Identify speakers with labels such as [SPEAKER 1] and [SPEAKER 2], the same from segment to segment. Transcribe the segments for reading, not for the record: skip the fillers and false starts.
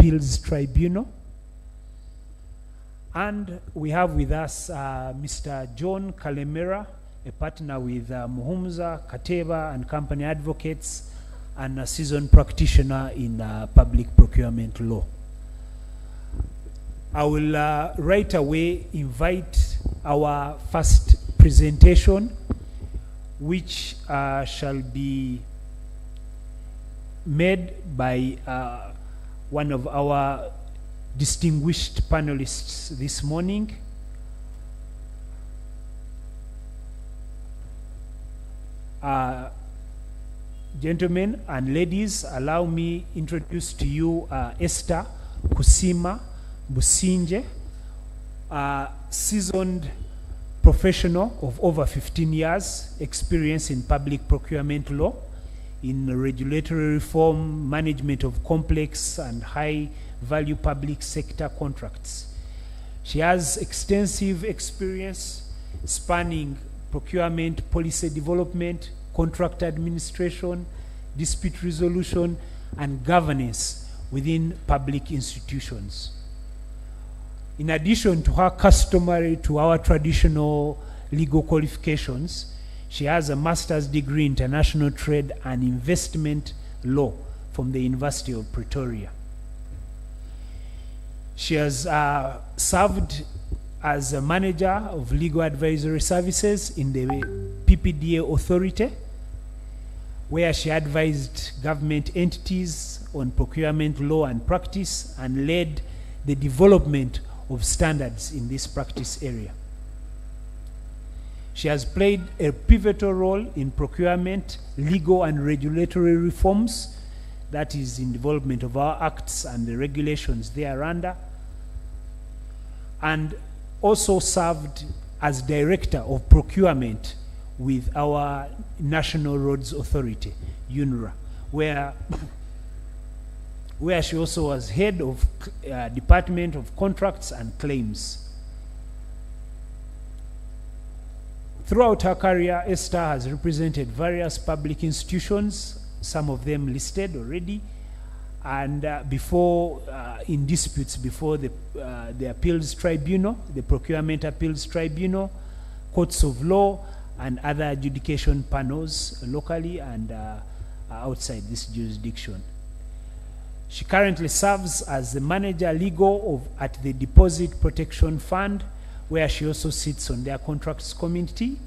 [SPEAKER 1] Appeals Tribunal. And we have with us Mr. John Kalemera, a partner with Muhumza, Kateba and Company Advocates, and a seasoned practitioner in public procurement law. I will right away invite our first presentation, which shall be made by one of our distinguished panelists this morning. Gentlemen and ladies, allow me introduce to you Esther Kusima Businje, a seasoned professional of over 15 years experience in public procurement law, in regulatory reform, management of complex and high-value public sector contracts. She has extensive experience spanning procurement, policy development, contract administration, dispute resolution, and governance within public institutions. In addition to her customary to our traditional legal qualifications, she has a master's degree in international trade and investment law from the University of Pretoria. She has served as a manager of legal advisory services in the PPDA Authority, where she advised government entities on procurement law and practice and led the development of standards in this practice area. She has played a pivotal role in procurement, legal and regulatory reforms, that is in development of our acts and the regulations thereunder, and also served as director of procurement with our National Roads Authority, UNRA, where she also was head of Department of Contracts and Claims. Throughout her career, Esther has represented various public institutions, some of them listed already, and in disputes before the Appeals Tribunal, the Procurement Appeals Tribunal, courts of law, and other adjudication panels locally and outside this jurisdiction. She currently serves as the manager legal at the Deposit Protection Fund, where she also sits on their contracts committee,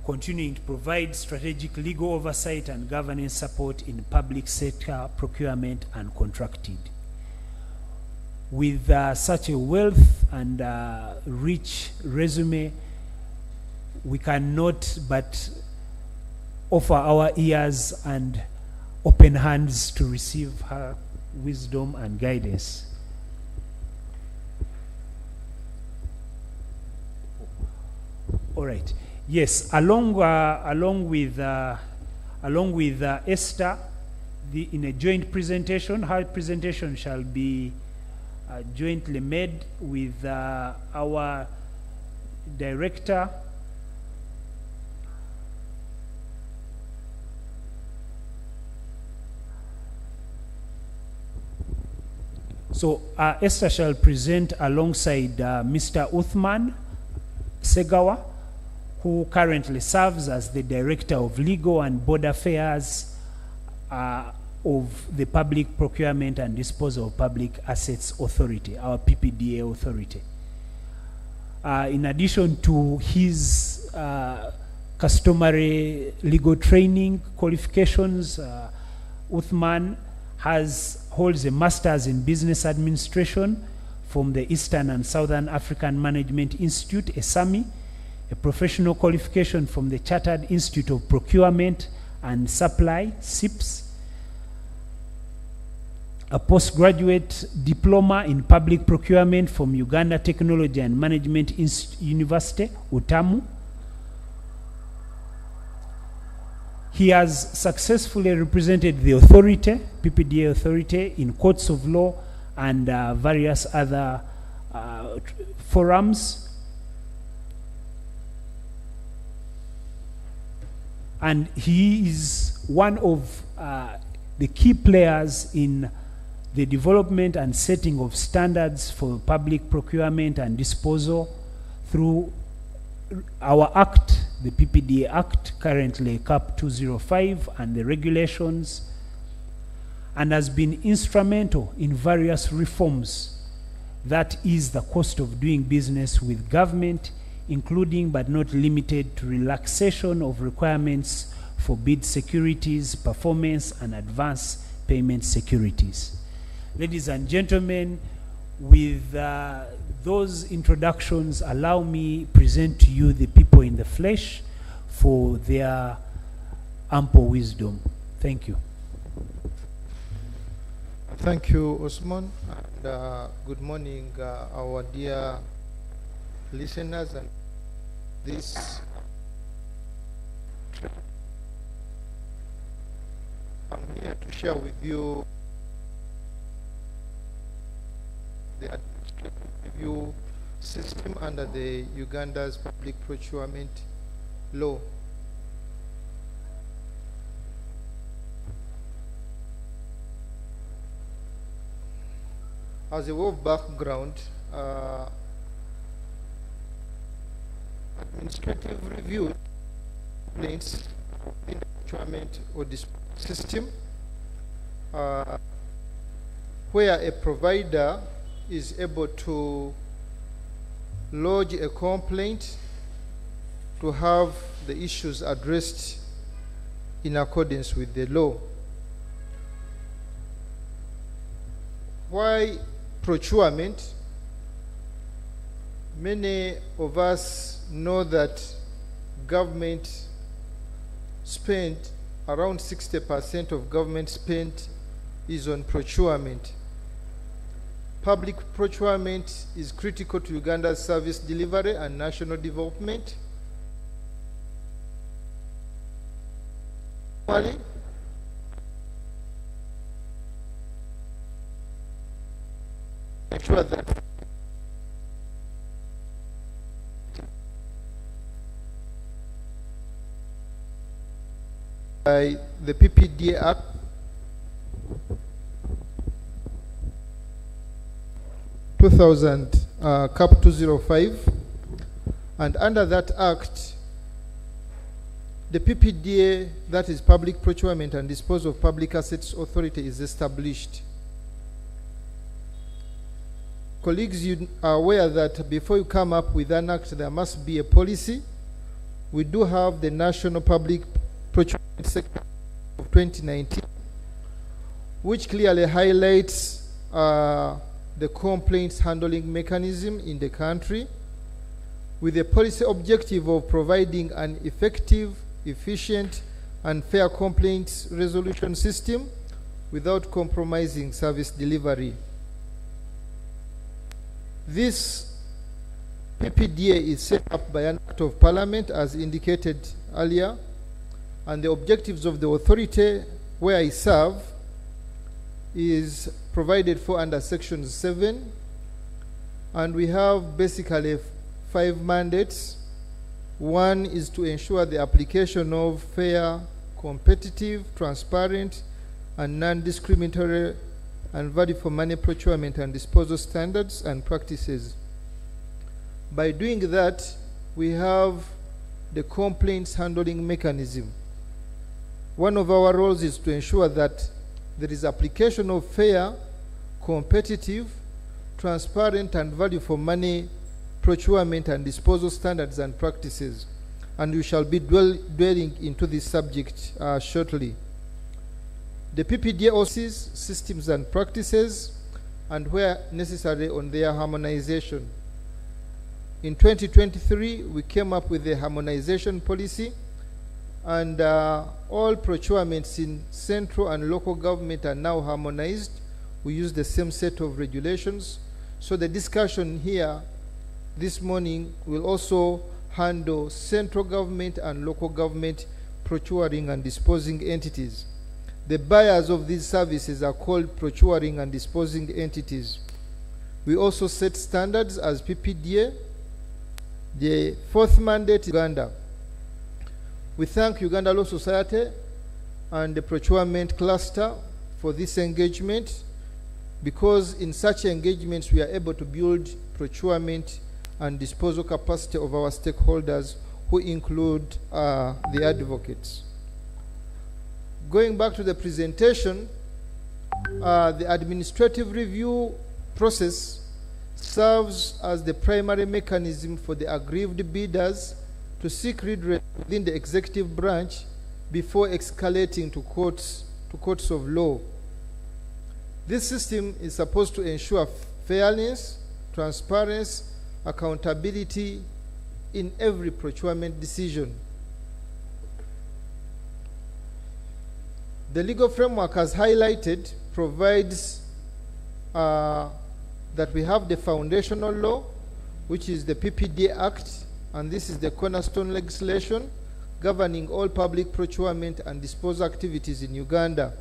[SPEAKER 1] continuing to provide strategic legal oversight and governance support in public sector procurement and contracting. With such a wealth and rich resume, we cannot but offer our ears and open hands to receive her wisdom and guidance. All right. Yes, along with Esther, in a joint presentation, her presentation shall be jointly made with our director, so Esther shall present alongside Mr. Uthman Segawa, who currently serves as the Director of Legal and Board Affairs of the Public Procurement and Disposal of Public Assets Authority, our PPDA Authority. In addition to his customary legal training qualifications, Uthman holds a Master's in Business Administration from the Eastern and Southern African Management Institute, ESAMI, a professional qualification from the Chartered Institute of Procurement and Supply, CIPS, a postgraduate diploma in public procurement from Uganda Technology and Management University, UTAMU. He has successfully represented the authority, PPDA Authority, in courts of law and various other forums. And he is one of the key players in the development and setting of standards for public procurement and disposal through our Act, the PPDA Act, currently CAP 205, and the regulations, and has been instrumental in various reforms that ease the cost of doing business with government, including but not limited to relaxation of requirements for bid securities, performance, and advance payment securities. Ladies and gentlemen, with those introductions, allow me present to you the people in the flesh for their ample wisdom. Thank you.
[SPEAKER 2] Thank you, Osman, and good morning, our dear listeners. And this, I'm here to share with you the administrative review system under the Uganda's public procurement law. As a way of background, administrative review complaints in the procurement or this system where a provider is able to lodge a complaint to have the issues addressed in accordance with the law. Why procurement? Many of us know that government spend around 60% of government spend is on procurement. Public procurement is critical to Uganda's service delivery and national development. Ensure that by the PPDA Act, CAP 205, and under that act, the PPDA, that is Public Procurement and Disposal of Public Assets Authority, is established. Colleagues, you are aware that before you come up with an act, there must be a policy. We do have the National Public Procurement Sector of 2019, which clearly highlights the complaints handling mechanism in the country, with the policy objective of providing an effective, efficient, and fair complaints resolution system without compromising service delivery. This PPDA is set up by an Act of Parliament, as indicated earlier, and the objectives of the authority where I serve is provided for under Section 7, and we have basically 5 mandates. One is to ensure the application of fair, competitive, transparent, and non-discriminatory and value for money procurement and disposal standards and practices. By doing that, we have the complaints handling mechanism. One of our roles is to ensure that there is application of fair, competitive, transparent, and value for money procurement and disposal standards and practices. And we shall be dwelling into this subject shortly. The PPDA also systems and practices, and where necessary on their harmonization. In 2023, we came up with a harmonization policy, and all procurements in central and local government are now harmonized. We use the same set of regulations. So the discussion here this morning will also handle central government and local government procuring and disposing entities. The buyers of these services are called procuring and disposing entities. We also set standards as PPDA. The fourth mandate is Uganda. We thank Uganda Law Society and the procurement cluster for this engagement. because in such engagements we are able to build procurement and disposal capacity of our stakeholders, who include the advocates. Going back to the presentation, the administrative review process serves as the primary mechanism for the aggrieved bidders to seek redress within the executive branch before escalating to courts of law. This system is supposed to ensure fairness, transparency, accountability in every procurement decision. The legal framework, as highlighted, provides that we have the foundational law, which is the PPDA Act, and this is the cornerstone legislation governing all public procurement and disposal activities in Uganda.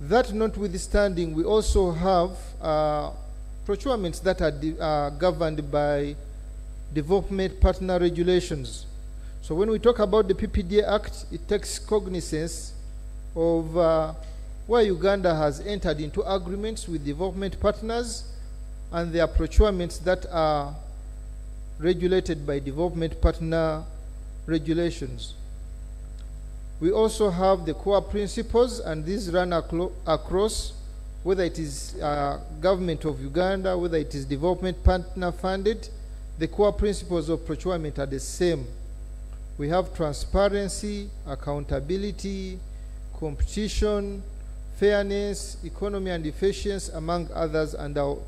[SPEAKER 2] That notwithstanding, we also have procurements that are governed by development partner regulations. So when we talk about the PPDA Act, it takes cognizance of where Uganda has entered into agreements with development partners, and their procurements that are regulated by development partner regulations. We also have the core principles, and these run across, whether it is government of Uganda, whether it is development partner funded, the core principles of procurement are the same. We have transparency, accountability, competition, fairness, economy and efficiency, among others, and I'll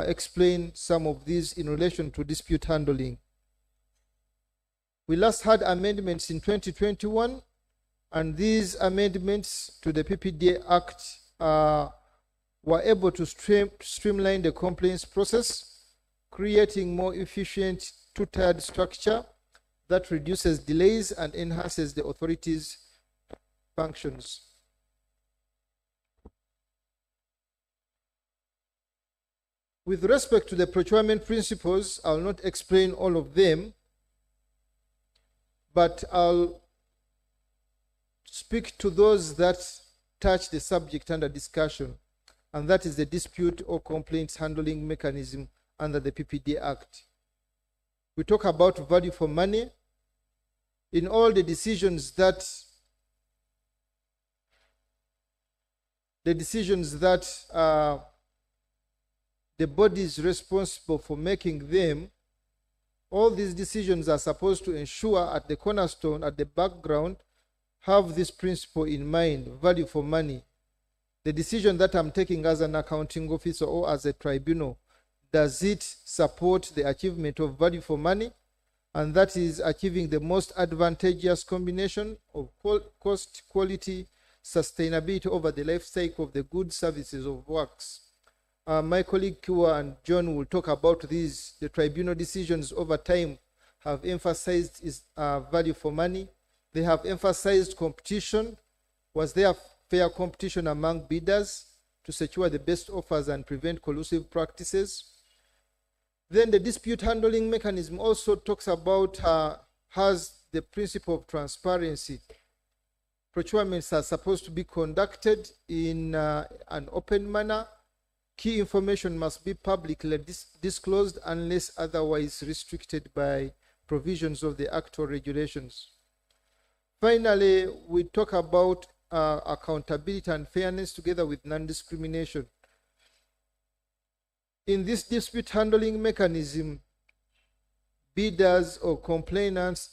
[SPEAKER 2] explain some of these in relation to dispute handling. We last had amendments in 2021, and these amendments to the PPDA Act were able to streamline the complaints process, creating more efficient two-tiered structure that reduces delays and enhances the authority's functions. With respect to the procurement principles, I'll not explain all of them, but I'll speak to those that touch the subject under discussion, and that is the dispute or complaints handling mechanism under the PPDA Act. We talk about value for money. In all the decisions that the bodies responsible for making them, all these decisions are supposed to ensure at the cornerstone, at the background, have this principle in mind, value for money. The decision that I'm taking as an accounting officer or as a tribunal, does it support the achievement of value for money? And that is achieving the most advantageous combination of cost, quality, sustainability over the life cycle of the goods, services, or works. My colleague Kua and John will talk about these. The tribunal decisions over time have emphasized value for money. They have emphasized competition. Was there fair competition among bidders to secure the best offers and prevent collusive practices? Then the dispute handling mechanism also talks about, has the principle of transparency. Procurements are supposed to be conducted in an open manner. Key information must be publicly disclosed unless otherwise restricted by provisions of the Act or regulations. Finally, we talk about accountability and fairness together with non-discrimination. In this dispute handling mechanism, bidders or complainants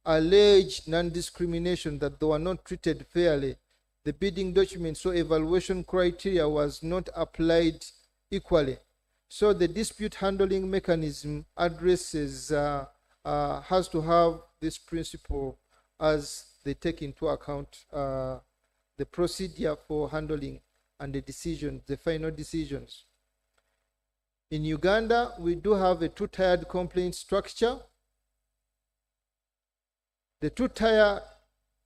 [SPEAKER 2] allege non-discrimination, that they were not treated fairly. The bidding documents or evaluation criteria was not applied equally. So the dispute handling mechanism addresses, has to have this principle as they take into account the procedure for handling and the decisions, the final decisions. In Uganda, we do have a two-tiered complaint structure. The two-tier,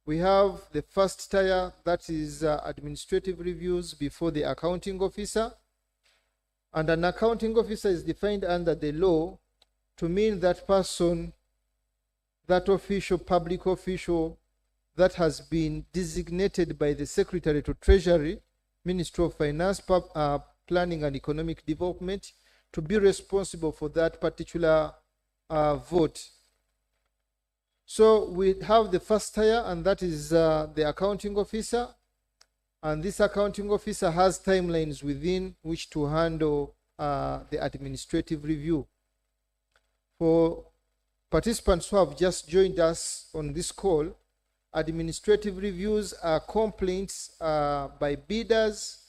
[SPEAKER 2] we have the first tier, that is administrative reviews before the accounting officer. And an accounting officer is defined under the law to mean that person, that official, public official, that has been designated by the Secretary to Treasury Ministry of Finance, Planning and Economic Development to be responsible for that particular vote. So we have the first tier, and that is the accounting officer. And this accounting officer has timelines within which to handle the administrative review. For participants who have just joined us on this call, administrative reviews are complaints by bidders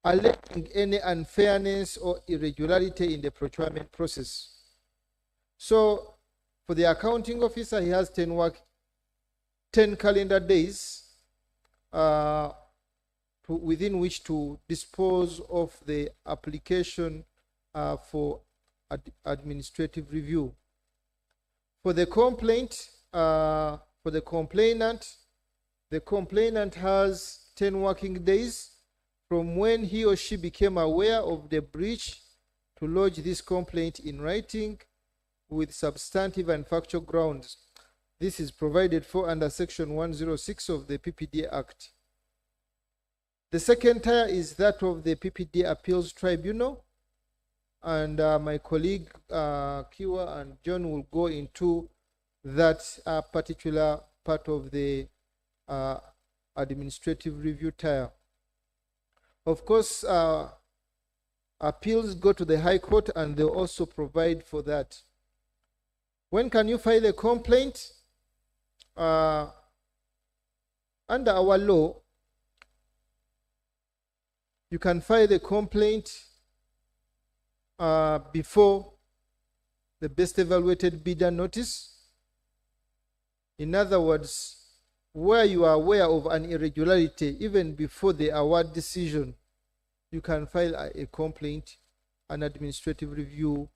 [SPEAKER 2] alleging any unfairness or irregularity in the procurement process. So for the accounting officer, he has 10 calendar days within which to dispose of the application for administrative review. For the complaint, for the complainant has 10 working days from when he or she became aware of the breach to lodge this complaint in writing with substantive and factual grounds. This is provided for under Section 106 of the PPDA Act. The second tier is that of the PPDA Appeals Tribunal, and my colleague Kiwa and John will go into that particular part of the administrative review tier. Of course, appeals go to the High Court, and they also provide for that. When can you file a complaint? Under our law, you can file a complaint before the best evaluated bidder notice. In other words, where you are aware of an irregularity, even before the award decision, you can file a complaint, an administrative review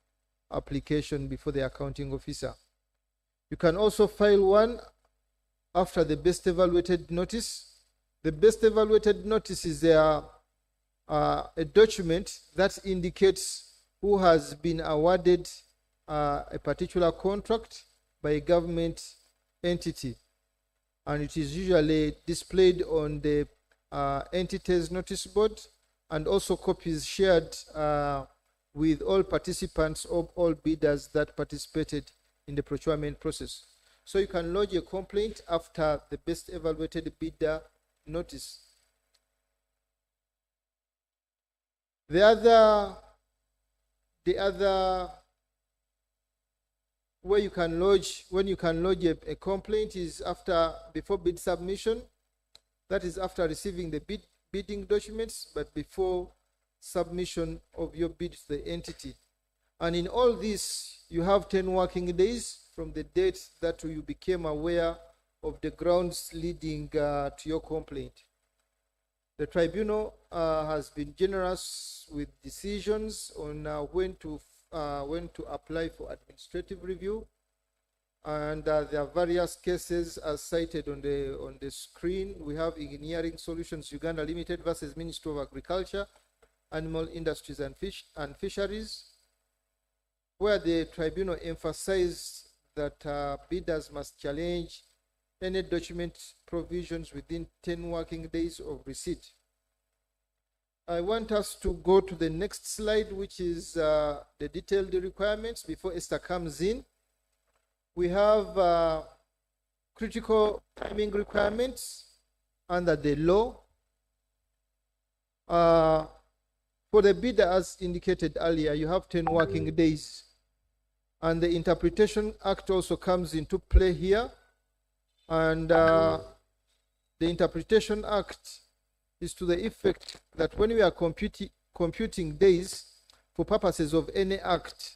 [SPEAKER 2] application before the accounting officer. You can also file one after the best evaluated notice. The best evaluated notice is a document that indicates who has been awarded a particular contract by a government entity, and it is usually displayed on the entity's notice board, and also copies shared with all participants of all bidders that participated in the procurement process. So you can lodge a complaint after the best evaluated bidder notice. The other way you can lodge, when you can lodge a complaint, is before bid submission. That is after receiving the bidding documents, but before submission of your bid to the entity. And in all this, you have 10 working days from the date that you became aware of the grounds leading to your complaint. The tribunal has been generous with decisions on when to apply for administrative review, and there are various cases as cited on the screen. We have Engineering Solutions Uganda Limited versus Ministry of Agriculture, Animal Industries and Fisheries, where the tribunal emphasized that bidders must challenge any document provisions within 10 working days of receipt. I want us to go to the next slide, which is the detailed requirements before Esther comes in. We have critical timing requirements under the law. For the bidder, as indicated earlier, you have 10 working days. And the Interpretation Act also comes into play here. And the Interpretation Act is to the effect that when we are computing days for purposes of any act,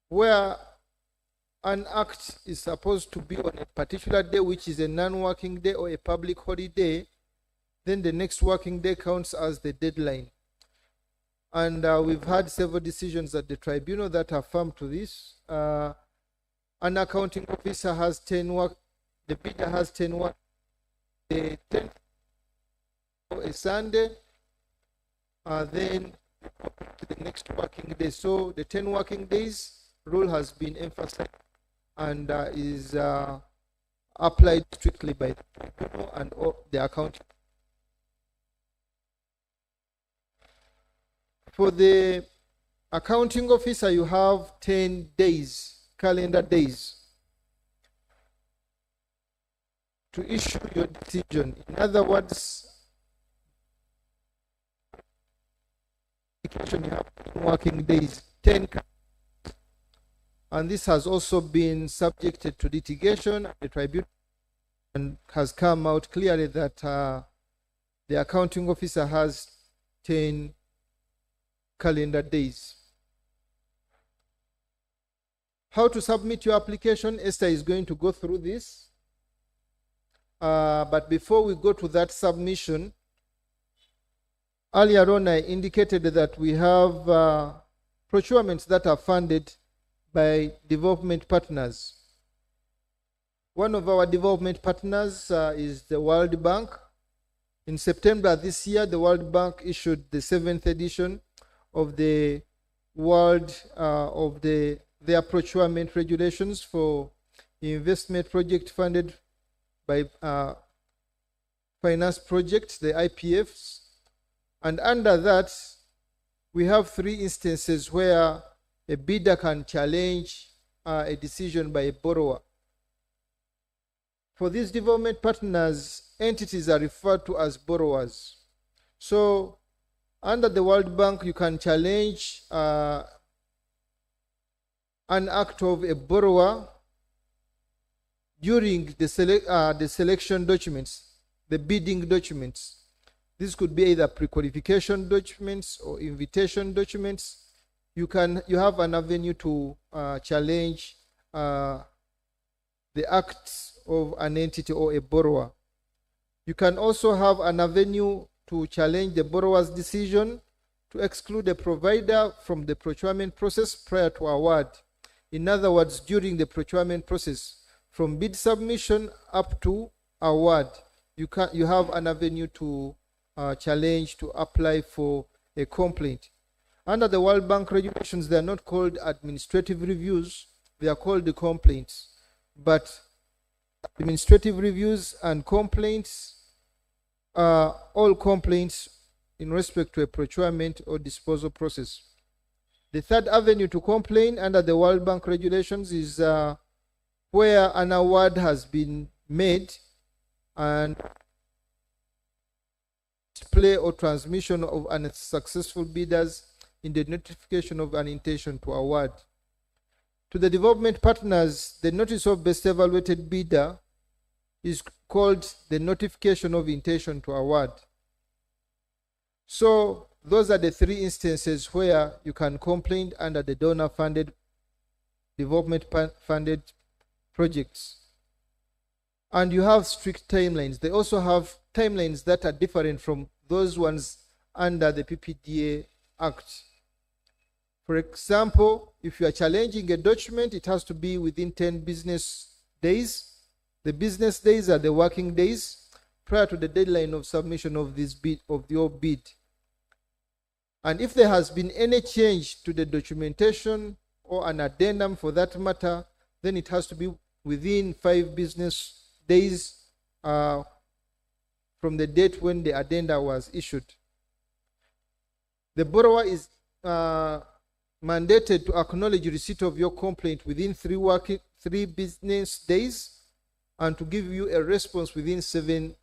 [SPEAKER 2] where an act is supposed to be on a particular day, which is a non-working day or a public holiday, then the next working day counts as the deadline. And we've had several decisions at the tribunal that affirm to this. An accounting officer has 10 work, the bidder has 10 work, the 10 for a Sunday, then to the next working day. So the 10 working days rule has been emphasized and is applied strictly by the tribunal and the accounting For the accounting officer, you have 10 days, calendar days, to issue your decision. In other words, you have 10 working days, 10, and this has also been subjected to litigation. The tribunal has come out clearly that the accounting officer has 10 calendar days. How to submit your application? Esther is going to go through this. But before we go to that submission, earlier on I indicated that we have procurements that are funded by development partners. One of our development partners is the World Bank. In September this year, the World Bank issued the 7th edition of the their procurement regulations for investment project funded by finance projects, the IPFs. And under that, we have 3 instances where a bidder can challenge a decision by a borrower. For these development partners, entities are referred to as borrowers. So under the World Bank, you can challenge an act of a borrower during the selection documents, the bidding documents. This could be either pre-qualification documents or invitation documents. You have an avenue to challenge the acts of an entity or a borrower. You can also have an avenue to challenge the borrower's decision to exclude a provider from the procurement process prior to award. In other words, during the procurement process, from bid submission up to award, you have an avenue to challenge, to apply for a complaint. Under the World Bank regulations, they are not called administrative reviews, they are called the complaints. But administrative reviews and complaints are all complaints in respect to a procurement or disposal process. The third avenue to complain under the World Bank regulations is where an award has been made and display or transmission of unsuccessful bidders in the notification of an intention to award. To the development partners, the notice of best evaluated bidder is called the notification of intention to award. So those are the 3 instances where you can complain under the donor-funded, development-funded projects. And you have strict timelines. They also have timelines that are different from those ones under the PPDA Act. For example, if you are challenging a document, it has to be within 10 business days. The business days are the working days prior to the deadline of submission of this bid, of your bid. And if there has been any change to the documentation or an addendum for that matter, then it has to be within 5 business days from the date when the addendum was issued. The borrower is mandated to acknowledge receipt of your complaint within 3 business days and to give you a response within 7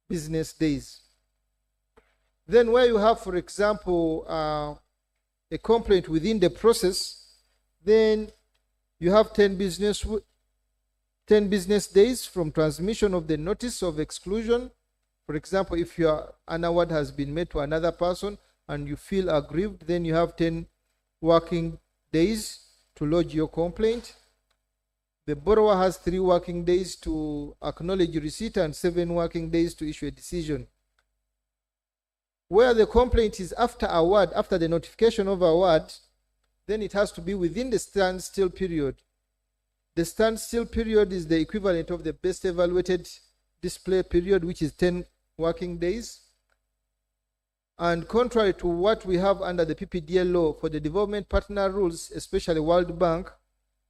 [SPEAKER 2] business days. Then where you have, for example, a complaint within the process, then you have 10 business days from transmission of the notice of exclusion. For example, if an award has been made to another person and you feel aggrieved, then you have 10 working days to lodge your complaint. The borrower has 3 working days to acknowledge receipt and 7 working days to issue a decision. Where the complaint is after award, after the notification of award, then it has to be within the standstill period. The standstill period is the equivalent of the best evaluated display period, which is 10 working days. And contrary to what we have under the PPDA law, for the development partner rules, especially World Bank,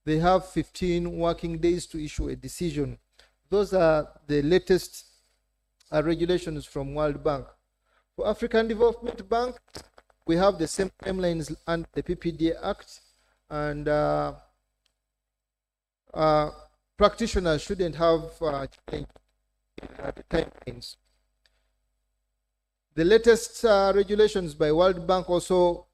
[SPEAKER 2] they have 15 working days to issue a decision. Those are the latest regulations from World Bank. For African Development Bank, we have the same timelines under the PPDA Act, and practitioners shouldn't have challenge the timelines. The latest regulations by World Bank also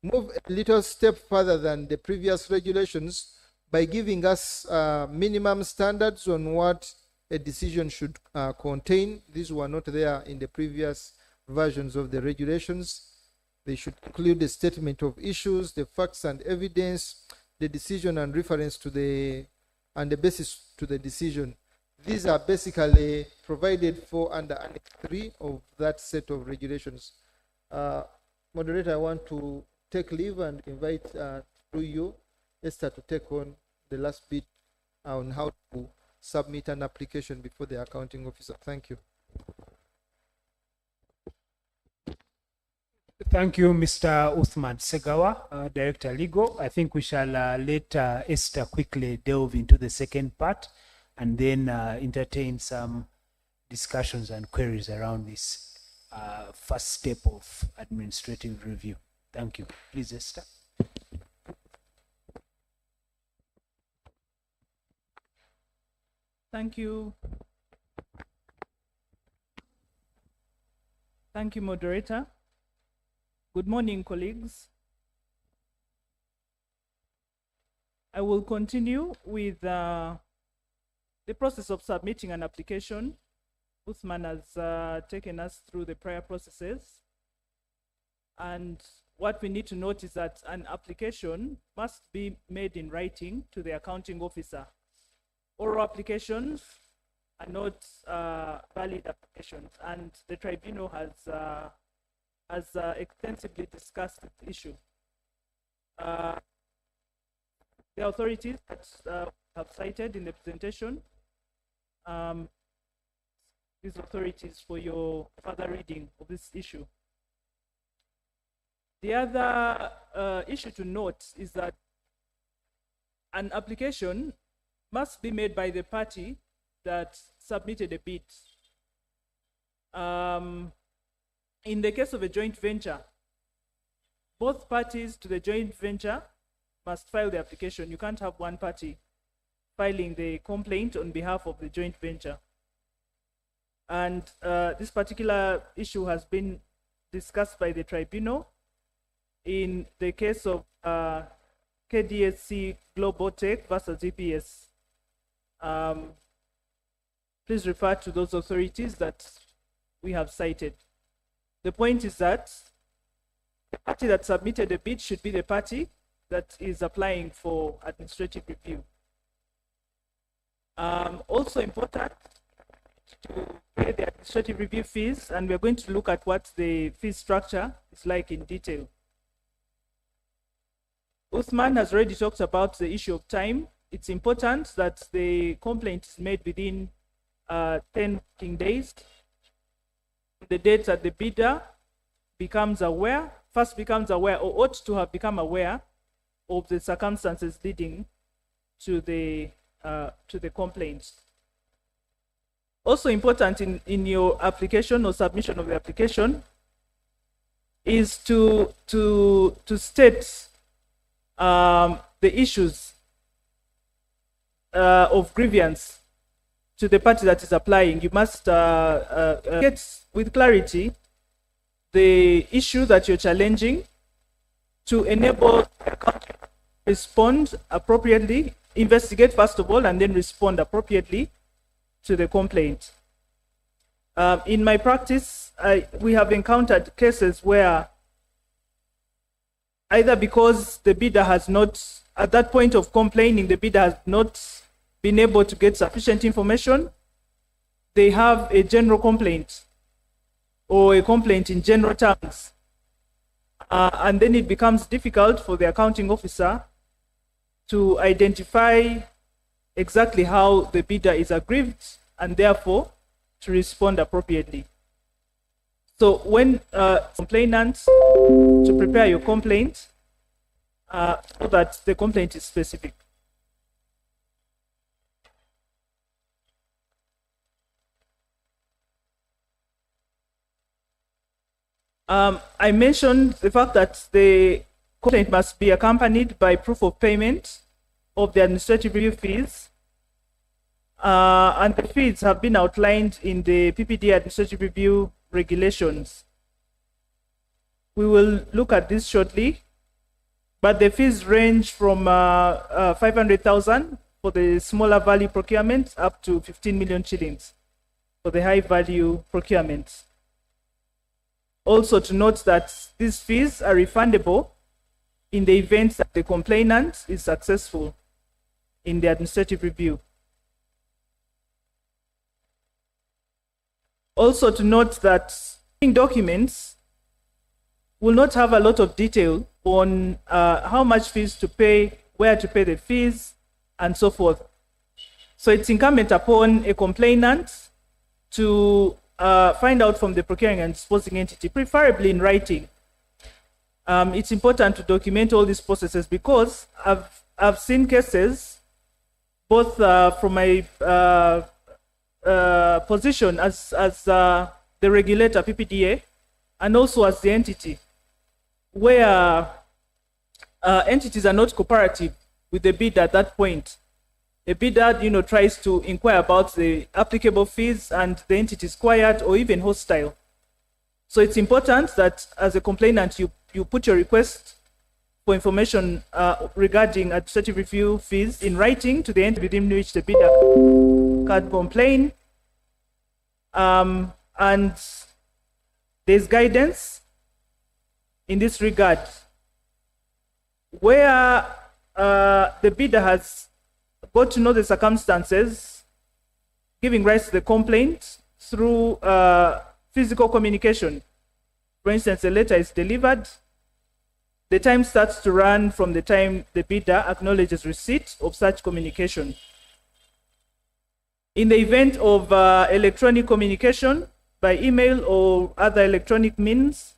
[SPEAKER 2] move a little step further than the previous regulations by giving us minimum standards on what a decision should contain. These were not there in the previous versions of the regulations. They should include a statement of issues, the facts and evidence, the decision and reference to the basis to the decision. These are basically provided for under Annex 3 of that set of regulations. Moderator, I want to take leave and invite through you, Esther, to take on the last bit on how to submit an application before the accounting officer. Thank you.
[SPEAKER 1] Thank you, Mr. Uthman Segawa, Director Legal. I think we shall let Esther quickly delve into the second part and then entertain some discussions and queries around this first step of administrative review. Thank you. Please, Esther.
[SPEAKER 3] Thank you. Thank you, moderator. Good morning, colleagues. I will continue with the process of submitting an application. Uthman has taken us through the prior processes. And what we need to note is that an application must be made in writing to the accounting officer. Oral applications are not valid applications, and the tribunal has extensively discussed the issue. The authorities that have cited in the presentation, these authorities for your further reading of this issue. The other issue to note is that an application must be made by the party that submitted a bid. In the case of a joint venture, both parties to the joint venture must file the application. You can't have one party filing the complaint on behalf of the joint venture. And this particular issue has been discussed by the tribunal in the case of KDSC Global Tech versus EPS. Please refer to those authorities that we have cited. The point is that the party that submitted the bid should be the party that is applying for administrative review. Also important to pay the administrative review fees, and we're going to look at what the fee structure is like in detail. Uthman has already talked about the issue of time. It's important that the complaint is made within 10 working days. The date that the bidder first becomes aware or ought to have become aware of the circumstances leading to the complaint. Also important in your application or submission of the application is to state the issues of grievance to the party that is applying. You must get with clarity the issue that you're challenging to enable the account to respond appropriately, investigate first of all, and then respond appropriately to the complaint. In my practice, we have encountered cases where either because the bidder has not, at that point of complaining, the bidder has not been able to get sufficient information, they have a general complaint or a complaint in general terms. And then it becomes difficult for the accounting officer to identify exactly how the bidder is aggrieved and therefore to respond appropriately. So when complainants to prepare your complaint so that the complaint is specific. I mentioned the fact that the complaint must be accompanied by proof of payment of the administrative review fees. And the fees have been outlined in the PPD administrative review regulations. We will look at this shortly, but the fees range from 500,000 for the smaller value procurement up to 15 million shillings for the high value procurement. Also to note that these fees are refundable in the event that the complainant is successful in the administrative review. Also to note that documents will not have a lot of detail on how much fees to pay, where to pay the fees, and so forth. So it's incumbent upon a complainant to find out from the procuring and disposing entity, preferably in writing. It's important to document all these processes because I've seen cases, both from my position as the regulator, PPDA, and also as the entity, where entities are not cooperative with the bidder at that point. A bidder, tries to inquire about the applicable fees and the entity is quiet or even hostile. So it's important that as a complainant, you put your request for information regarding administrative review fees in writing to the entity within which the bidder can complain. And there's guidance in this regard, where the bidder has got to know the circumstances giving rise to the complaint through physical communication. For instance, a letter is delivered. The time starts to run from the time the bidder acknowledges receipt of such communication. In the event of electronic communication by email or other electronic means,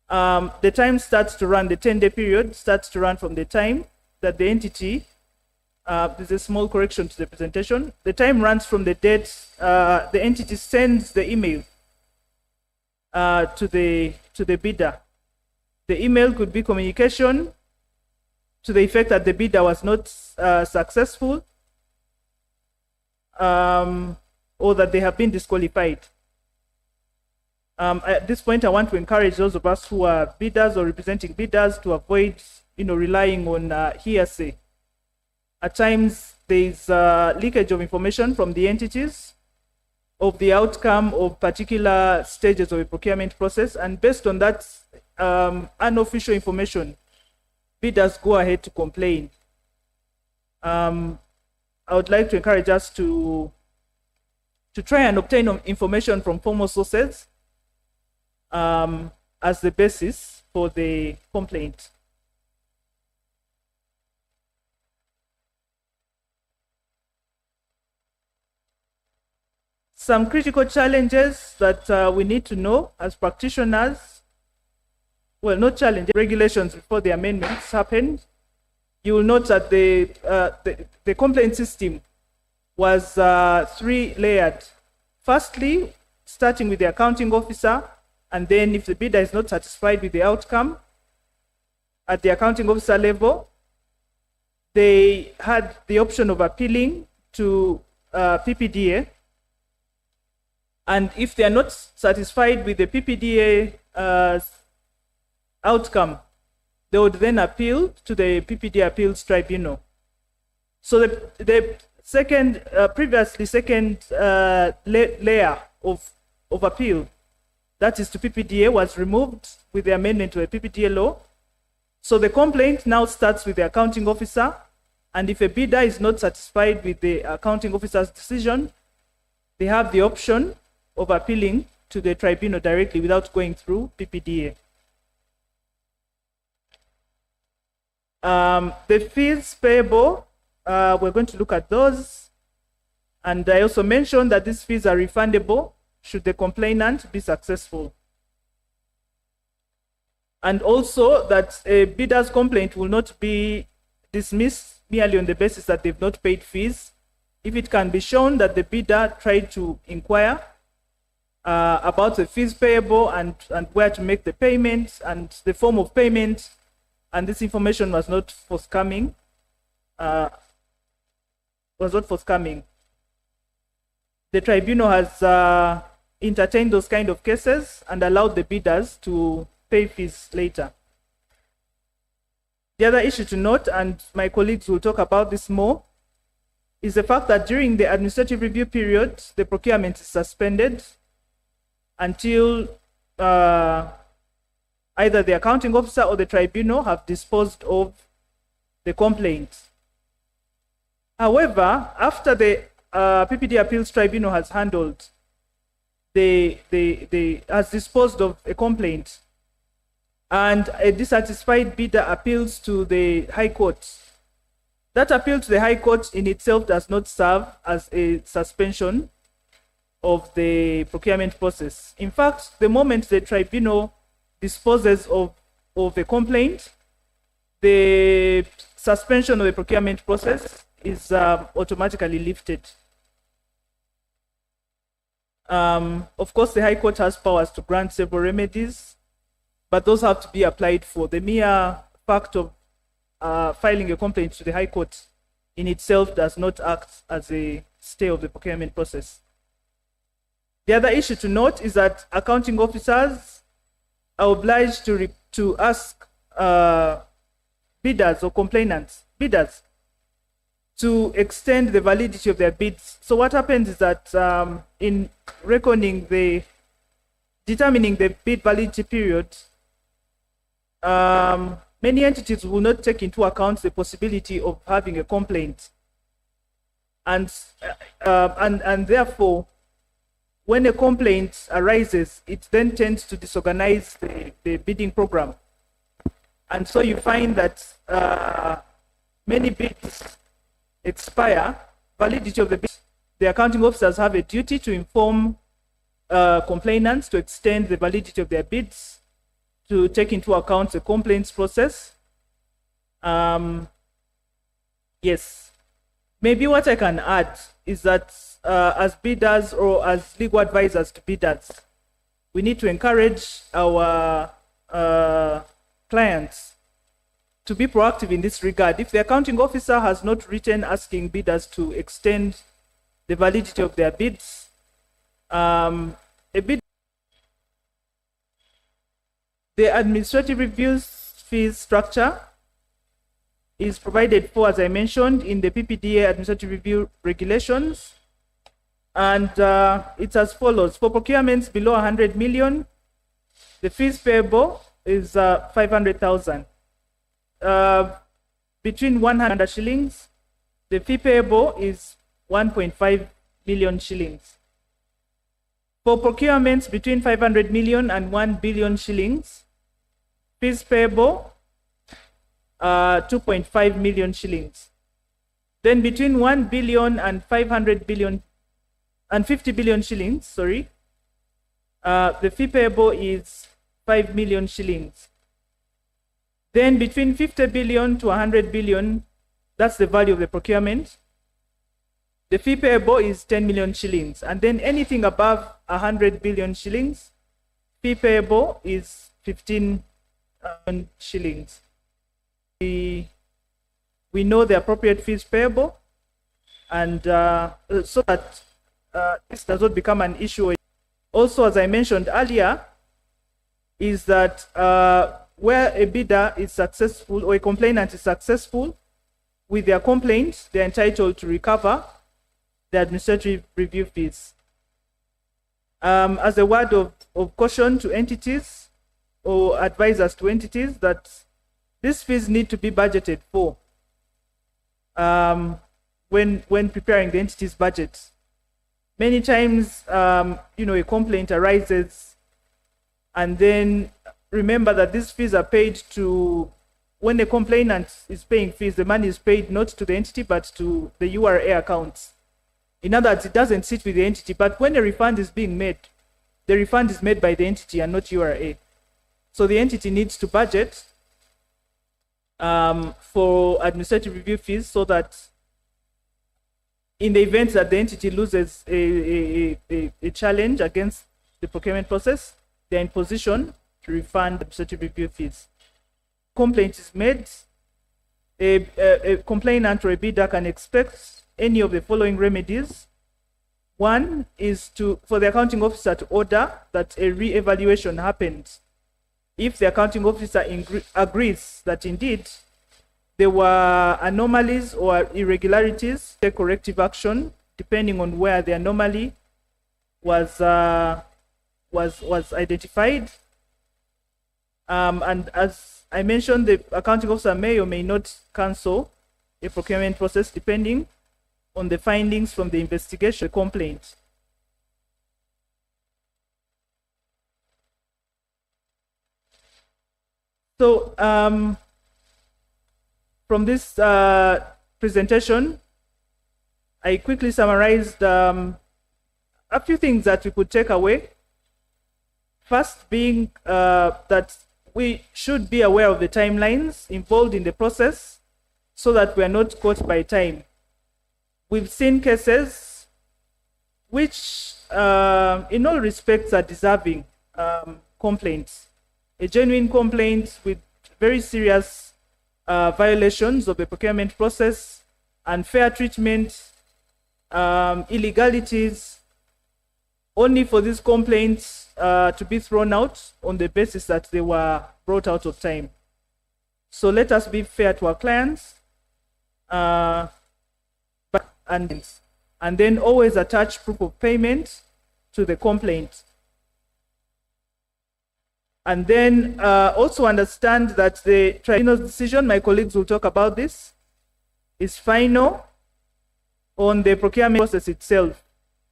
[SPEAKER 3] the time starts to run, the 10-day period starts to run from the time that the entity, there's a small correction to the presentation, the time runs from the date the entity sends the email to the bidder. The email could be communication to the effect that the bidder was not successful, or that they have been disqualified. At this point, I want to encourage those of us who are bidders or representing bidders to avoid, relying on hearsay. At times, there's leakage of information from the entities of the outcome of particular stages of a procurement process, and based on that unofficial information, bidders go ahead to complain. I would like to encourage us to try and obtain information from formal sources as the basis for the complaint. Some critical challenges that we need to know as practitioners. Well, not challenges, regulations before the amendments happened. You will note that the complaint system was 3-layered. Firstly, starting with the accounting officer, and then if the bidder is not satisfied with the outcome at the accounting officer level, they had the option of appealing to PPDA. And if they are not satisfied with the PPDA outcome, they would then appeal to the PPDA Appeals Tribunal. So the second, previously second layer of appeal, that is to PPDA, was removed with the amendment to a PPDA law. So the complaint now starts with the accounting officer, and if a bidder is not satisfied with the accounting officer's decision, they have the option of appealing to the tribunal directly without going through PPDA. The fees payable, we're going to look at those. And I also mentioned that these fees are refundable should the complainant be successful. And also that a bidder's complaint will not be dismissed merely on the basis that they've not paid fees. If it can be shown that the bidder tried to inquire about the fees payable and where to make the payments and the form of payment, and this information was not forthcoming. The tribunal has entertained those kind of cases and allowed the bidders to pay fees later. The other issue to note, and my colleagues will talk about this more, is the fact that during the administrative review period, the procurement is suspended until either the accounting officer or the tribunal have disposed of the complaint. However, after the PPD Appeals Tribunal has handled has disposed of a complaint and a dissatisfied bidder appeals to the High Court, that appeal to the High Court in itself does not serve as a suspension of the procurement process. In fact, the moment the tribunal disposes of a complaint, the suspension of the procurement process is automatically lifted. Of course, the High Court has powers to grant several remedies, but those have to be applied for. The mere fact of filing a complaint to the High Court in itself does not act as a stay of the procurement process. The other issue to note is that accounting officers are obliged to ask bidders or complainants, bidders, to extend the validity of their bids. So what happens is that in determining the bid validity period, many entities will not take into account the possibility of having a complaint, and therefore, when a complaint arises, it then tends to disorganize the bidding program, and so you find that many bids expire. Validity of the bid. The accounting officers have a duty to inform complainants to extend the validity of their bids, to take into account the complaints process. Yes, maybe what I can add is that as bidders or as legal advisors to bidders, we need to encourage our clients to be proactive in this regard. If the accounting officer has not written asking bidders to extend the validity of their bids, the administrative reviews fees structure is provided for, as I mentioned, in the PPDA administrative review regulations, and it's as follows. For procurements below 100 million, the fees payable is 500,000. Between 100 shillings, the fee payable is 1.5 million shillings. For procurements between 500 million and 1 billion shillings, fees payable 2.5 million shillings. Then between 1 billion and 500 billion and 50 billion shillings, sorry, the fee payable is 5 million shillings. Then between 50 billion to 100 billion, that's the value of the procurement, the fee payable is 10 million shillings. And then anything above 100 billion shillings, fee payable is 15 million shillings. We know the appropriate fees payable, and so that this does not become an issue. Also, as I mentioned earlier, is that where a bidder is successful or a complainant is successful with their complaint, they're entitled to recover the administrative review fees. As a word of caution to entities or advisors to entities, that these fees need to be budgeted for when preparing the entity's budget. Many times, a complaint arises, and then remember that these fees are paid to, when the complainant is paying fees, the money is paid not to the entity but to the URA accounts. In other words, it doesn't sit with the entity, but when a refund is being made, the refund is made by the entity and not URA. So the entity needs to budget for administrative review fees, so that in the event that the entity loses a challenge against the procurement process, they're in position to refund the administrative review fees. Complaint is made, a complainant or a bidder can expect any of the following remedies. One is for the accounting officer to order that a re-evaluation happens. If the accounting officer agrees that indeed there were anomalies or irregularities, take corrective action depending on where the anomaly was identified. And as I mentioned, the accounting officer may or may not cancel a procurement process depending on the findings from the investigation complaint. So from this presentation, I quickly summarized a few things that we could take away. First being that we should be aware of the timelines involved in the process so that we are not caught by time. We've seen cases which in all respects are deserving complaints. A genuine complaint with very serious violations of the procurement process, unfair treatment, illegalities, only for these complaints to be thrown out on the basis that they were brought out of time. So let us be fair to our clients, and then always attach proof of payment to the complaint. And then also understand that the tribunal's decision, my colleagues will talk about this, is final on the procurement process itself.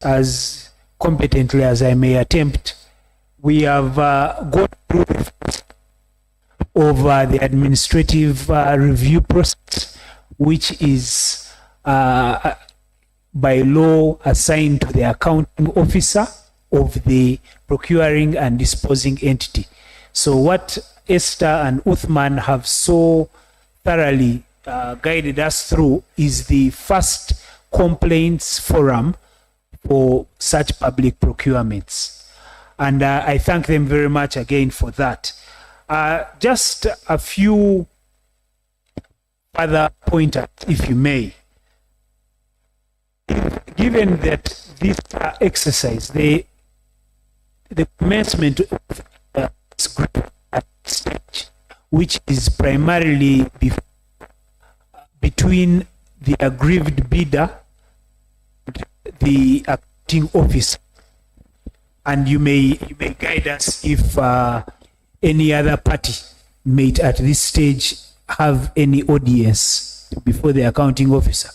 [SPEAKER 1] As competently as I may attempt, we have gone through over the administrative review process, which is by law assigned to the accounting officer of the procuring and disposing entity. So what Esther and Uthman have so thoroughly guided us through is the first complaints forum for such public procurements. And I thank them very much again for that. Just a few other pointers, if you may. Given that this exercise, the commencement of at stage, which is primarily between the aggrieved bidder and the accounting officer, and you may guide us if any other party may at this stage have any audience before the accounting officer.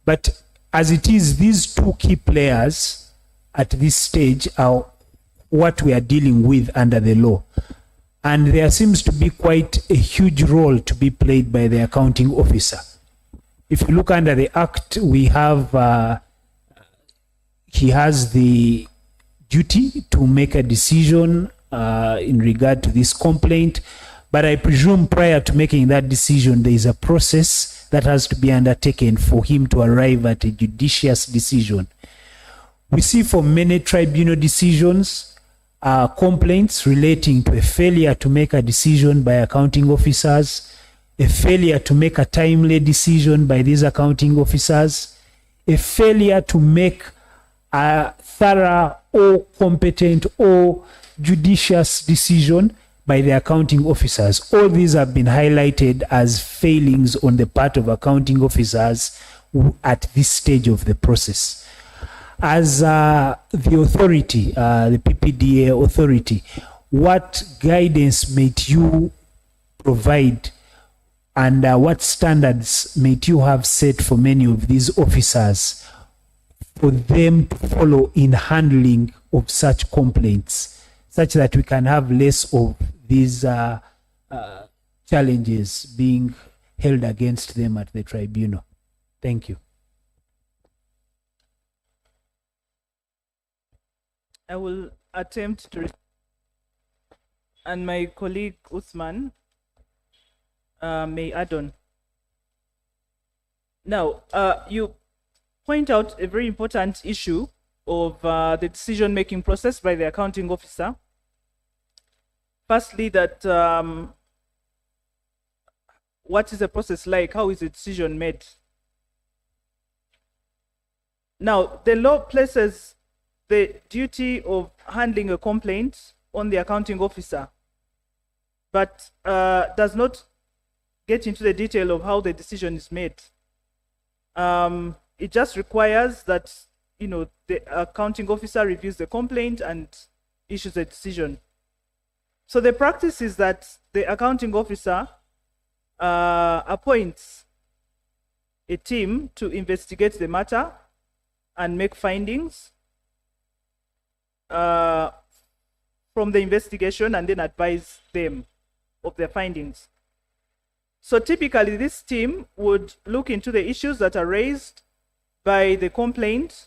[SPEAKER 1] But as it is, these two key players at this stage are what we are dealing with under the law. And there seems to be quite a huge role to be played by the accounting officer. If you look under the Act, we have, he has the duty to make a decision in regard to this complaint. But I presume prior to making that decision, there is a process that has to be undertaken for him to arrive at a judicious decision. We see for many tribunal decisions, complaints relating to a failure to make a decision by accounting officers, a failure to make a timely decision by these accounting officers, a failure to make a thorough or competent or judicious decision by the accounting officers. All these have been highlighted as failings on the part of accounting officers at this stage of the process. As the authority, the PPDA authority, what guidance might you provide and what standards might you have set for many of these officers for them to follow in handling of such complaints, such that we can have less of these challenges being held against them at the tribunal? Thank you.
[SPEAKER 3] I will attempt to, and my colleague Uthman may add on. Now, you point out a very important issue of the decision-making process by the accounting officer. Firstly, that what is the process like? How is the decision made? Now, the law places the duty of handling a complaint on the accounting officer, but does not get into the detail of how the decision is made. It just requires that, you know, the accounting officer reviews the complaint and issues a decision. So the practice is that the accounting officer appoints a team to investigate the matter and make findings from the investigation, and then advise them of their findings. So typically this team would look into the issues that are raised by the complaint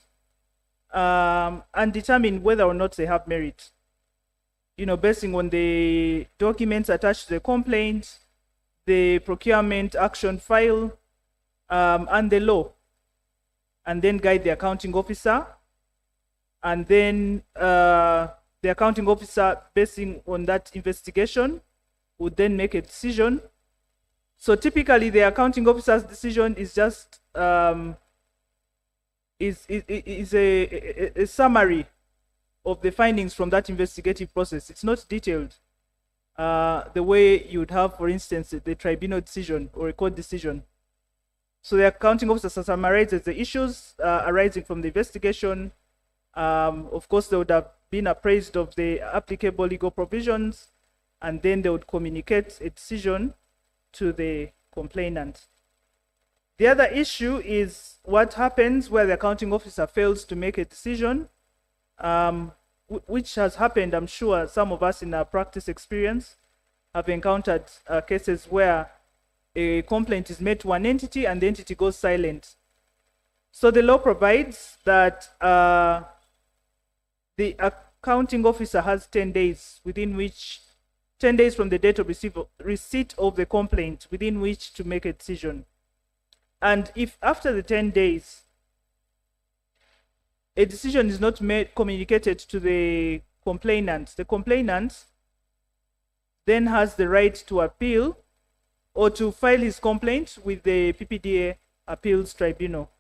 [SPEAKER 3] and determine whether or not they have merit. You know, basing on the documents attached to the complaint, the procurement action file, and the law, and then guide the accounting officer. And then the accounting officer, basing on that investigation, would then make a decision. So typically the accounting officer's decision is just is a summary of the findings from that investigative process. It's not detailed the way you would have, for instance, the tribunal decision or a court decision. So the accounting officer summarizes the issues arising from the investigation. Of course, they would have been appraised of the applicable legal provisions, and then they would communicate a decision to the complainant. The other issue is what happens where the accounting officer fails to make a decision, which has happened. I'm sure some of us in our practice experience have encountered cases where a complaint is made to one entity and the entity goes silent. So the law provides that the accounting officer has 10 days within which 10 days from the date of receipt of the complaint within which to make a decision. And if after the 10 days a decision is not communicated to the complainant then has the right to appeal or to file his complaint with the PPDA Appeals Tribunal,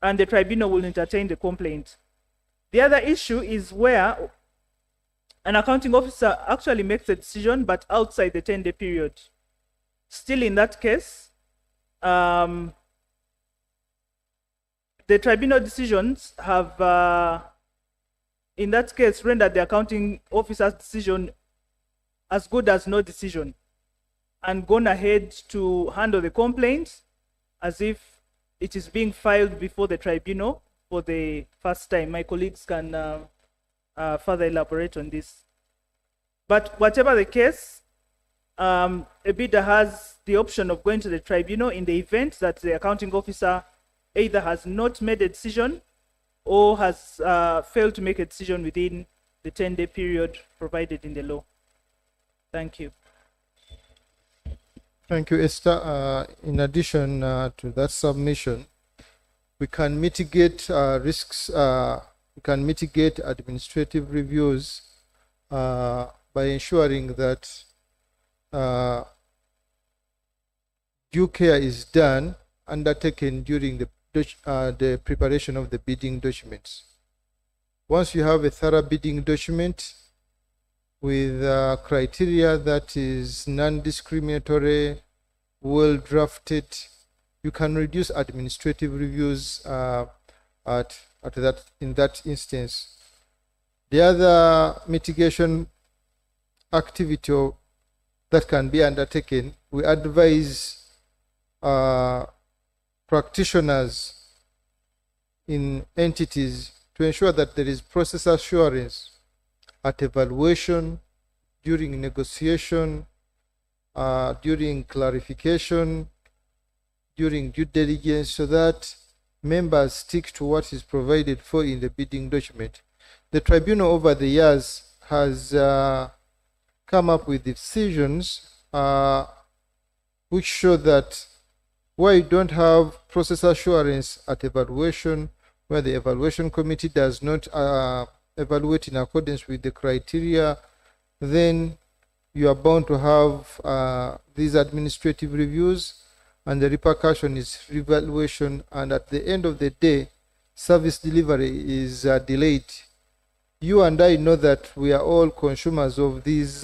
[SPEAKER 3] and the tribunal will entertain the complaint. The other issue is where an accounting officer actually makes a decision but outside the 10-day period. Still in that case, the tribunal decisions have, in that case, rendered the accounting officer's decision as good as no decision, and gone ahead to handle the complaint as if it is being filed before the tribunal for the first time. My colleagues can further elaborate on this. But whatever the case, a bidder has the option of going to the tribunal in the event that the accounting officer either has not made a decision or has failed to make a decision within the 10-day period provided in the law. Thank you.
[SPEAKER 2] Thank you, Esther. In addition to that submission, we can mitigate risks, we can mitigate administrative reviews by ensuring that due care is done, undertaken during the preparation of the bidding documents. Once you have a thorough bidding document with criteria that is non-discriminatory, well drafted, you can reduce administrative reviews in that instance. The other mitigation activity that can be undertaken, we advise practitioners in entities to ensure that there is process assurance at evaluation, during negotiation, during clarification, during due diligence, so that members stick to what is provided for in the bidding document. The tribunal over the years has come up with decisions which show that where you don't have process assurance at evaluation where the evaluation committee does not evaluate in accordance with the criteria, then you are bound to have these administrative reviews, and the repercussion is revaluation, and at the end of the day, service delivery is delayed. You and I know that we are all consumers of these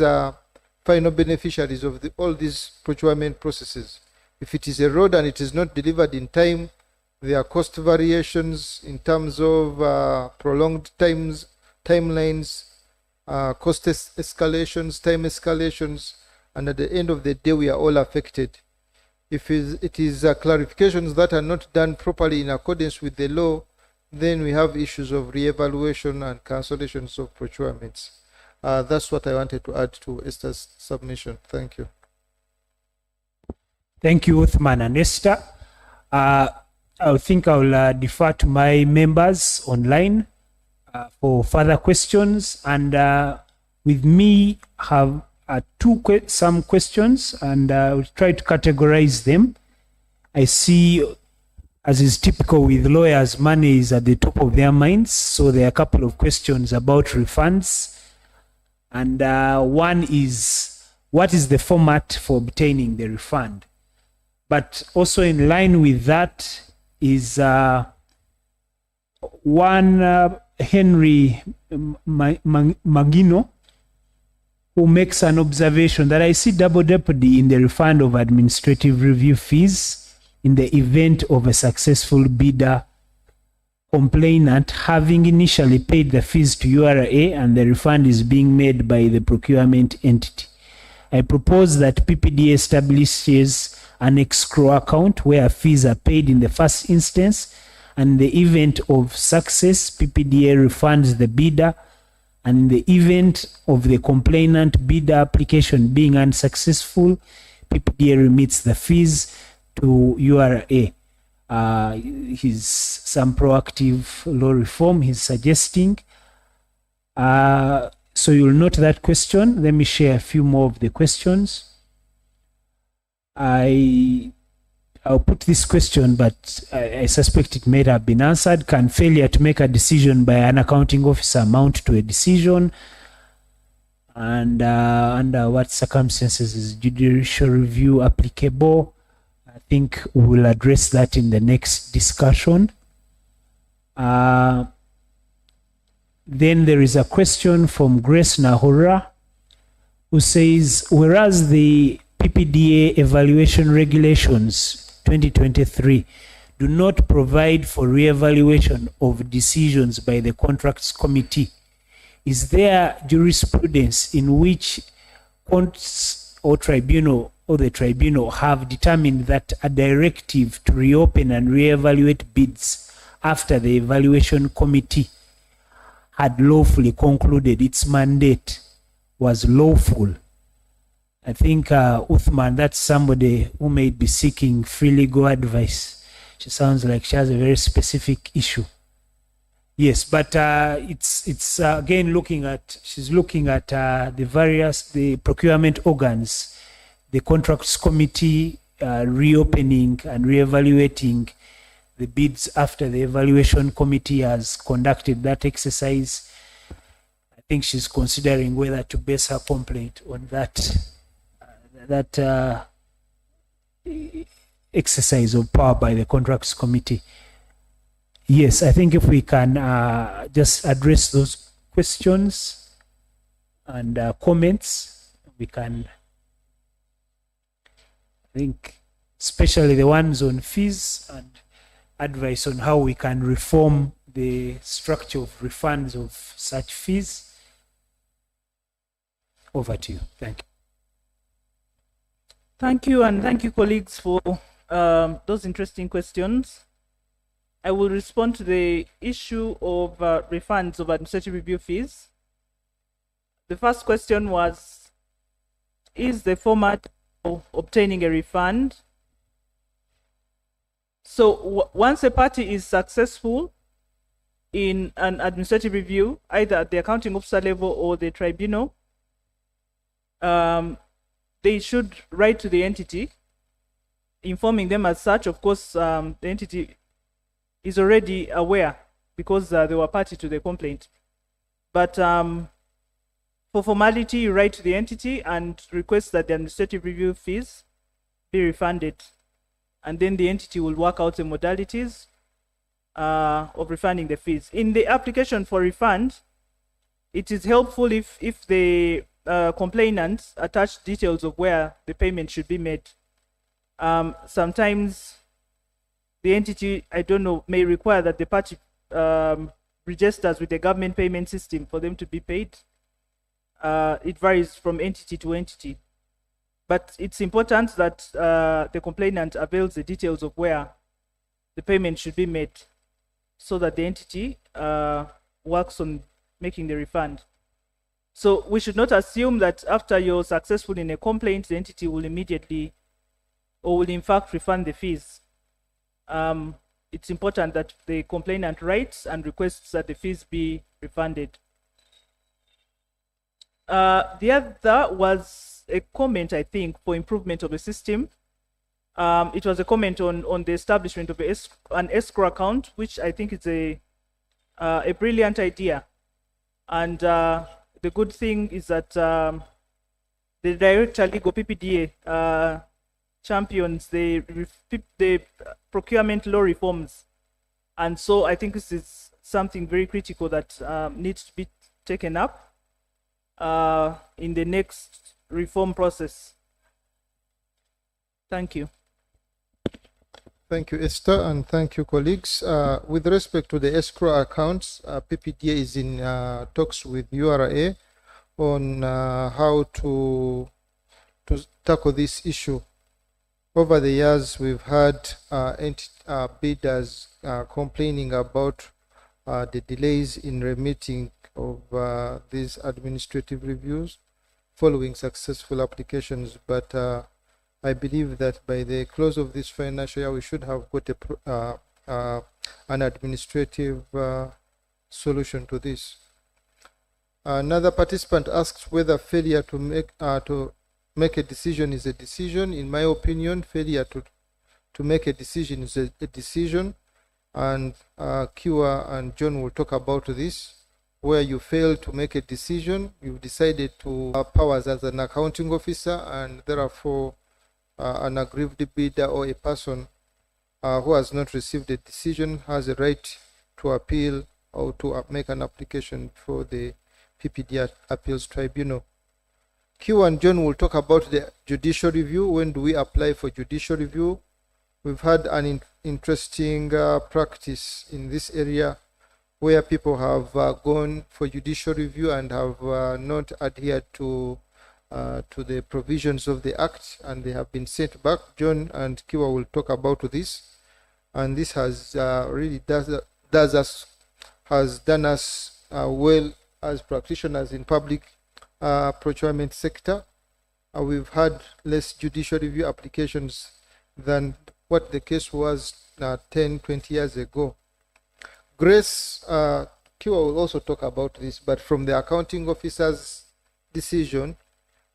[SPEAKER 2] final beneficiaries of all these procurement processes. If it is a road and it is not delivered in time, there are cost variations in terms of prolonged timelines, cost escalations, time escalations, and at the end of the day, we are all affected. If it is clarifications that are not done properly in accordance with the law, then we have issues of re-evaluation and cancellations of procurements. That's what I wanted to add to Esther's submission. Thank you.
[SPEAKER 1] Thank you, Uthman and Esther. I think I'll defer to my members online for further questions. And with me, have some questions, and I'll try to categorize them. I see, as is typical with lawyers, money is at the top of their minds. So there are a couple of questions about refunds. And one is, what is the format for obtaining the refund? But also in line with that is one Henry Magino, who makes an observation that I see double jeopardy in the refund of administrative review fees in the event of a successful bidder complainant having initially paid the fees to URA and the refund is being made by the procurement entity. I propose that PPDA establishes an escrow account where fees are paid in the first instance, and in the event of success, PPDA refunds the bidder, and in the event of the complainant bidder application being unsuccessful, PPDA remits the fees to URA. Some proactive law reform he's suggesting. So you'll note that question. Let me share a few more of the questions. I'll put this question, but I suspect it may have been answered. Can failure to make a decision by an accounting officer amount to a decision? And under what circumstances is judicial review applicable? I think we will address that in the next discussion. Then there is a question from Grace Nahura, who says, whereas the PPDA evaluation regulations 2023 do not provide for re-evaluation of decisions by the contracts committee, is there jurisprudence in which courts or the tribunal have determined that a directive to reopen and re-evaluate bids after the evaluation committee had lawfully concluded its mandate was lawful? I think Uthman, that's somebody who may be seeking free legal advice. She sounds like she has a very specific issue. Yes, but it's again she's looking at the procurement organs, the contracts committee reopening and reevaluating the bids after the evaluation committee has conducted that exercise. I think she's considering whether to base her complaint on that exercise of power by the contracts committee. Yes, I think if we can just address those questions and comments, we can, I think, especially the ones on fees and advice on how we can reform the structure of refunds of such fees. Over to you. Thank you.
[SPEAKER 3] Thank you, and thank you, colleagues, for those interesting questions. I will respond to the issue of refunds of administrative review fees. The first question was, is the format of obtaining a refund? So once a party is successful in an administrative review, either at the accounting officer level or the tribunal, they should write to the entity, informing them as such. Of course, the entity is already aware because they were party to the complaint. But for formality, you write to the entity and request that the administrative review fees be refunded. And then the entity will work out the modalities of refunding the fees. In the application for refund, it is helpful if the complainant attach details of where the payment should be made. Sometimes the entity, I don't know, may require that the party registers with the government payment system for them to be paid. It varies from entity to entity. But it's important that the complainant avails the details of where the payment should be made so that the entity works on making the refund. So we should not assume that after you're successful in a complaint, the entity will immediately or will in fact refund the fees. It's important that the complainant writes and requests that the fees be refunded. The other was a comment, I think, for improvement of the system. It was a comment on the establishment of an escrow account, which I think is a brilliant idea. And the good thing is that the Director Legal PPDA champions the procurement law reforms. And so I think this is something very critical that needs to be taken up in the next reform process. Thank you.
[SPEAKER 2] Thank you, Esther, and thank you, colleagues. With respect to the escrow accounts, PPDA is in talks with URA on how to tackle this issue. Over the years, we've had bidders complaining about the delays in remitting of these administrative reviews following successful applications, but I believe that by the close of this financial year, we should have got an administrative solution to this. Another participant asks whether failure to make a decision is a decision. In my opinion, failure to make a decision is a decision, and Kiwa and John will talk about this. Where you fail to make a decision, you've decided to have powers as an accounting officer, and therefore an aggrieved bidder or a person who has not received a decision has a right to appeal or to make an application for the PPD Appeals Tribunal. Q and John will talk about the judicial review. When do we apply for judicial review? We've had an interesting practice in this area where people have gone for judicial review and have not adhered to the provisions of the Act, and they have been sent back. John and Kiwa will talk about this, and this has really has done us well as practitioners in public procurement sector. We've had less judicial review applications than what the case was 10-20 years ago. Grace, Kiwa will also talk about this, but from the accounting officer's decision,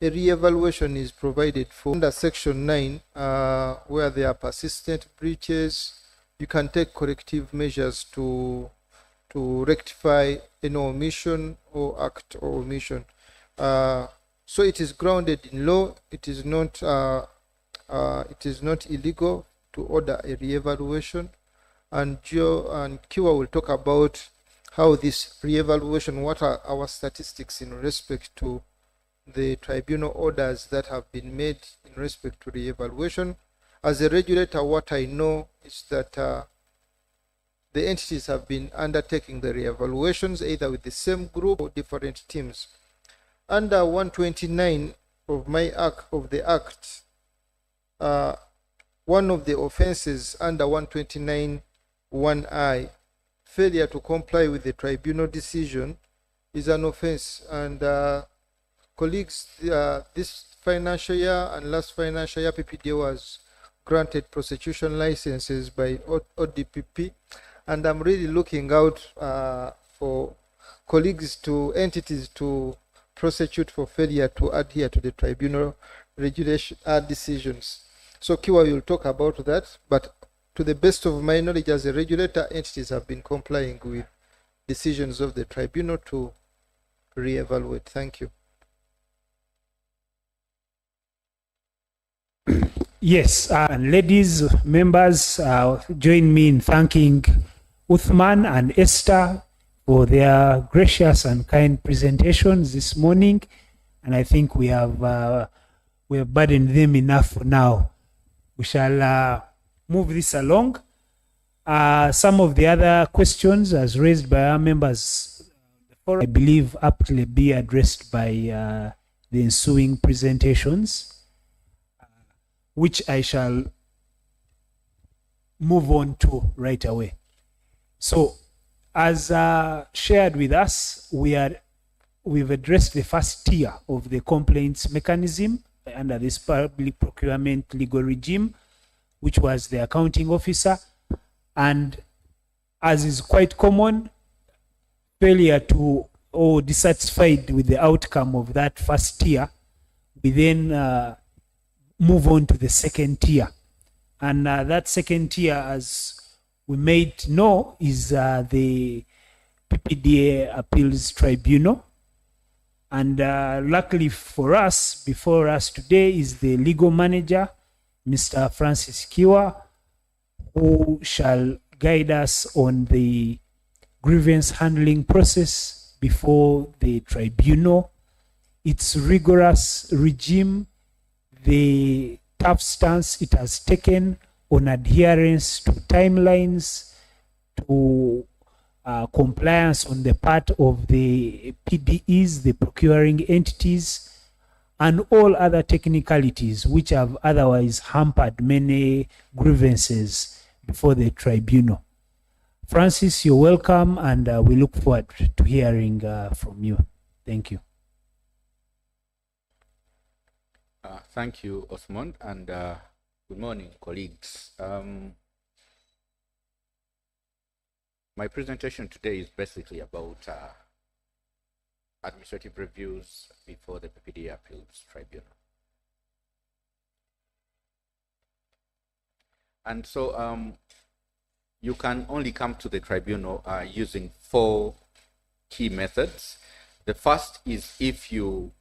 [SPEAKER 2] a re-evaluation is provided for. Under Section 9, where there are persistent breaches, you can take corrective measures to rectify an omission or act or omission. So it is grounded in law. It is not illegal to order a re-evaluation. And Joe and Kiwa will talk about how this re-evaluation, what are our statistics in respect to the tribunal orders that have been made in respect to re-evaluation. As a regulator, what I know is that the entities have been undertaking the re-evaluations either with the same group or different teams. Under 129 of the Act, one of the offenses under 129 1I, failure to comply with the tribunal decision, is an offense. And colleagues, this financial year and last financial year, PPDA was granted prosecution licenses by ODPP, and I'm really looking out for entities to prosecute for failure to adhere to the tribunal regulation decisions. So Kiwa will talk about that, but to the best of my knowledge as a regulator, entities have been complying with decisions of the tribunal to re-evaluate. Thank you.
[SPEAKER 1] Yes, and ladies, members, join me in thanking Uthman and Esther for their gracious and kind presentations this morning. And I think we have burdened them enough for now. We shall move this along. Some of the other questions as raised by our members, I believe aptly be addressed by the ensuing presentations, which I shall move on to right away. So, as shared with us, we've addressed the first tier of the complaints mechanism under this public procurement legal regime, which was the accounting officer. And as is quite common, failure to or dissatisfied with the outcome of that first tier, we then move on to the second tier. And that second tier, as we made know, is the PPDA Appeals Tribunal. And luckily for us, before us today is the legal manager, Mr. Francis Kiwa, who shall guide us on the grievance handling process before the tribunal, its rigorous regime, the tough stance it has taken on adherence to timelines, to compliance on the part of the PDEs, the procuring entities, and all other technicalities which have otherwise hampered many grievances before the tribunal. Francis, you're welcome, and we look forward to hearing from you. Thank you.
[SPEAKER 4] Thank you, Osmond, and good morning, colleagues. My presentation today is basically about administrative reviews before the PPDA Appeals Tribunal. And so you can only come to the tribunal using 4 key methods. The first is if you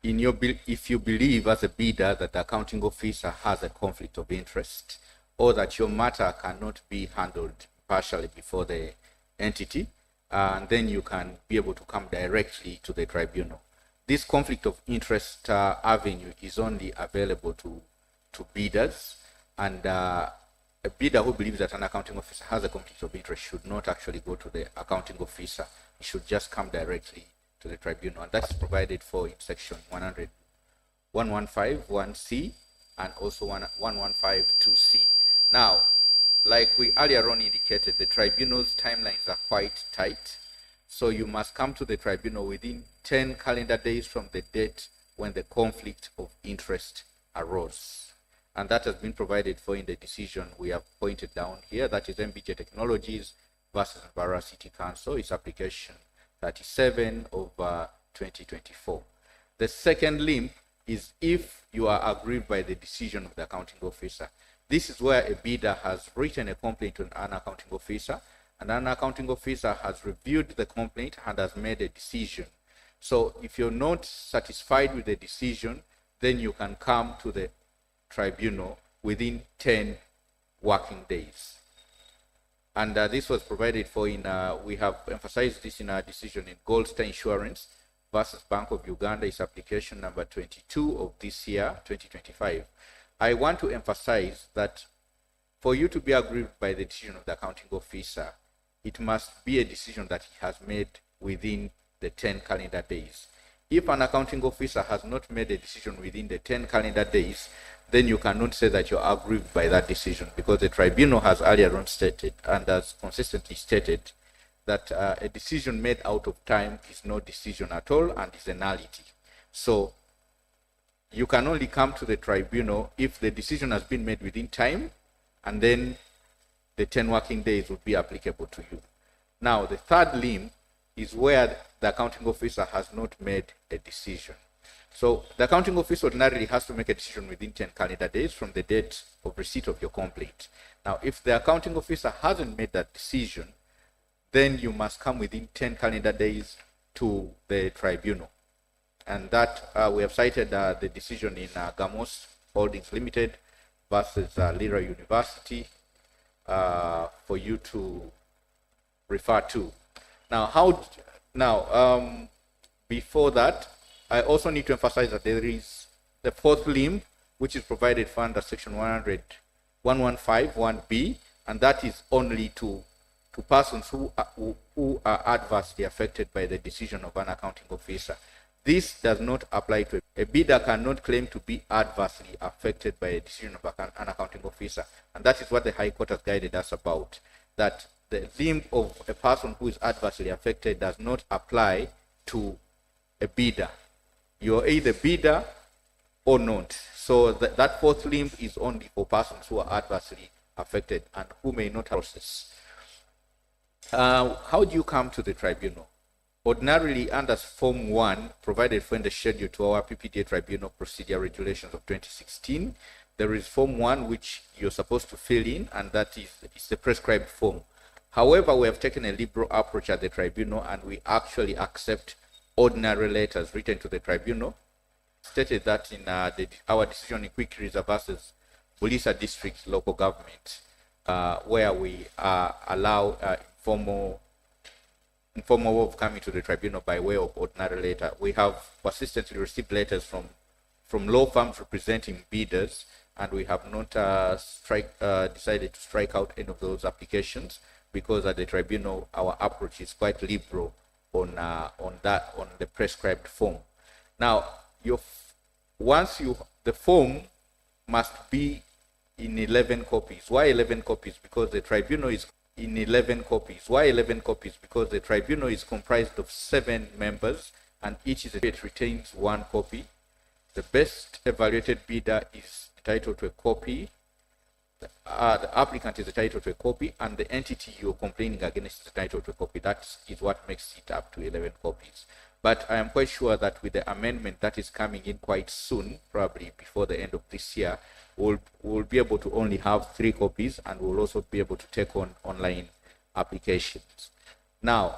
[SPEAKER 4] believe as a bidder that the accounting officer has a conflict of interest, or that your matter cannot be handled partially before the entity, and then you can be able to come directly to the tribunal. This conflict of interest avenue is only available to bidders, and a bidder who believes that an accounting officer has a conflict of interest should not actually go to the accounting officer. He should just come directly to the tribunal, and that's provided for in section 115(1)(c) and also 115(2)(c). Now, like we earlier on indicated, the tribunal's timelines are quite tight, so you must come to the tribunal within 10 calendar days from the date when the conflict of interest arose. And that has been provided for in the decision we have pointed down here, that is MBJ Technologies versus Barra City Council, its application 37 of 2024. The second limb is if you are aggrieved by the decision of the accounting officer. This is where a bidder has written a complaint to an accounting officer, and an accounting officer has reviewed the complaint and has made a decision. So if you're not satisfied with the decision, then you can come to the tribunal within 10 working days. And this was provided for in, we have emphasized this in our decision in Gold Star Insurance versus Bank of Uganda, its application number 22 of this year, 2025. I want to emphasize that for you to be aggrieved by the decision of the accounting officer, it must be a decision that he has made within the 10 calendar days. If an accounting officer has not made a decision within the 10 calendar days, then you cannot say that you're aggrieved by that decision, because the tribunal has earlier on stated and has consistently stated that a decision made out of time is no decision at all and is a nullity. So you can only come to the tribunal if the decision has been made within time, and then the 10 working days would be applicable to you. Now, the third limb is where the accounting officer has not made a decision. So the accounting officer ordinarily has to make a decision within 10 calendar days from the date of receipt of your complaint. Now, if the accounting officer hasn't made that decision, then you must come within 10 calendar days to the tribunal. And that we have cited the decision in Gamos Holdings Limited versus Lira University for you to refer to. Before that, I also need to emphasize that there is the fourth limb, which is provided for under section 115(1)(b), and that is only to persons who are adversely affected by the decision of an accounting officer. This does not apply to a bidder cannot claim to be adversely affected by a decision of an accounting officer, and that is what the High Court has guided us about, that the limb of a person who is adversely affected does not apply to a bidder. You're either bidder or not. So that fourth limb is only for persons who are adversely affected and who may not process. How do you come to the tribunal? Ordinarily, under Form 1, provided for in the schedule to our PPDA Tribunal Procedure Regulations of 2016, there is Form 1 which you're supposed to fill in, and that is the prescribed form. However, we have taken a liberal approach at the tribunal, and we actually accept ordinary letters written to the tribunal. Stated that in our decision in Quick Reserve versus Bulisa District Local Government, where we allow informal way of coming to the tribunal by way of ordinary letter. We have persistently received letters from law firms representing bidders, and we have not decided to strike out any of those applications, because at the tribunal our approach is quite liberal on the prescribed form. Now, the form must be in 11 copies. Why 11 copies? Because the tribunal is in 11 copies. Why 11 copies? Because the tribunal is comprised of 7 members, and each retains 1 copy. The best evaluated bidder is entitled to a copy. The applicant is entitled to a copy, and the entity you're complaining against is entitled to a copy. That is what makes it up to 11 copies. But I am quite sure that with the amendment that is coming in quite soon, probably before the end of this year, we'll be able to only have 3 copies, and we'll also be able to take on online applications. Now,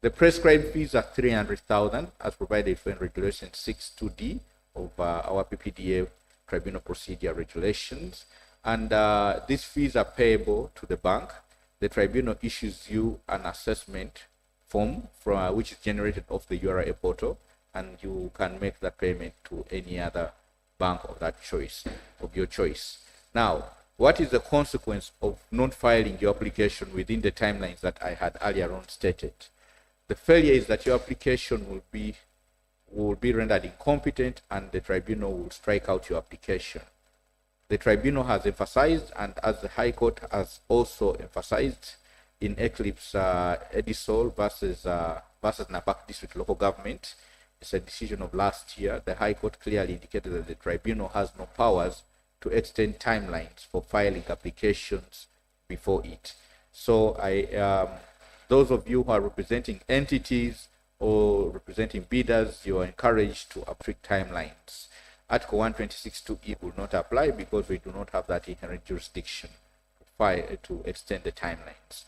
[SPEAKER 4] the prescribed fees are 300,000 as provided for in Regulation 6(2)(d) of our PPDA Tribunal Procedure Regulations, and these fees are payable to the bank. The tribunal issues you an assessment form which is generated off the URA portal, and you can make that payment to any other bank of your choice. Now, what is the consequence of not filing your application within the timelines that I had earlier on stated? The failure is that your application will be rendered incompetent, and the tribunal will strike out your application. The tribunal has emphasized, and as the High Court has also emphasized in Eclipse Edisol versus Napak District Local Government, it's a decision of last year. The High Court clearly indicated that the tribunal has no powers to extend timelines for filing applications before it. So those of you who are representing entities or representing bidders, you are encouraged to strict timelines. Article 126(2)(e) will not apply because we do not have that inherent jurisdiction to extend the timelines.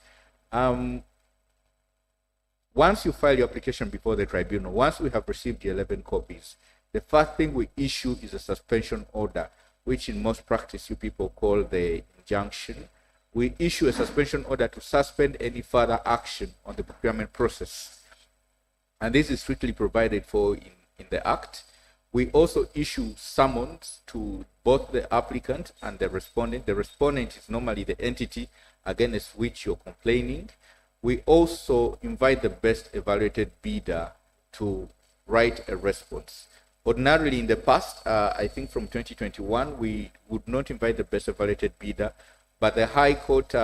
[SPEAKER 4] Once you file your application before the tribunal, once we have received the 11 copies, the first thing we issue is a suspension order, which in most practice you people call the injunction. We issue a suspension order to suspend any further action on the procurement process, and this is strictly provided for in the Act. We also issue summons to both the applicant and the respondent. The respondent is normally the entity against which you're complaining. We also invite the best evaluated bidder to write a response. Ordinarily in the past, I think from 2021, we would not invite the best evaluated bidder, but the High Court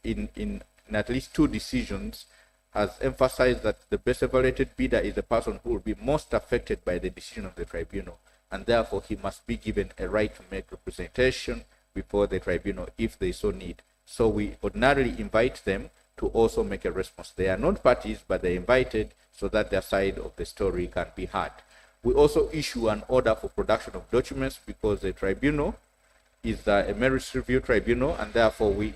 [SPEAKER 4] in at least 2 decisions has emphasized that the best evaluated bidder is the person who will be most affected by the decision of the tribunal, and therefore he must be given a right to make representation before the tribunal if they so need. So we ordinarily invite them to also make a response. They are not parties, but they're invited so that their side of the story can be heard. We also issue an order for production of documents because the tribunal is a merits review tribunal, and therefore we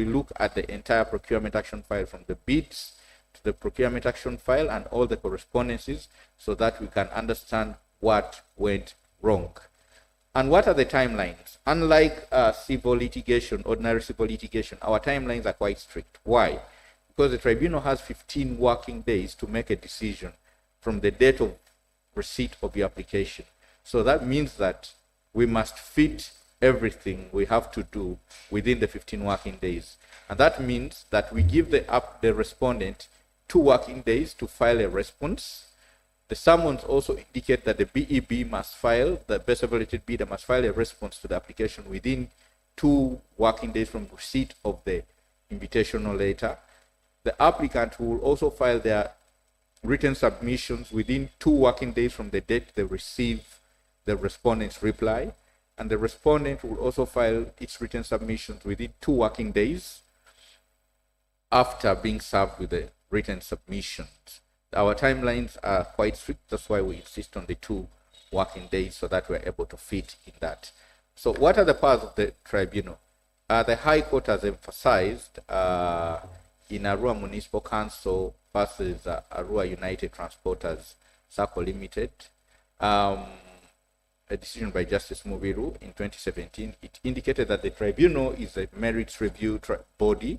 [SPEAKER 4] look at the entire procurement action file from the bids to the procurement action file and all the correspondences so that we can understand what went wrong. And what are the timelines? Unlike civil litigation, ordinary civil litigation, our timelines are quite strict. Why? Because the tribunal has 15 working days to make a decision from the date of receipt of your application. So that means that we must fit everything we have to do within the 15 working days. And that means that we give the respondent 2 working days to file a response. The summons also indicate that the BEB must file, the best evaluated bidder must file a response to the application within 2 working days from receipt of the invitational letter. The applicant will also file their written submissions within 2 working days from the date they receive the respondent's reply. And the respondent will also file its written submissions within 2 working days after being served with the written submissions. Our timelines are quite strict, that's why we insist on the 2 working days so that we're able to fit in that. So what are the powers of the tribunal? The High Court has emphasized in Arua Municipal Council versus Arua United Transporters Circle Limited, a decision by Justice Mubiru in 2017, it indicated that the tribunal is a merits review body,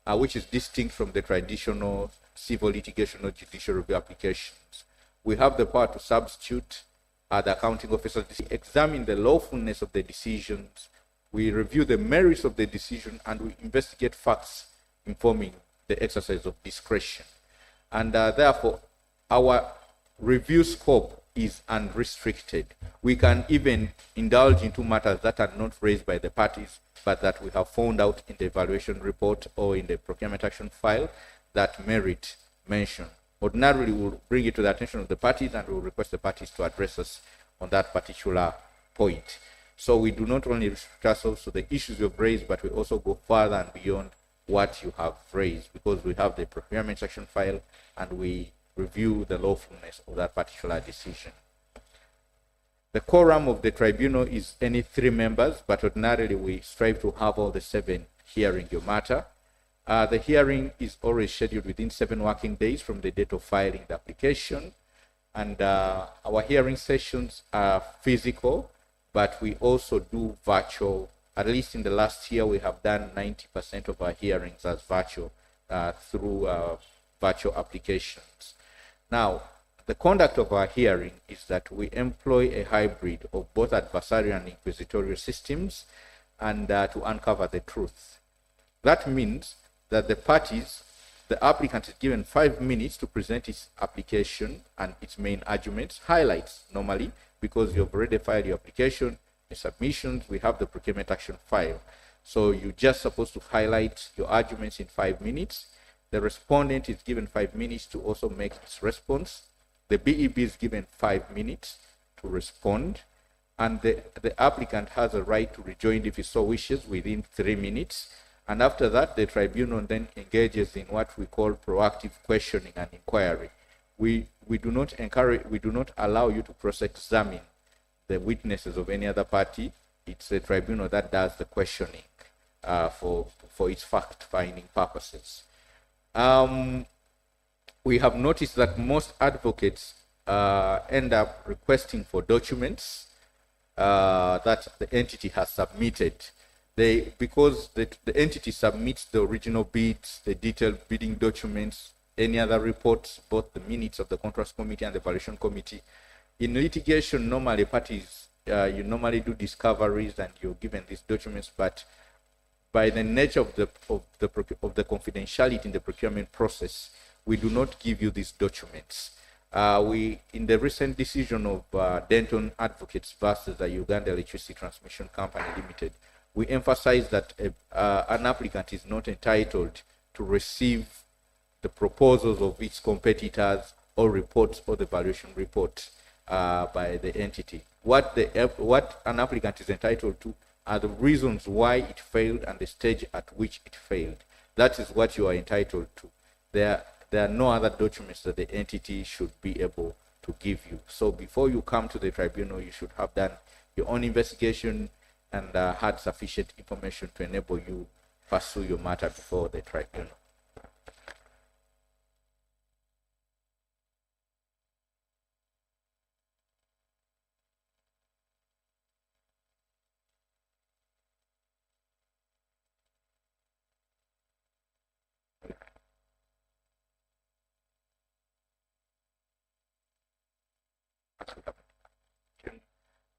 [SPEAKER 4] which is distinct from the traditional civil litigation or judicial review applications. We have the power to substitute the accounting officers, examine the lawfulness of the decisions, we review the merits of the decision, and we investigate facts informing the exercise of discretion. And therefore, our review scope is unrestricted. We can even indulge into matters that are not raised by the parties, but that we have found out in the evaluation report or in the procurement action file that merit mention. Ordinarily, we'll bring it to the attention of the parties and we'll request the parties to address us on that particular point. So we do not only restrict ourselves to the issues you've raised, but we also go further and beyond what you have raised, because we have the procurement action file and we review the lawfulness of that particular decision. The quorum of the tribunal is any 3 members, but ordinarily we strive to have all the 7 hearing your matter. The hearing is always scheduled within 7 working days from the date of filing the application. And our hearing sessions are physical, but we also do virtual. At least in the last year, we have done 90% of our hearings as virtual through virtual applications. Now, the conduct of our hearing is that we employ a hybrid of both adversarial and inquisitorial systems and to uncover the truth. That means that the applicant is given 5 minutes to present its application and its main arguments, highlights normally, because you've already filed your application, the submissions, we have the procurement action file. So you're just supposed to highlight your arguments in 5 minutes. The respondent is given 5 minutes to also make its response. The BEB is given 5 minutes to respond. And the applicant has a right to rejoin if he so wishes within 3 minutes. And after that, the tribunal then engages in what we call proactive questioning and inquiry. We do not allow you to cross-examine the witnesses of any other party. It's the tribunal that does the questioning for its fact-finding purposes. We have noticed that most advocates end up requesting for documents that the entity has submitted. Because the entity submits the original bids, the detailed bidding documents, any other reports, both the minutes of the contracts committee and the evaluation committee. In litigation, normally parties, you normally do discoveries and you're given these documents, but by the nature of the confidentiality in the procurement process, we do not give you these documents. In the recent decision of Denton Advocates versus the Uganda Electricity Transmission Company Limited, we emphasize that an applicant is not entitled to receive the proposals of its competitors or reports or the valuation report by the entity. What an applicant is entitled to are the reasons why it failed and the stage at which it failed. That is what you are entitled to. There are no other documents that the entity should be able to give you. So before you come to the tribunal, you should have done your own investigation, and had sufficient information to enable you pursue your matter before the tribunal.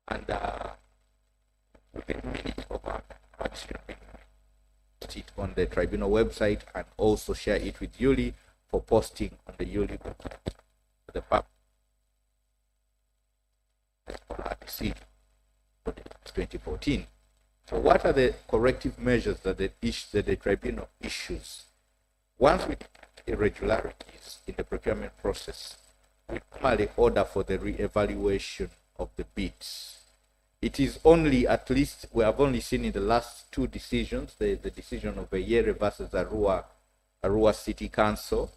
[SPEAKER 4] And we can read it over it on the tribunal website and also share it with Yuli for posting on the Yuli website. The public decision for 2014. So what are the corrective measures that the tribunal issues? Once we detect irregularities in the procurement process, we normally order for the re-evaluation of the bids. It is only, at least, we have only seen in the last two decisions, the decision of Eyere versus Arua City Council.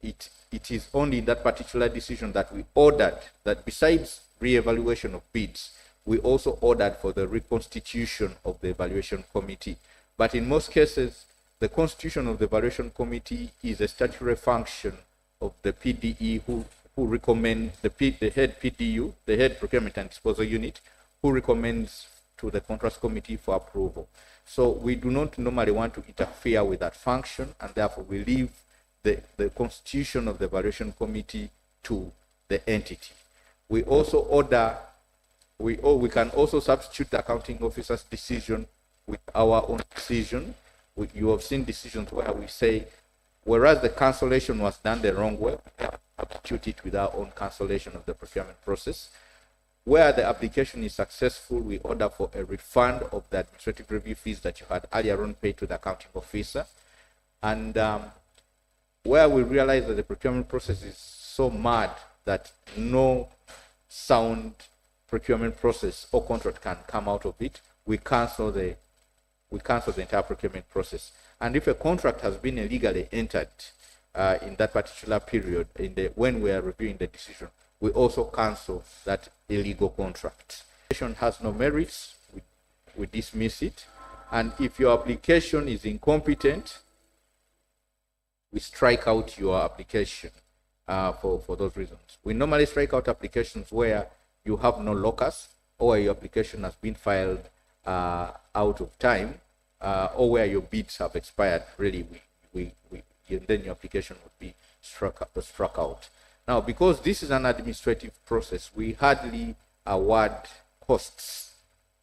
[SPEAKER 4] It is only in that particular decision that we ordered that besides re-evaluation of bids, we also ordered for the reconstitution of the evaluation committee. But in most cases, the constitution of the evaluation committee is a statutory function of the PDE who recommend the head PDU, the head procurement and disposal unit, who recommends to the contracts committee for approval. So we do not normally want to interfere with that function, and therefore we leave the constitution of the evaluation committee to the entity. We also order, we can also substitute the accounting officer's decision with our own decision. You have seen decisions where we say, whereas the cancellation was done the wrong way, we substitute it with our own cancellation of the procurement process. Where the application is successful, we order for a refund of the administrative review fees that you had earlier on paid to the accounting officer. And where we realize that the procurement process is so mad that no sound procurement process or contract can come out of it, we cancel the entire procurement process. And if a contract has been illegally entered in that particular period, when we are reviewing the decision, we also cancel that illegal contract. Application has no merits, we dismiss it. And if your application is incompetent, we strike out your application for those reasons. We normally strike out applications where you have no locus, or where your application has been filed out of time, or where your bids have expired. Really, then your application would be struck out. Now, because this is an administrative process, we hardly award costs.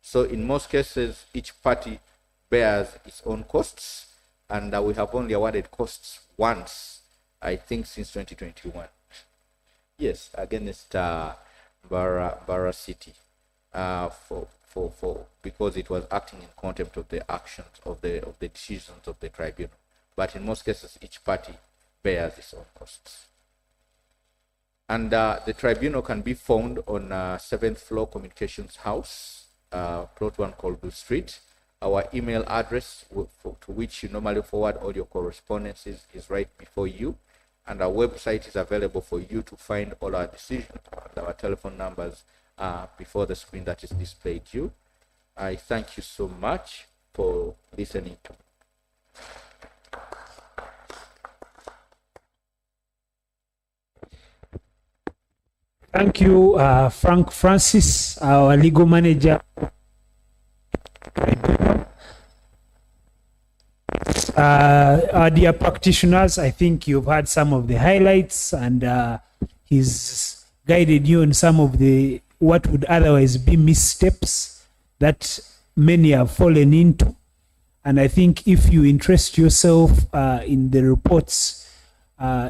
[SPEAKER 4] So in most cases, each party bears its own costs, and we have only awarded costs once, I think, since 2021. Yes, against Barra City, because it was acting in contempt of the actions of the decisions of the tribunal. But in most cases, each party bears its own costs. And the tribunal can be found on 7th floor Communications House, plot 1 Colville Street. Our email address to which you normally forward all your correspondences is right before you. And our website is available for you to find all our decisions and our telephone numbers before the screen that is displayed to you. I thank you so much for listening to me.
[SPEAKER 1] Thank you, Frank Francis, our legal manager. Our dear practitioners, I think you've had some of the highlights, and he's guided you on some of the what would otherwise be missteps that many have fallen into. And I think if you interest yourself in the reports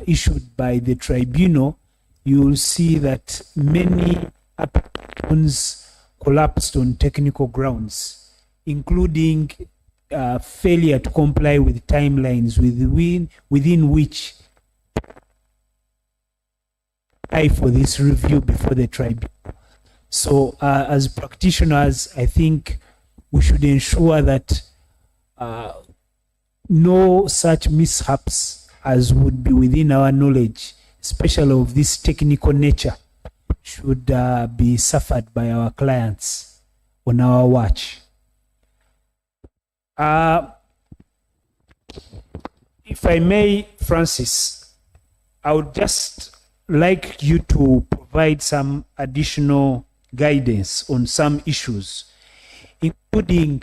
[SPEAKER 1] issued by the tribunal, you will see that many applications collapsed on technical grounds, including failure to comply with timelines within which for this review before the tribunal. So as practitioners, I think we should ensure that no such mishaps as would be within our knowledge, especially of this technical nature, should be suffered by our clients on our watch. If I may, Francis, I would just like you to provide some additional guidance on some issues, including,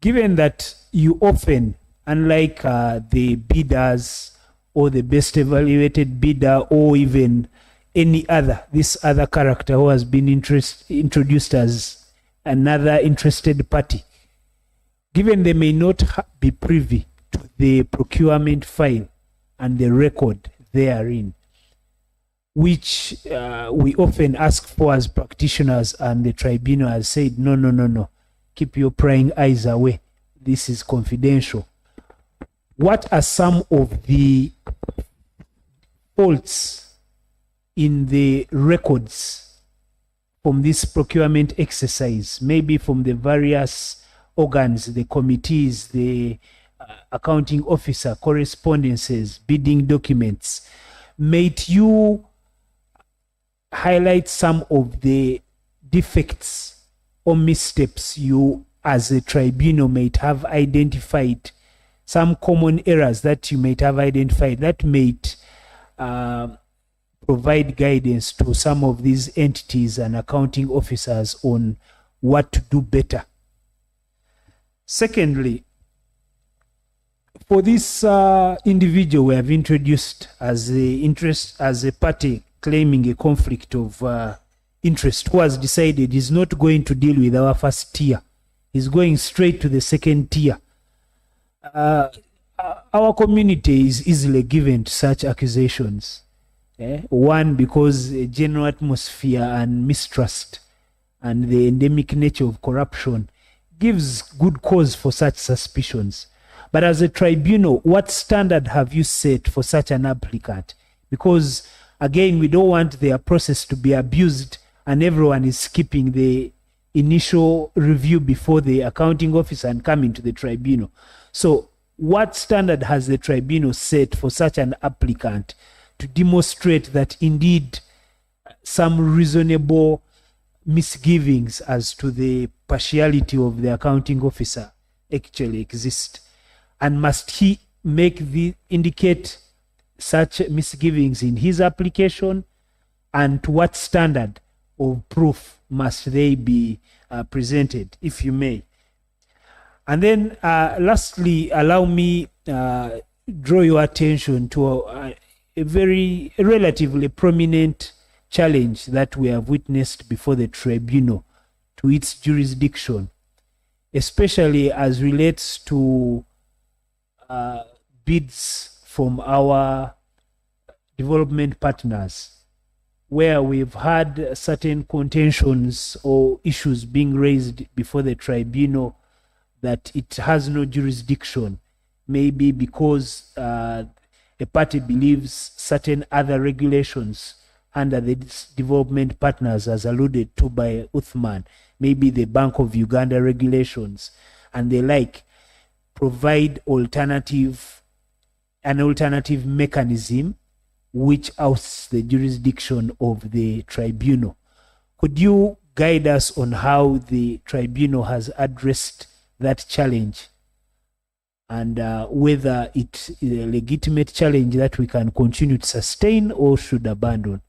[SPEAKER 1] given that you often, unlike the bidders or the best evaluated bidder or even this other character who has been introduced as another interested party, given they may not be privy to the procurement file and the record therein, which we often ask for as practitioners, and the tribunal has said, no, no, no, no, keep your prying eyes away. This is confidential. What are some of the faults in the records from this procurement exercise, maybe from the various organs, the committees, the accounting officer, correspondences, bidding documents? May you highlight some of the defects or missteps you as a tribunal might have identified, some common errors that you might have identified that might provide guidance to some of these entities and accounting officers on what to do better? Secondly, for this individual we have introduced as a party claiming a conflict of interest, who has decided he's not going to deal with our first tier, he's going straight to the second tier. Our community is easily given to such accusations. One, because a general atmosphere and mistrust and the endemic nature of corruption gives good cause for such suspicions. But as a tribunal, what standard have you set for such an applicant? Because again, we don't want their process to be abused and everyone is skipping the initial review before the accounting officer and coming to the tribunal. So what standard has the tribunal set for such an applicant to demonstrate that indeed some reasonable misgivings as to the partiality of the accounting officer actually exist? And must he indicate such misgivings in his application? And to what standard of proof must they be presented, if you may? And then lastly, allow me draw your attention to a relatively prominent challenge that we have witnessed before the tribunal to its jurisdiction, especially as relates to bids from our development partners, where we've had certain contentions or issues being raised before the tribunal that it has no jurisdiction, maybe because a party believes certain other regulations under the development partners, as alluded to by Uthman, maybe the Bank of Uganda regulations and the like, provide an alternative mechanism which ousts the jurisdiction of the tribunal. Could you guide us on how the tribunal has addressed that challenge, and whether it is a legitimate challenge that we can continue to sustain or should abandon?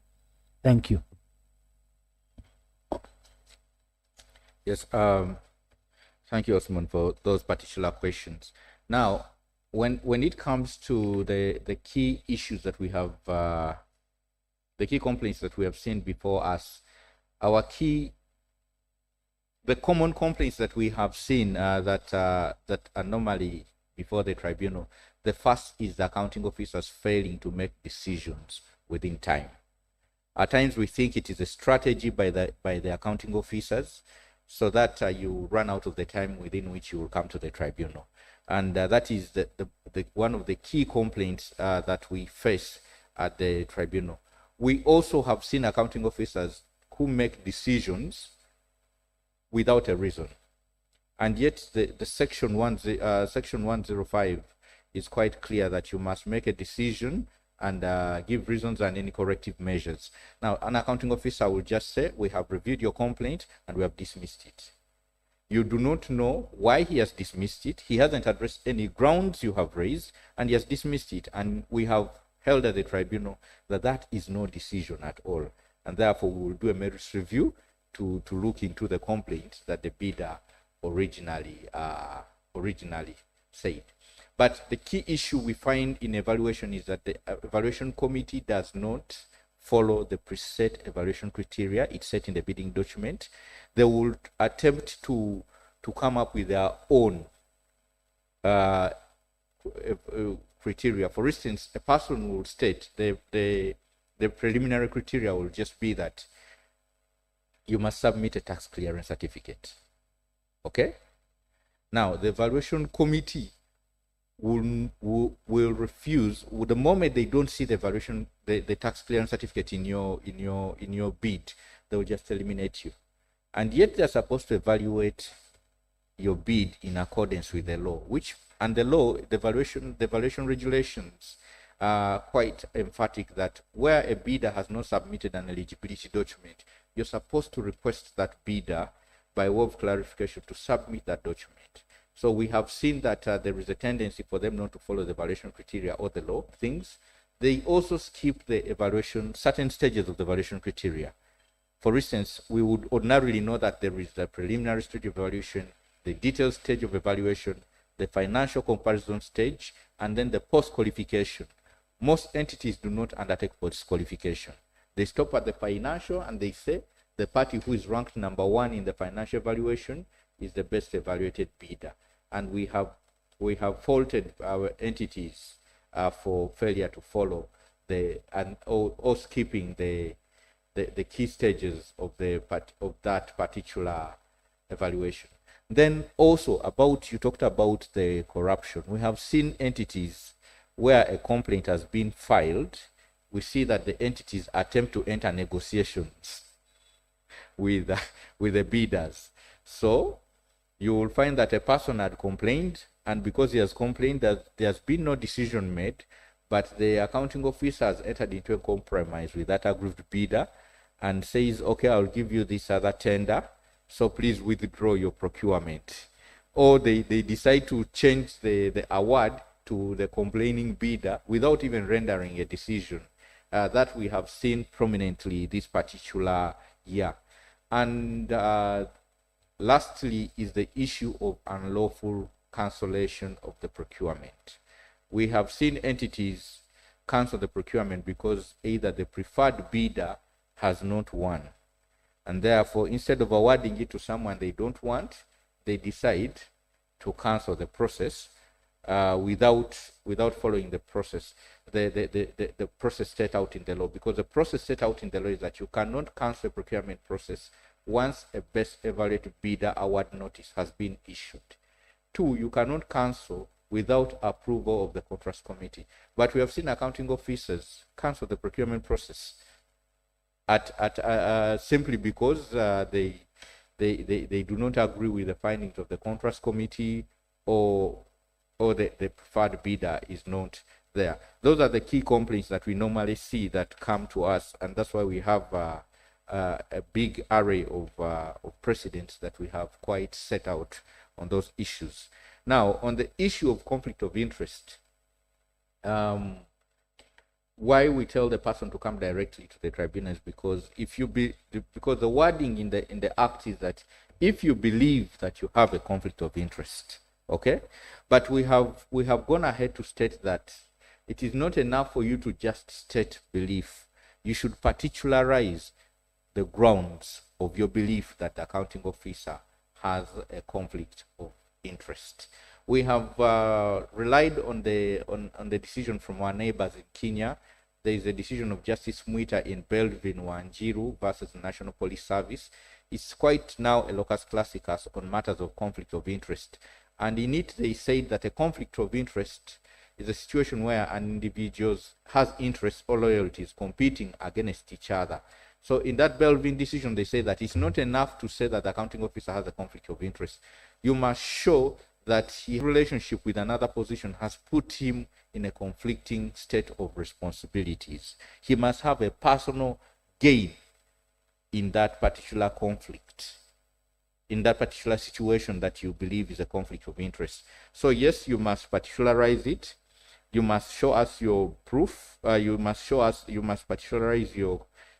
[SPEAKER 1] Thank you.
[SPEAKER 4] Yes, thank you, Osman, for those particular questions. Now, when it comes to the key issues that we have, the key complaints that we have seen before us, the common complaints that we have seen that are normally before the tribunal, the first is the accounting officers failing to make decisions within time. At times we think it is a strategy by the accounting officers, so that you run out of the time within which you will come to the tribunal. And that is the one of the key complaints that we face at the tribunal. We also have seen accounting officers who make decisions without a reason. And yet the section 105 is quite clear that you must make a decision and give reasons and any corrective measures. Now, an accounting officer will just say, we have reviewed your complaint and we have dismissed it. You do not know why he has dismissed it. He hasn't addressed any grounds you have raised, and he has dismissed it. And we have held at the tribunal that that is no decision at all. And therefore, we will do a merits review to look into the complaint that the bidder originally said. But the key issue we find in evaluation is that the evaluation committee does not follow the preset evaluation criteria it's set in the bidding document. They will attempt to come up with their own criteria. For instance, a person will state the preliminary criteria will just be that you must submit a tax clearance certificate. Okay? Now, the evaluation committee will refuse the moment they don't see the evaluation, the tax clearance certificate in your bid. They will just eliminate you, and yet they're supposed to evaluate your bid in accordance with the law, the evaluation regulations are quite emphatic that where a bidder has not submitted an eligibility document, you're supposed to request that bidder by way of clarification to submit that document. So we have seen that there is a tendency for them not to follow the evaluation criteria or the law things. They also skip the evaluation, certain stages of the evaluation criteria. For instance, we would ordinarily know that there is the preliminary stage of evaluation, the detailed stage of evaluation, the financial comparison stage, and then the post-qualification. Most entities do not undertake post-qualification. They stop at the financial and they say the party who is ranked number 1 in the financial evaluation is the best evaluated bidder. And we have faulted our entities for failure to follow or skipping the key stages of that particular evaluation. Then also you talked about the corruption. We have seen entities where a complaint has been filed. We see that the entities attempt to enter negotiations with the bidders. So you will find that a person had complained, and because he has complained that there has been no decision made, but the accounting officer has entered into a compromise with that aggrieved bidder and says, okay, I'll give you this other tender, so please withdraw your procurement. Or they decide to change the award to the complaining bidder without even rendering a decision. That we have seen prominently this particular year. And lastly is the issue of unlawful cancellation of the procurement. We have seen entities cancel the procurement because either the preferred bidder has not won, and therefore instead of awarding it to someone they don't want, they decide to cancel the process without following the process, the process set out in the law. Because the process set out in the law is that you cannot cancel a procurement process once a best evaluated bidder award notice has been issued. 2, you cannot cancel without approval of the contracts committee. But we have seen accounting officers cancel the procurement process simply because they do not agree with the findings of the contracts committee, or the preferred bidder is not there. Those are the key complaints that we normally see that come to us, and that's why we have a big array of precedents that we have quite set out on those issues. Now, on the issue of conflict of interest, why we tell the person to come directly to the tribunal is because because the wording in the act is that if you believe that you have a conflict of interest, okay, but we have gone ahead to state that it is not enough for you to just state belief. You should particularize the grounds of your belief that the accounting officer has a conflict of interest. We have relied on the decision from our neighbors in Kenya. There is a decision of Justice Mwita in Belvin Wanjiru versus the National Police Service. It's quite now a locus classicus on matters of conflict of interest. And in it, they said that a conflict of interest is a situation where an individual has interests or loyalties competing against each other. So in that Belvin decision, they say that it's not enough to say that the accounting officer has a conflict of interest. You must show that his relationship with another position has put him in a conflicting state of responsibilities. He must have a personal gain in that particular conflict. in that particular situation that you believe is a conflict of interest. So yes, you must particularize it. You must show us your proof. You must particularize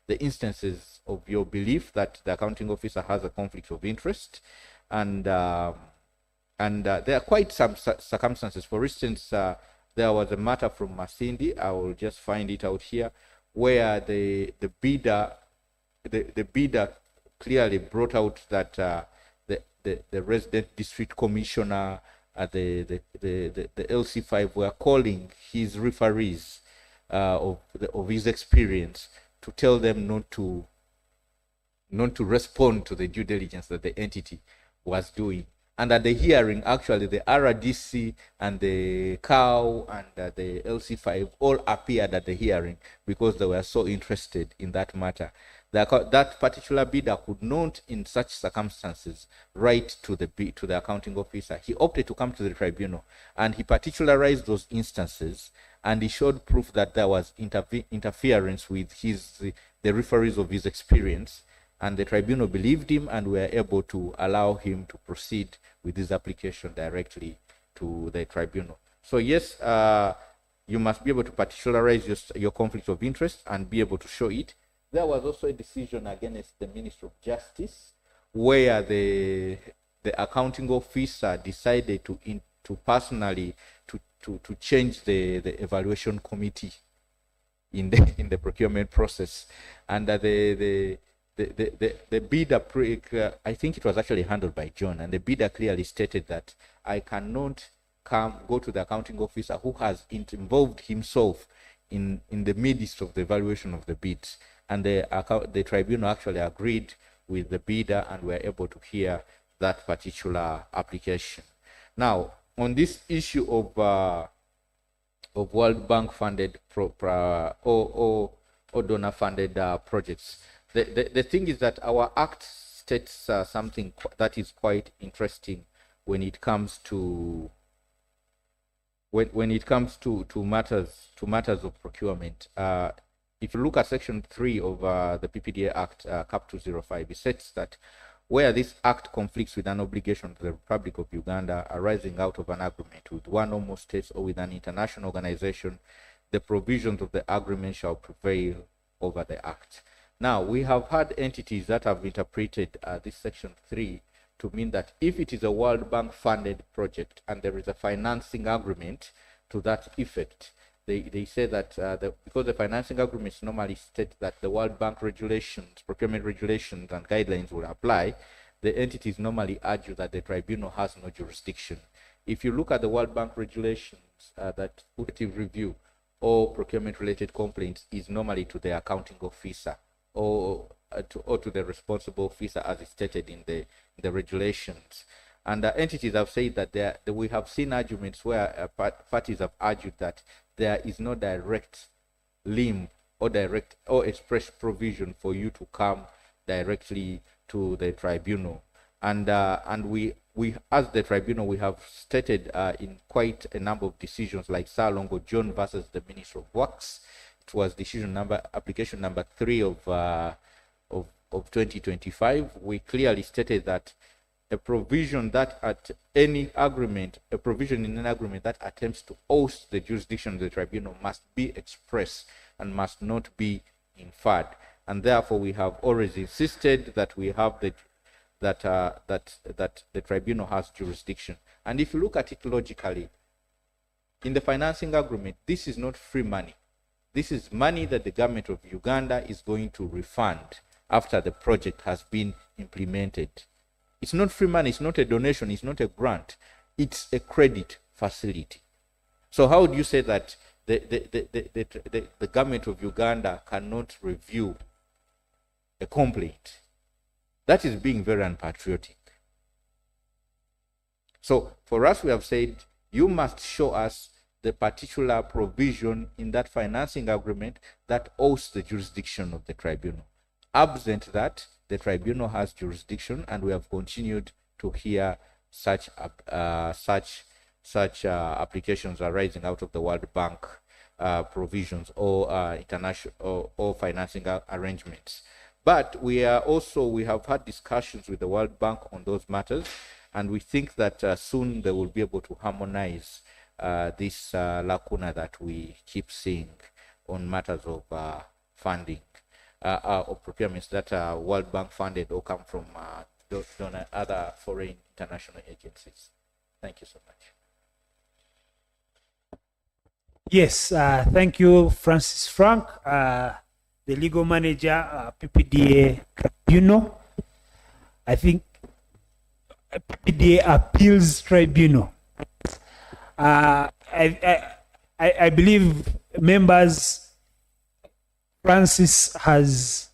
[SPEAKER 4] the instances of your belief that the accounting officer has a conflict of interest. And there are quite some circumstances. For instance, there was a matter from Masindi, I will just find it out here, where the bidder clearly brought out that the resident district commissioner, the LC5 were calling his referees of his experience to tell them not to respond to the due diligence that the entity was doing. And at the hearing, actually, the RDC and the COW and the LC5 all appeared at the hearing because they were so interested in that matter. That particular bidder could not, in such circumstances, write to the accounting officer. He opted to come to the tribunal, and he particularized those instances, and he showed proof that there was interference with the referees of his experience. And the tribunal believed him, and were able to allow him to proceed with his application directly to the tribunal. So yes, you must be able to particularize your conflict of interest and be able to show it. There was also a decision against the Minister of Justice, where the accounting officer decided to personally to change the evaluation committee in the procurement process, and the bidder, I think it was actually handled by John, and the bidder clearly stated that I cannot go to the accounting officer who has involved himself in the midst of the evaluation of the bids. And the tribunal actually agreed with the bidder, and were able to hear that particular application. Now, on this issue of World Bank funded or donor funded projects, the thing is that our act states something that is quite interesting when it comes to matters of procurement. If you look at Section 3 of the PPDA Act, Cap 205, it states that where this act conflicts with an obligation to the Republic of Uganda arising out of an agreement with one or more states or with an international organization, the provisions of the agreement shall prevail over the act. Now, we have had entities that have interpreted this Section 3 to mean that if it is a World Bank funded project and there is a financing agreement to that effect, they say that because the financing agreements normally state that the World Bank regulations, procurement regulations and guidelines will apply, the entities normally argue that the tribunal has no jurisdiction. If you look at the World Bank regulations, that objective review or procurement related complaints is normally to the accounting officer or to the responsible officer, as is stated in the regulations. And entities have said that we have seen arguments where parties have argued that there is no direct link or express provision for you to come directly to the tribunal. And we as the tribunal, we have stated in quite a number of decisions, like Salongo John versus the Minister of Works. It was application number 3 of 2025. We clearly stated that a provision in an agreement that attempts to oust the jurisdiction of the tribunal must be expressed and must not be inferred. And therefore, we have always insisted that we have that the tribunal has jurisdiction. And if you look at it logically, in the financing agreement, this is not free money. This is money that the government of Uganda is going to refund after the project has been implemented. It's not free money, it's not a donation, it's not a grant, it's a credit facility. So how do you say that the government of Uganda cannot review a complaint? That is being very unpatriotic. So for us, we have said, you must show us the particular provision in that financing agreement that owes the jurisdiction of the tribunal. Absent that, the tribunal has jurisdiction, and we have continued to hear such applications arising out of the World Bank provisions or international or financing arrangements. But we have had discussions with the World Bank on those matters, and we think that soon they will be able to harmonize this lacuna that we keep seeing on matters of funding or procurements that are World Bank funded or come from other foreign international agencies. Thank you so much.
[SPEAKER 1] Yes, thank you, Francis Frank, the legal manager, PPDA Tribunal. I think PPDA Appeals Tribunal. I believe members, Francis has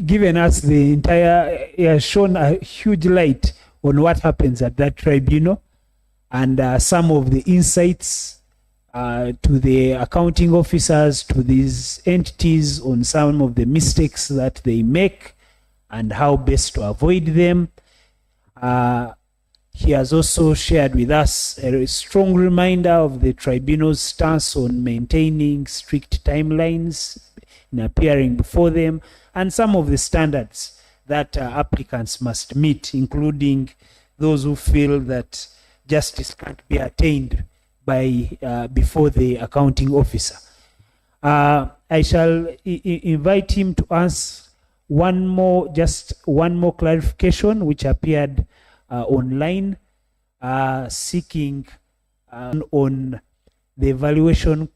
[SPEAKER 1] given us the entire, he has shown a huge light on what happens at that tribunal, and some of the insights to the accounting officers, to these entities on some of the mistakes that they make and how best to avoid them. He has also shared with us a strong reminder of the tribunal's stance on maintaining strict timelines in appearing before them, and some of the standards that applicants must meet, including those who feel that justice can't be attained by before the accounting officer. I shall invite him to ask just one more clarification, which appeared online, seeking on the evaluation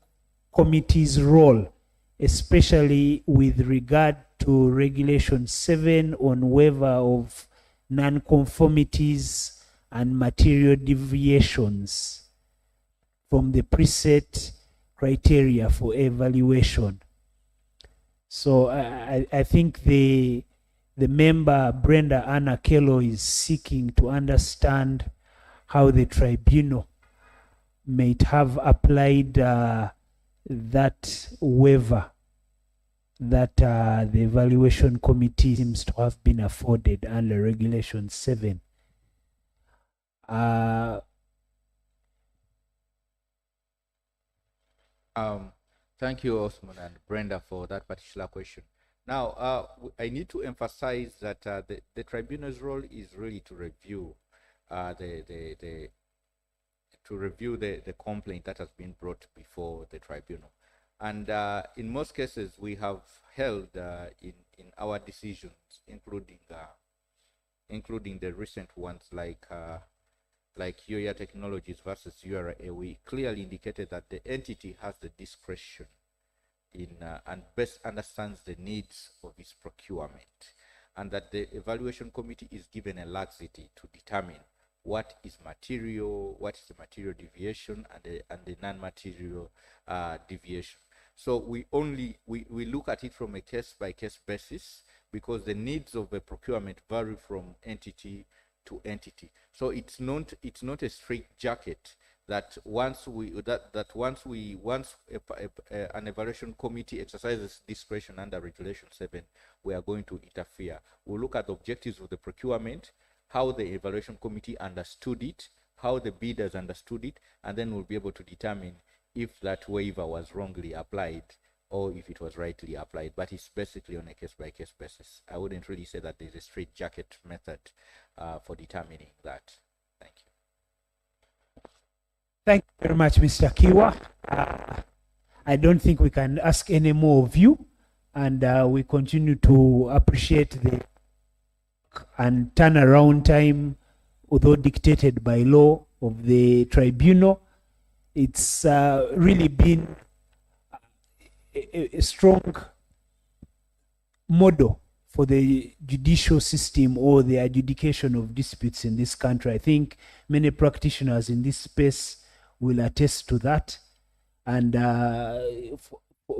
[SPEAKER 1] committee's role, especially with regard to Regulation 7 on waiver of non-conformities and material deviations from the preset criteria for evaluation. So I think the member, Brenda Anna Kello, is seeking to understand how the tribunal might have applied that waiver that the evaluation committee seems to have been afforded under Regulation 7.
[SPEAKER 4] Thank you, Osman and Brenda, for that particular question. Now, I need to emphasize that the tribunal's role is really to review the complaint that has been brought before the tribunal, and in most cases we have held in our decisions, including the recent ones like UR Technologies versus URA, we clearly indicated that the entity has the discretion in and best understands the needs of its procurement, and that the evaluation committee is given a laxity to determine what is material, what is the material deviation, and the non-material deviation. So we look at it from a case-by-case basis, because the needs of the procurement vary from entity to entity. So it's not a straight jacket that once an evaluation committee exercises discretion under Regulation 7, we are going to interfere. We'll look at the objectives of the procurement, how the evaluation committee understood it, how the bidders understood it, and then we'll be able to determine if that waiver was wrongly applied or if it was rightly applied. But it's basically on a case-by-case basis. I wouldn't really say that there's a straight jacket method for determining that. Thank you.
[SPEAKER 1] Thank you very much, Mr. Kiwa. I don't think we can ask any more of you, and we continue to appreciate the and turnaround time, although dictated by law, of the tribunal. It's really been a strong model for the judicial system or the adjudication of disputes in this country. I think many practitioners in this space will attest to that. And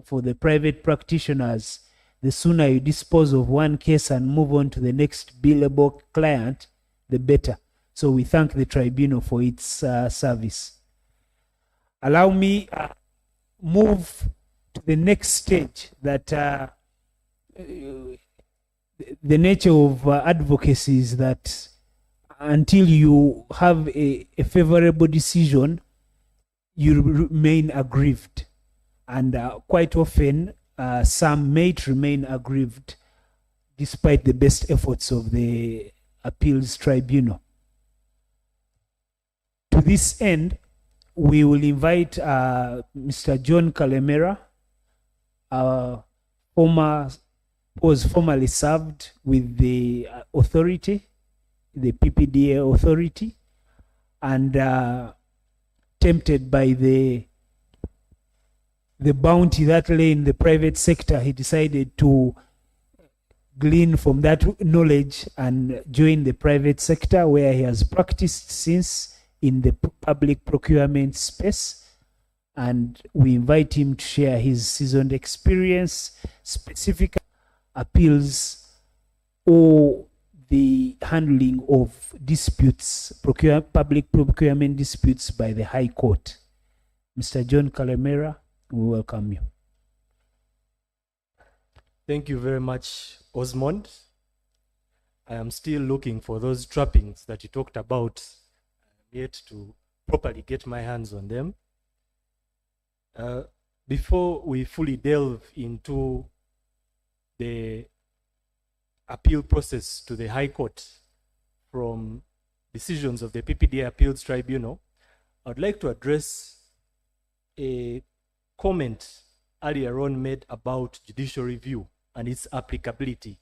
[SPEAKER 1] for the private practitioners, the sooner you dispose of one case and move on to the next billable client, the better. So we thank the tribunal for its service. Allow me move to the next stage, that the nature of advocacy is that until you have a favorable decision, you remain aggrieved. And quite often, some may remain aggrieved despite the best efforts of the appeals tribunal. To this end, we will invite Mr. John Kalemera, was formerly served with the authority, the PPDA authority, and tempted by the bounty that lay in the private sector, he decided to glean from that knowledge and join the private sector, where he has practiced since in the public procurement space. And we invite him to share his seasoned experience, specific appeals, or the handling of disputes, public procurement disputes by the High Court. Mr. John Kalemera, we welcome you.
[SPEAKER 5] Thank you very much, Osmond. I am still looking for those trappings that you talked about, yet to properly get my hands on them. Before we fully delve into the appeal process to the High Court from decisions of the PPDA Appeals Tribunal, I would like to address a comment earlier on made about judicial review and its applicability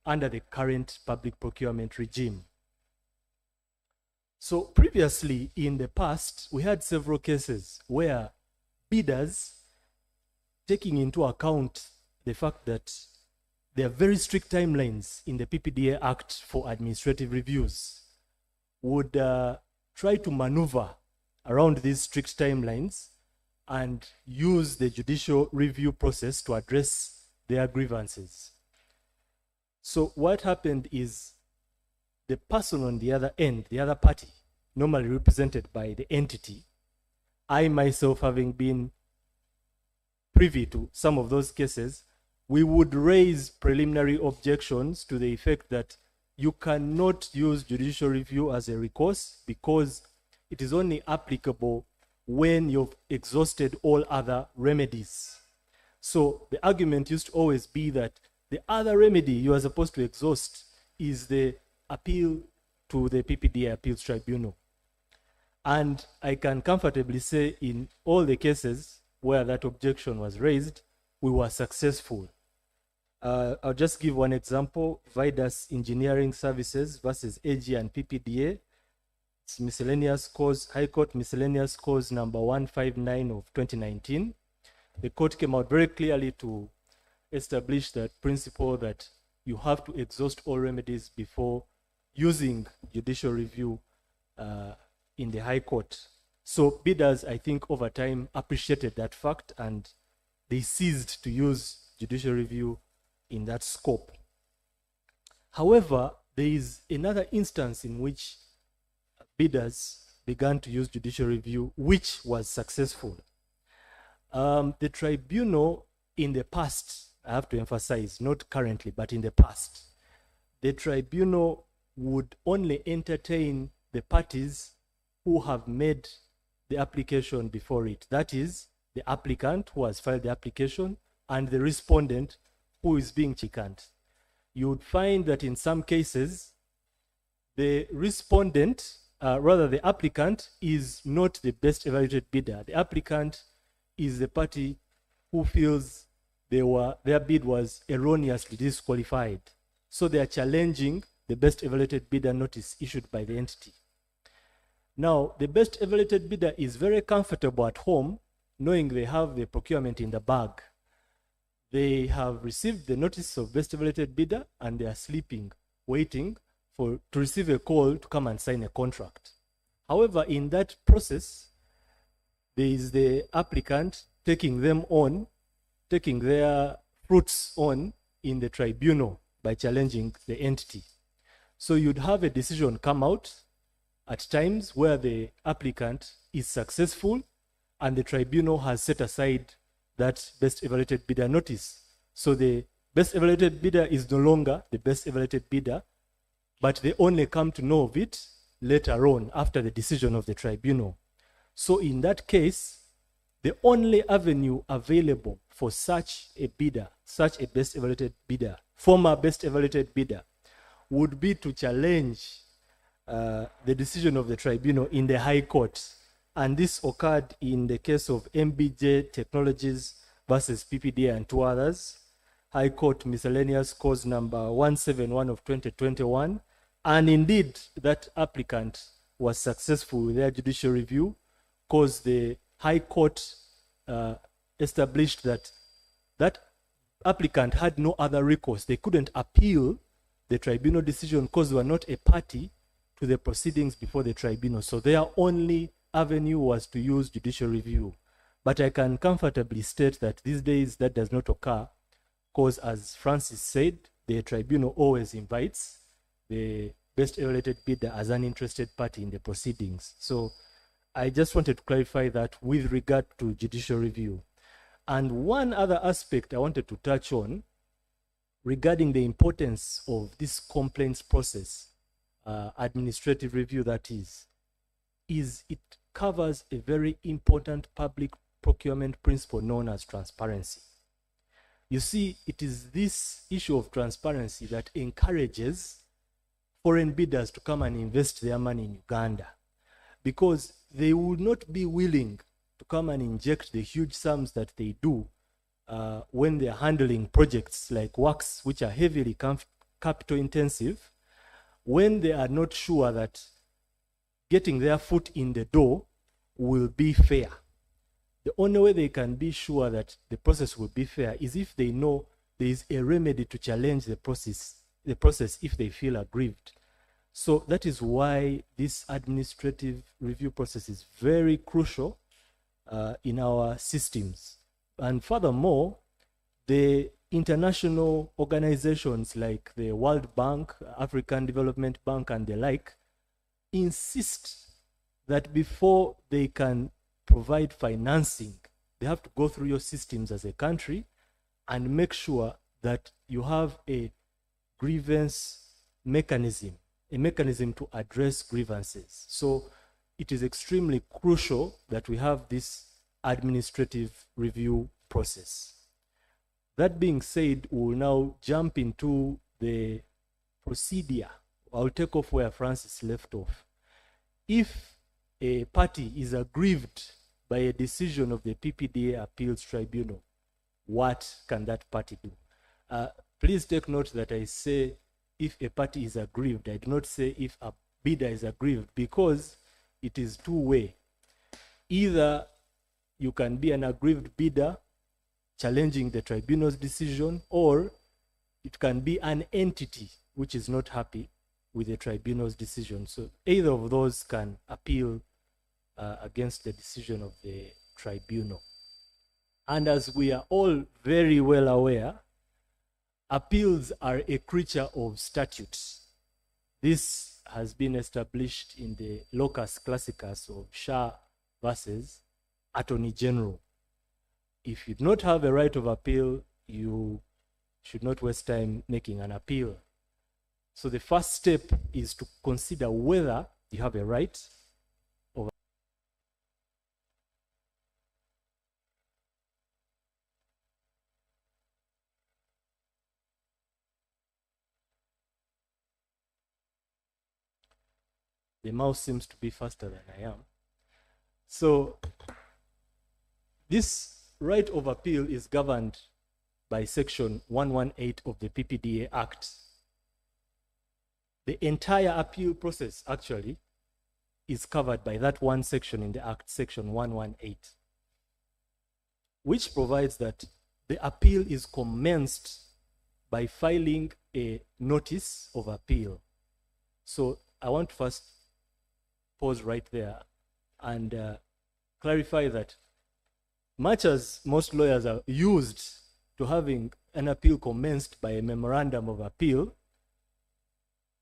[SPEAKER 5] under the current public procurement regime. So previously, in the past, we had several cases where bidders, taking into account the fact that there are very strict timelines in the PPDA Act for administrative reviews, would try to maneuver around these strict timelines and use the judicial review process to address their grievances. So what happened is the person on the other end, the other party, normally represented by the entity, I myself having been privy to some of those cases, we would raise preliminary objections to the effect that you cannot use judicial review as a recourse because it is only applicable when you've exhausted all other remedies. So the argument used to always be that the other remedy you are supposed to exhaust is the appeal to the PPDA Appeals Tribunal. And I can comfortably say in all the cases where that objection was raised, we were successful. I'll just give one example: Vidas Engineering Services versus AG and PPDA. It's miscellaneous cause, High Court miscellaneous cause number 159 of 2019. The court came out very clearly to establish that principle that you have to exhaust all remedies before using judicial review in the High Court. So bidders, I think, over time appreciated that fact and they ceased to use judicial review in that scope. However, there is another instance in which bidders began to use judicial review, which was successful. The tribunal in the past, I have to emphasize, not currently, but in the past, the tribunal would only entertain the parties who have made the application before it. That is, the applicant who has filed the application and the respondent who is being chickened. You would find that in some cases, the respondent, rather the applicant, is not the best evaluated bidder. The applicant is the party who feels their bid was erroneously disqualified. So they are challenging the best evaluated bidder notice issued by the entity. Now, the best evaluated bidder is very comfortable at home, knowing they have the procurement in the bag. They have received the notice of best evaluated bidder and they are sleeping, waiting to receive a call to come and sign a contract. However, in that process, there is the applicant taking their fruits on in the tribunal by challenging the entity. So you'd have a decision come out at times where the applicant is successful and the tribunal has set aside that best evaluated bidder notice. So the best evaluated bidder is no longer the best evaluated bidder, but they only come to know of it later on after the decision of the tribunal. So in that case, the only avenue available for such a bidder, such a best evaluated bidder, former best evaluated bidder, would be to challenge the decision of the tribunal in the High Court. And this occurred in the case of MBJ Technologies versus PPDA and two others, High Court Miscellaneous Cause number 171 of 2021. And indeed, that applicant was successful with their judicial review because the High Court established that that applicant had no other recourse. They couldn't appeal the tribunal decision because they were not a party to the proceedings before the tribunal. So their only avenue was to use judicial review. But I can comfortably state that these days that does not occur because, as Francis said, the tribunal always invites the best evaluated bidder as an interested party in the proceedings. So I just wanted to clarify that with regard to judicial review. And one other aspect I wanted to touch on regarding the importance of this complaints process, administrative review that is it covers a very important public procurement principle known as transparency. You see, it is this issue of transparency that encourages foreign bidders to come and invest their money in Uganda, because they would not be willing to come and inject the huge sums that they do when they're handling projects like works which are heavily capital intensive, when they are not sure that getting their foot in the door will be fair. The only way they can be sure that the process will be fair is if they know there is a remedy to challenge the process if they feel aggrieved. So that is why this administrative review process is very crucial in our systems. And furthermore, the international organizations like the World Bank, African Development Bank, and the like insist that before they can provide financing, they have to go through your systems as a country and make sure that you have a grievance mechanism, a mechanism to address grievances. So it is extremely crucial that we have this administrative review process. That being said, we will now jump into the procedure. I'll take off where Francis left off. If a party is aggrieved by a decision of the PPDA Appeals Tribunal, what can that party do? Please take note that I say if a party is aggrieved. I do not say if a bidder is aggrieved, because it is two-way. Either you can be an aggrieved bidder challenging the tribunal's decision, or it can be an entity which is not happy with the tribunal's decision. So either of those can appeal against the decision of the tribunal. And as we are all very well aware, appeals are a creature of statutes. This has been established in the locus classicus of Shah versus Attorney General. If you do not have a right of appeal, you should not waste time making an appeal. So the first step is to consider whether you have a right of The mouse seems to be faster than I am. So this right of appeal is governed by section 118 of the PPDA Act. The entire appeal process actually is covered by that one section in the Act, section 118, which provides that the appeal is commenced by filing a notice of appeal. So I want to first pause right there and clarify that much as most lawyers are used to having an appeal commenced by a memorandum of appeal,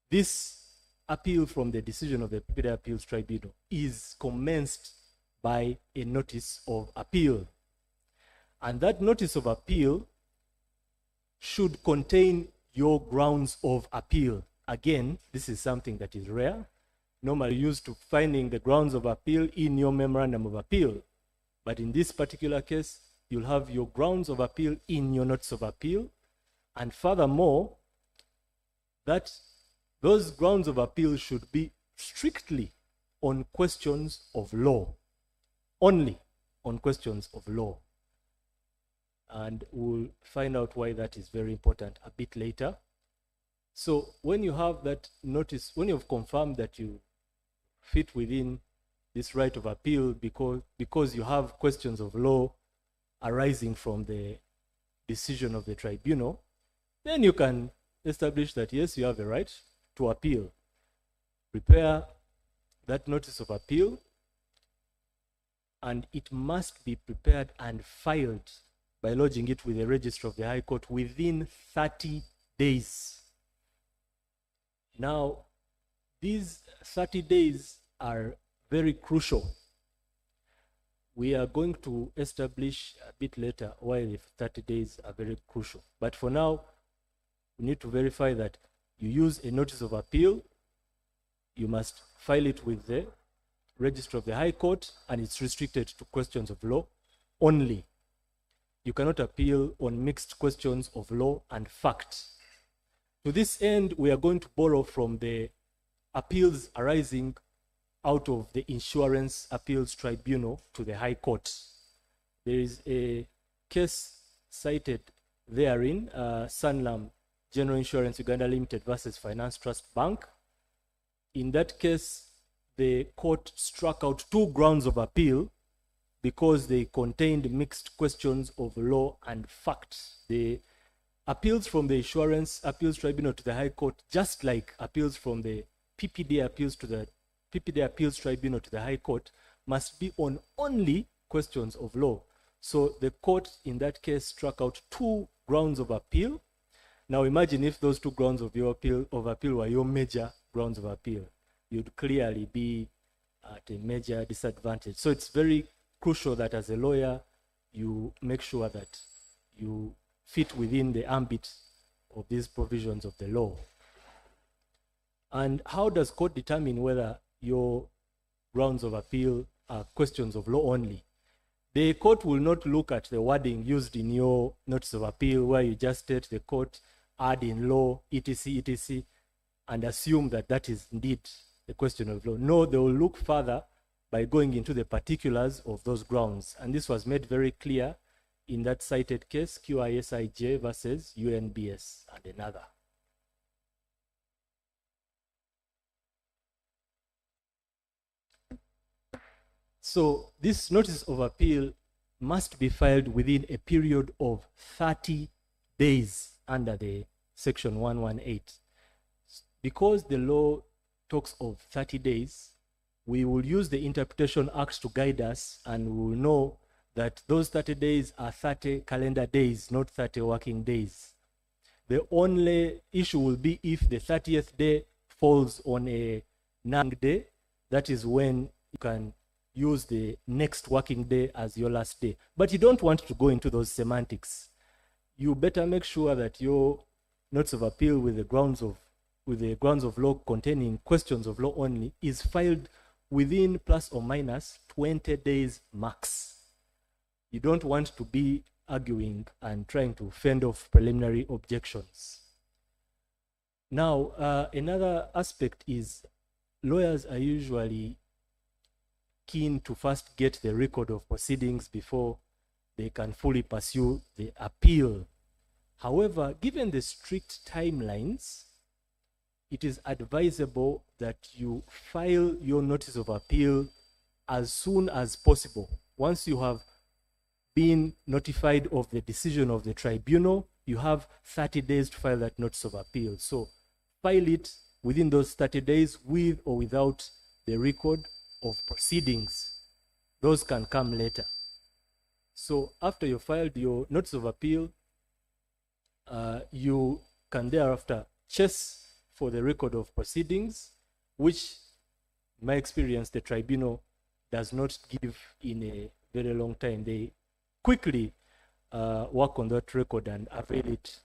[SPEAKER 5] this appeal from the decision of the PPDA Appeals Tribunal is commenced by a notice of appeal. And that notice of appeal should contain your grounds of appeal. Again, this is something that is rare. Normally used to finding the grounds of appeal in your memorandum of appeal. But in this particular case, you'll have your grounds of appeal in your notice of appeal. And furthermore, that those grounds of appeal should be strictly on questions of law, only on questions of law. And we'll find out why that is very important a bit later. So when you have that notice, when you've confirmed that you fit within this right of appeal because you have questions of law arising from the decision of the tribunal, then you can establish that, yes, you have a right to appeal. Prepare that notice of appeal, and it must be prepared and filed by lodging it with the Register of the High Court within 30 days. Now, these 30 days are very crucial. We are going to establish a bit later why the 30 days are very crucial. But for now, we need to verify that you use a notice of appeal. You must file it with the Register of the High Court, and it's restricted to questions of law only. You cannot appeal on mixed questions of law and fact. To this end, we are going to borrow from the appeals arising out of the Insurance Appeals Tribunal to the High Court. There is a case cited therein, Sanlam General Insurance Uganda Limited versus Finance Trust Bank. In that case, the court struck out 2 grounds of appeal because they contained mixed questions of law and fact. The appeals from the Insurance Appeals Tribunal to the High Court, just like appeals from the PPD Appeals Tribunal to the High Court, must be on only questions of law. So the court in that case struck out 2 grounds of appeal. Now imagine if those 2 grounds of appeal were your major grounds of appeal. You'd clearly be at a major disadvantage. So it's very crucial that as a lawyer, you make sure that you fit within the ambit of these provisions of the law. And how does court determine whether your grounds of appeal are questions of law only? The court will not look at the wording used in your notice of appeal where you just state the court, add in law, etc., etc., and assume that that is indeed a question of law. No, they will look further by going into the particulars of those grounds. And this was made very clear in that cited case, QISIJ versus UNBS and another. So this notice of appeal must be filed within a period of 30 days under the section 118. Because the law talks of 30 days, we will use the Interpretation Act to guide us, and we will know that those 30 days are 30 calendar days, not 30 working days. The only issue will be if the 30th day falls on a NANG day. That is when you can use the next working day as your last day. But you don't want to go into those semantics. You better make sure that your notice of appeal with the grounds of law containing questions of law only is filed within plus or minus 20 days max. You don't want to be arguing and trying to fend off preliminary objections. Now, another aspect is lawyers are usually keen to first get the record of proceedings before they can fully pursue the appeal. However, given the strict timelines, it is advisable that you file your notice of appeal as soon as possible. Once you have been notified of the decision of the tribunal, you have 30 days to file that notice of appeal. So file it within those 30 days with or without the record of proceedings. Those can come later. So after you filed your notice of appeal, you can thereafter chase for the record of proceedings, which, in my experience, the tribunal does not give in a very long time. They quickly work on that record and avail it.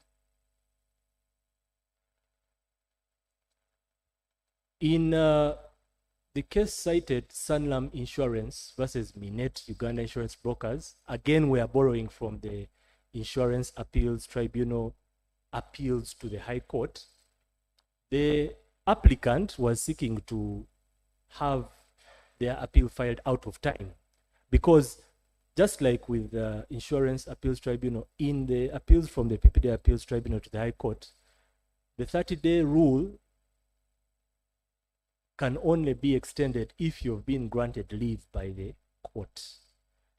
[SPEAKER 5] In The case cited, Sanlam Insurance versus Minet Uganda Insurance Brokers. Again, we are borrowing from the Insurance Appeals Tribunal appeals to the High Court. The applicant was seeking to have their appeal filed out of time, because just like with the Insurance Appeals Tribunal, in the appeals from the PPD Appeals Tribunal to the High Court, the 30-day rule can only be extended if you've been granted leave by the court.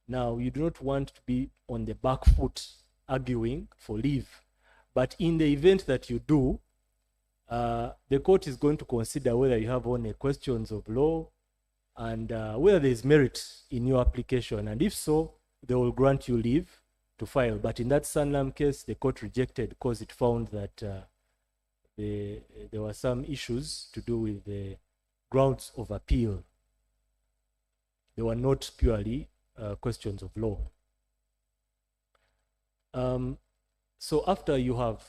[SPEAKER 5] Now, you do not want to be on the back foot arguing for leave, but in the event that you do, the court is going to consider whether you have only questions of law and whether there is merit in your application, and if so, they will grant you leave to file. But in that Sanlam case, the court rejected because it found that there were some issues to do with the grounds of appeal. They were not purely questions of law. So after you have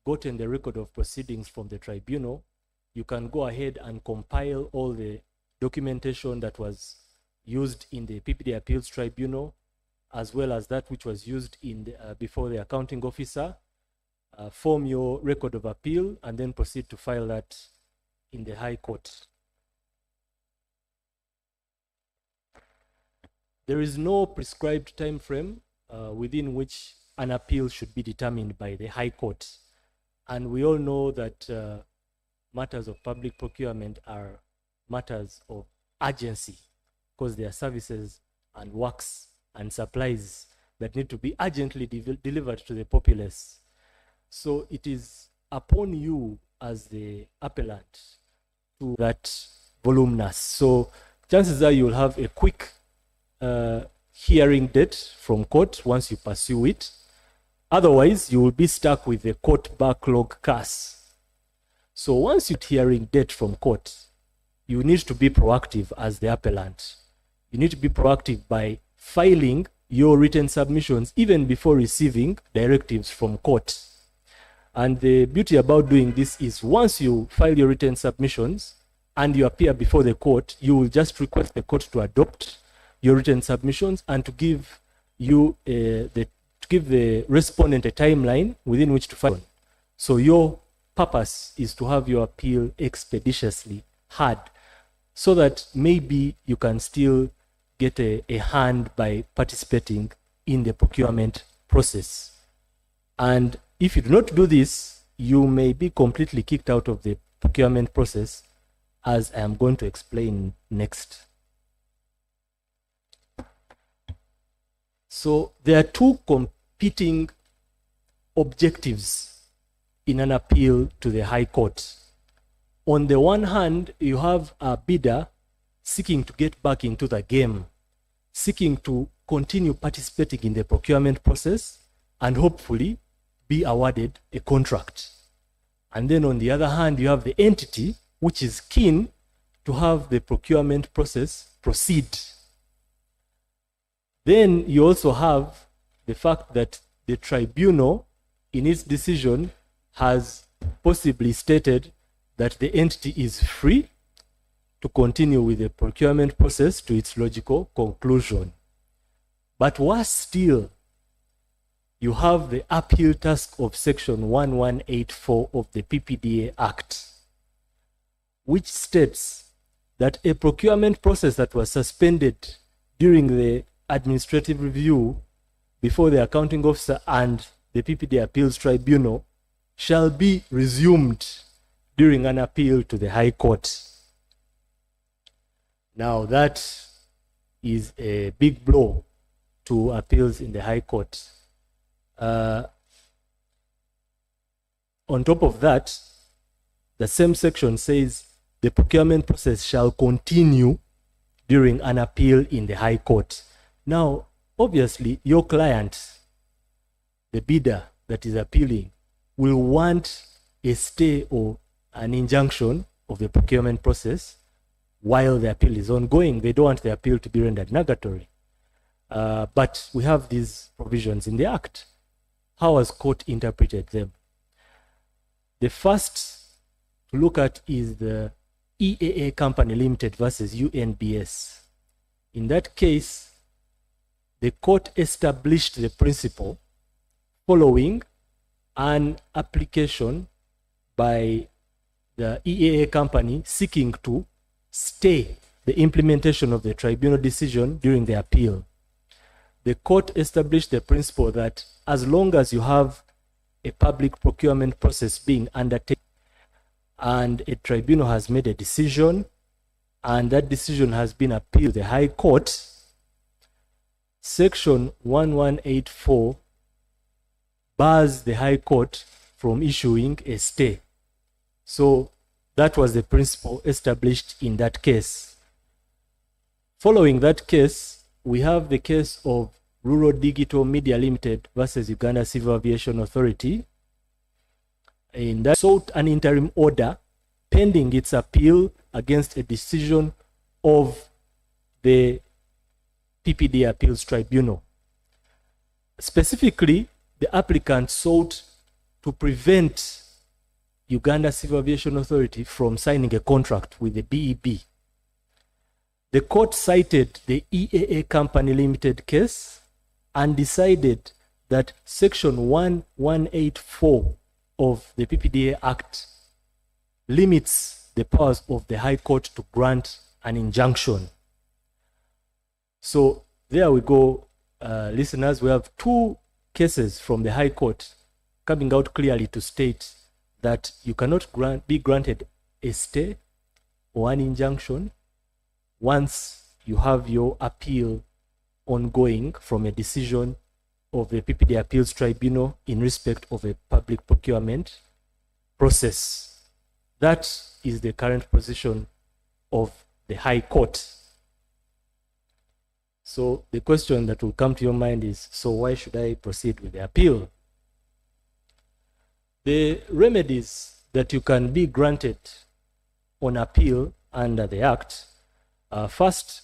[SPEAKER 5] gotten the record of proceedings from the tribunal, you can go ahead and compile all the documentation that was used in the PPD Appeals Tribunal, as well as that which was used in the, before the accounting officer, form your record of appeal, and then proceed to file that in the High Court. There is no prescribed time frame within which an appeal should be determined by the High Court. And we all know that matters of public procurement are matters of urgency, because they are services and works and supplies that need to be urgently delivered to the populace. So it is upon you as the appellant to that voluminous. So chances are you will have a quick hearing date from court once you pursue it. Otherwise, you will be stuck with the court backlog curse. So once you get hearing date from court, you need to be proactive as the appellant. You need to be proactive by filing your written submissions even before receiving directives from court. And the beauty about doing this is once you file your written submissions and you appear before the court, you will just request the court to adopt your written submissions and to give you the respondent a timeline within which to file. So your purpose is to have your appeal expeditiously heard, so that maybe you can still get a hand by participating in the procurement process. And if you do not do this, you may be completely kicked out of the procurement process, as I am going to explain next. So there are two competing objectives in an appeal to the High Court. On the one hand, you have a bidder seeking to get back into the game, seeking to continue participating in the procurement process and hopefully be awarded a contract. And then on the other hand, you have the entity which is keen to have the procurement process proceed. Then you also have the fact that the tribunal in its decision has possibly stated that the entity is free to continue with the procurement process to its logical conclusion. But worse still, you have the appeal task of Section 1184 of the PPDA Act, which states that a procurement process that was suspended during the administrative review before the accounting officer and the PPD Appeals Tribunal shall be resumed during an appeal to the High Court. Now that is a big blow to appeals in the High Court. On top of that, the same section says the procurement process shall continue during an appeal in the High Court. Now, obviously, your client, the bidder that is appealing, will want a stay or an injunction of the procurement process while the appeal is ongoing. They don't want the appeal to be rendered nugatory. But we have these provisions in the Act. How has court interpreted them? The first to look at is the EAA Company Limited versus UNBS. In that case, the court established the principle following an application by the EAA company seeking to stay the implementation of the tribunal decision during the appeal. The court established the principle that as long as you have a public procurement process being undertaken and a tribunal has made a decision and that decision has been appealed to the High Court, Section 1184 bars the High Court from issuing a stay. So that was the principle established in that case. Following that case, we have the case of Rural Digital Media Limited versus Uganda Civil Aviation Authority. In that sought an interim order pending its appeal against a decision of the PPD Appeals Tribunal. Specifically, the applicant sought to prevent Uganda Civil Aviation Authority from signing a contract with the BEB. The court cited the EAA Company Limited case and decided that Section 1184 of the PPDA Act limits the powers of the High Court to grant an injunction. So there we go, listeners. We have two cases from the High Court coming out clearly to state that you cannot be granted a stay or an injunction once you have your appeal ongoing from a decision of the PPD Appeals Tribunal in respect of a public procurement process. That is the current position of the High Court. So the question that will come to your mind is, so why should I proceed with the appeal? The remedies that you can be granted on appeal under the Act, first,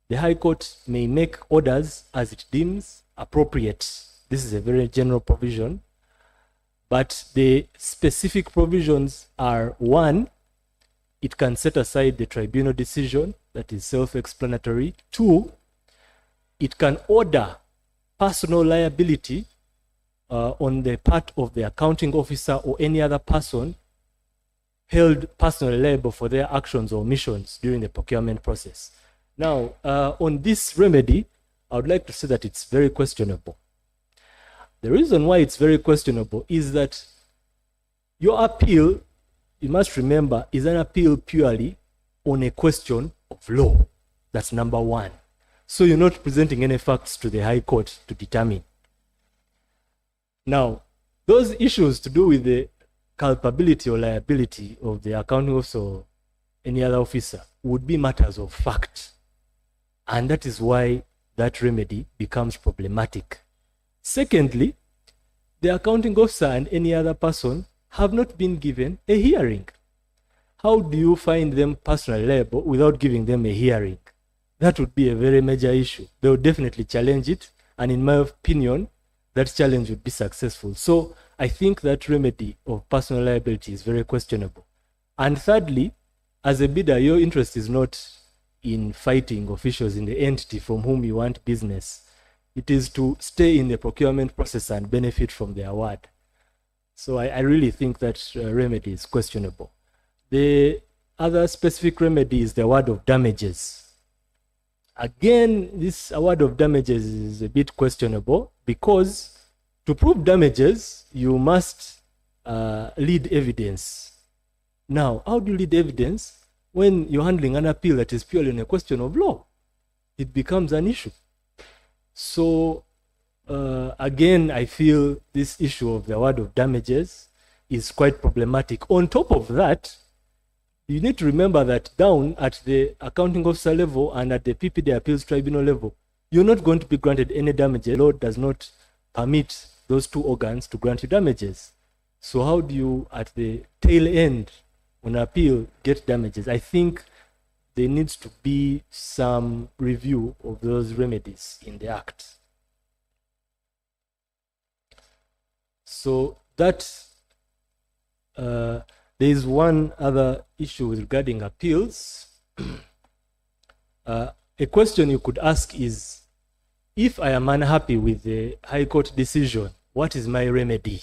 [SPEAKER 5] the High Court may make orders as it deems appropriate. This is a very general provision, but the specific provisions are: one, it can set aside the tribunal decision, that is self-explanatory. Two, it can order personal liability on the part of the accounting officer or any other person held personally liable for their actions or omissions during the procurement process. Now, on this remedy, I would like to say that it's very questionable. The reason why it's very questionable is that your appeal, you must remember, is an appeal purely on a question of law. That's number one. So you're not presenting any facts to the High Court to determine. Now, those issues to do with the culpability or liability of the accounting officer or any other officer would be matters of fact. And that is why that remedy becomes problematic. Secondly, the accounting officer and any other person have not been given a hearing. How do you find them personally liable without giving them a hearing? That would be a very major issue. They would definitely challenge it, and in my opinion, that challenge would be successful. So I think that remedy of personal liability is very questionable. And thirdly, as a bidder, your interest is not in fighting officials in the entity from whom you want business. It is to stay in the procurement process and benefit from the award. So I really think that remedy is questionable. The other specific remedy is the award of damages. Again, this award of damages is a bit questionable because to prove damages, you must lead evidence. Now, how do you lead evidence when you're handling an appeal that is purely on a question of law? It becomes an issue. So, again, I feel this issue of the award of damages is quite problematic. On top of that, you need to remember that down at the accounting officer level and at the PPD Appeals Tribunal level, you're not going to be granted any damages. The law does not permit those two organs to grant you damages. So how do you, at the tail end, on appeal, get damages? I think there needs to be some review of those remedies in the Act. So that There is one other issue regarding appeals. A question you could ask is, if I am unhappy with the High Court decision, what is my remedy?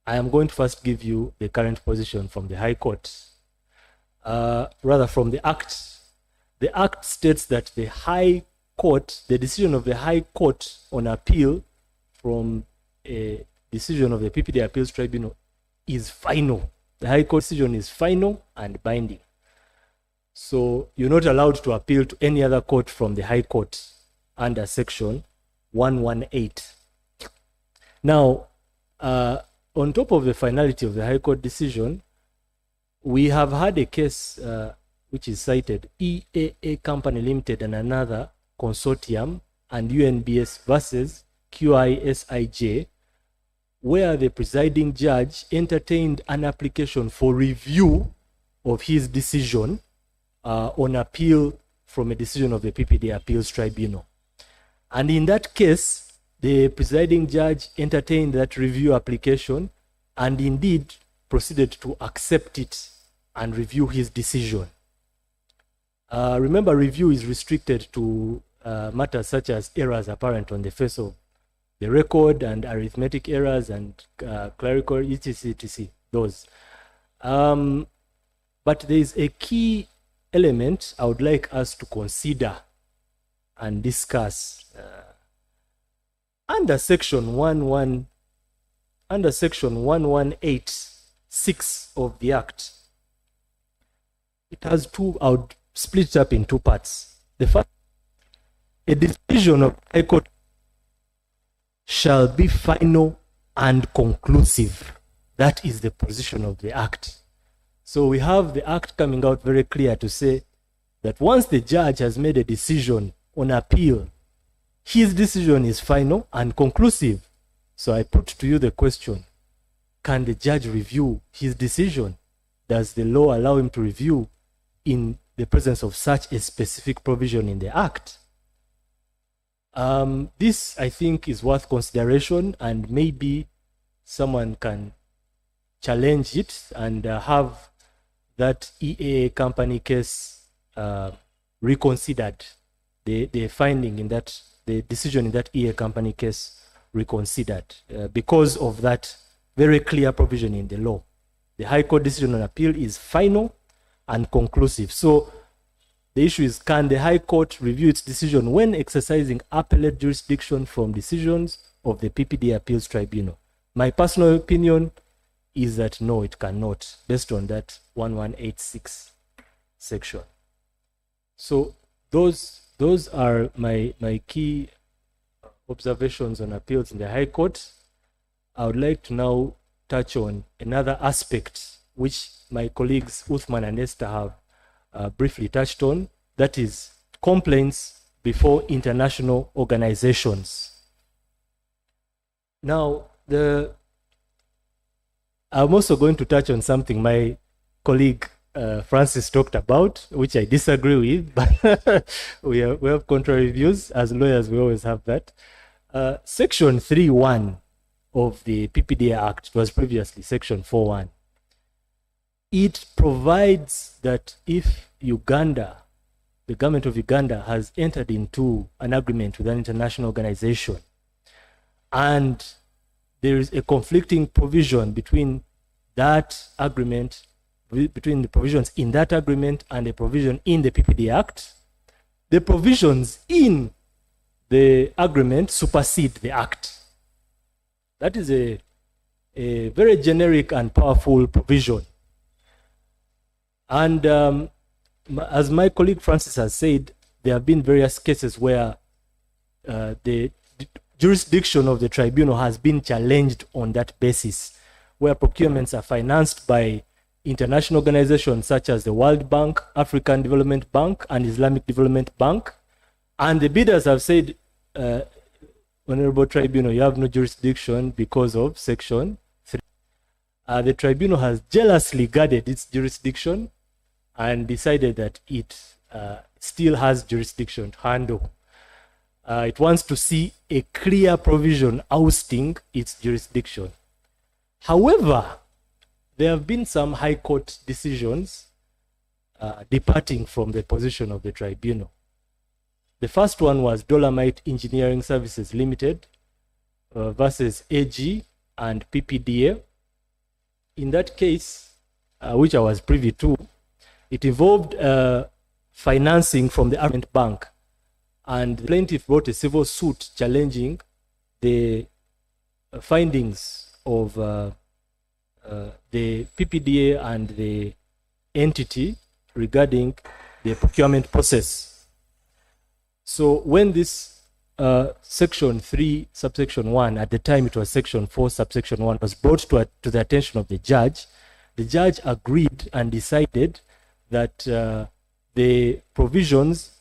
[SPEAKER 5] I am going to first give you the current position from the High Court, rather from the Act. The Act states that the High Court, the decision of the High Court on appeal from a decision of the PPD Appeals Tribunal is final. The High Court decision is final and binding. So you're not allowed to appeal to any other court from the High Court under Section 118. Now, on top of the finality of the High Court decision, we have had a case which is cited, EAA Company Limited and another consortium and UNBS versus QISIJ, where the presiding judge entertained an application for review of his decision on appeal from a decision of the PPD Appeals Tribunal. And in that case, the presiding judge entertained that review application and indeed proceeded to accept it and review his decision. Remember, review is restricted to matters such as errors apparent on the face of the record and arithmetic errors and clerical etc. Those. But there is a key element I would like us to consider and discuss. Under section 1186 of the Act, it has two, I would split it up in two parts. The first, a decision of High Court shall be final and conclusive. That is the position of the Act. So we have the Act coming out very clear to say that once the judge has made a decision on appeal, his decision is final and conclusive. So I put to you the question, can the judge review his decision? Does the law allow him to review in the presence of such a specific provision in the Act? This, I think, is worth consideration, and maybe someone can challenge it and have that EAA company case reconsidered, the finding in that, the decision in that EAA company case reconsidered because of that very clear provision in the law. The High Court decision on appeal is final and conclusive. So the issue is, can the High Court review its decision when exercising appellate jurisdiction from decisions of the PPD Appeals Tribunal? My personal opinion is that no, it cannot, based on that 1186 section. So those are my key observations on appeals in the High Court. I would like to now touch on another aspect which my colleagues Uthman and Esther have briefly touched on, that is complaints before international organizations. Now, I'm also going to touch on something my colleague Francis talked about, which I disagree with, but we have contrary views. As lawyers, we always have that. Section 3.1 of the PPDA Act was previously Section 4.1. It provides that if Uganda, the government of Uganda, has entered into an agreement with an international organization, and there is a conflicting provision between that agreement, between the provisions in that agreement and the provision in the PPD Act, the provisions in the agreement supersede the Act. That is a very generic and powerful provision. And as my colleague Francis has said, there have been various cases where the jurisdiction of the tribunal has been challenged on that basis, where procurements are financed by international organizations such as the World Bank, African Development Bank, and Islamic Development Bank. And the bidders have said, Honorable Tribunal, you have no jurisdiction because of Section 3. The tribunal has jealously guarded its jurisdiction and decided that it still has jurisdiction to handle. It wants to see a clear provision ousting its jurisdiction. However, there have been some High Court decisions departing from the position of the tribunal. The first one was Dolomite Engineering Services Limited versus AG and PPDA. In that case, which I was privy to, it involved financing from the Agreement Bank, and the plaintiff brought a civil suit challenging the findings of the PPDA and the entity regarding the procurement process. So when this section 3 subsection 1, at the time it was section 4 subsection 1, was brought to the attention of the judge agreed and decided that the provisions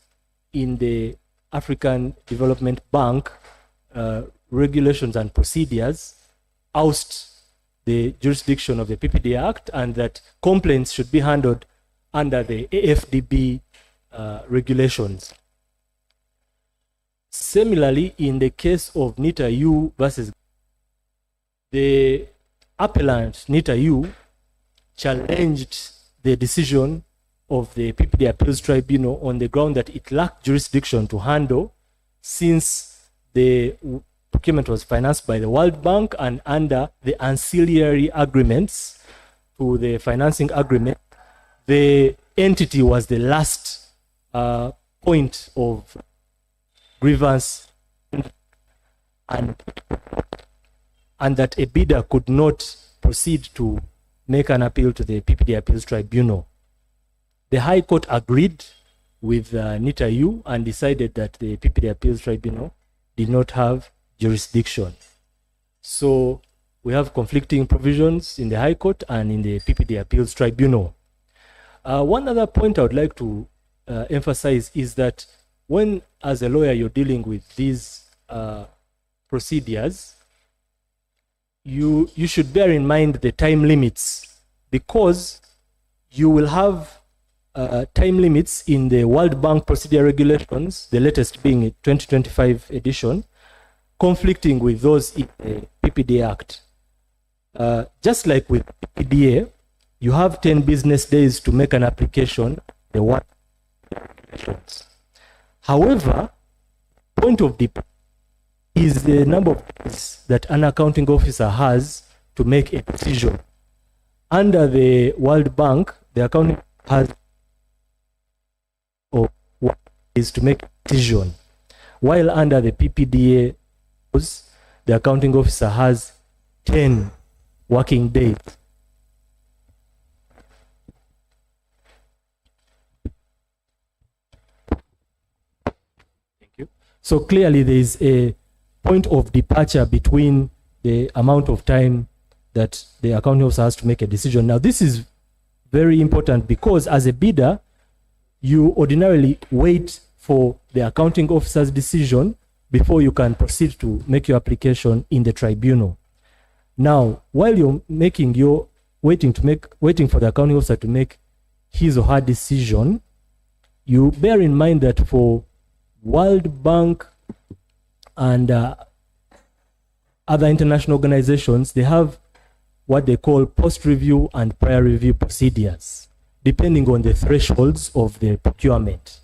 [SPEAKER 5] in the African Development Bank regulations and procedures oust the jurisdiction of the PPDA Act, and that complaints should be handled under the AFDB regulations. Similarly, in the case of Nita U versus the appellant Nita U challenged the decision of the PPD Appeals Tribunal on the ground that it lacked jurisdiction to handle, since the procurement was financed by the World Bank and under the ancillary agreements to the financing agreement, the entity was the last point of grievance, and that a bidder could not proceed to make an appeal to the PPD Appeals Tribunal. The High Court agreed with Nita U and decided that the PPD Appeals Tribunal did not have jurisdiction. So we have conflicting provisions in the High Court and in the PPD Appeals Tribunal. One other point I would like to emphasize is that when, as a lawyer, you're dealing with these procedures, you should bear in mind the time limits, because you will have time limits in the World Bank procedure regulations, the latest being a 2025 edition, conflicting with those in the PPDA Act. Just like with PPDA, you have 10 business days to make an application, the World Bank regulations. However, point of depth is the number of days that an accounting officer has to make a decision. Under the World Bank, the accounting has is to make a decision, while under the PPDA, the accounting officer has 10 working days. Thank you. So clearly there is a point of departure between the amount of time that the accounting officer has to make a decision. Now, this is very important because as a bidder, you ordinarily wait for the accounting officer's decision before you can proceed to make your application in the tribunal. Now, while you're waiting for the accounting officer to make his or her decision, you bear in mind that for World Bank and other international organizations, they have what they call post-review and prior review procedures, depending on the thresholds of the procurement.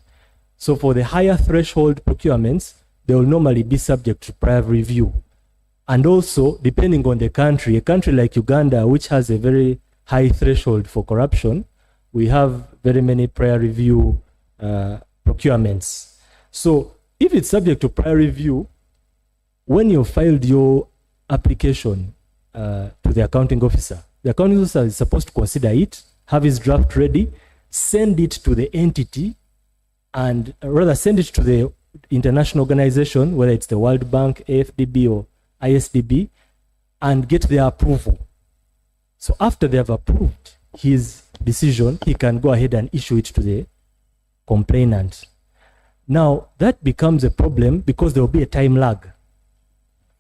[SPEAKER 5] So for the higher threshold procurements, they will normally be subject to prior review. And also, depending on the country, a country like Uganda, which has a very high threshold for corruption, we have very many prior review procurements. So if it's subject to prior review, when you filed your application to the accounting officer is supposed to consider it, have his draft ready, send it to the entity, and rather send it to the international organization, whether it's the World Bank, AFDB, or ISDB, and get their approval. So after they have approved his decision, he can go ahead and issue it to the complainant. Now, that becomes a problem because there will be a time lag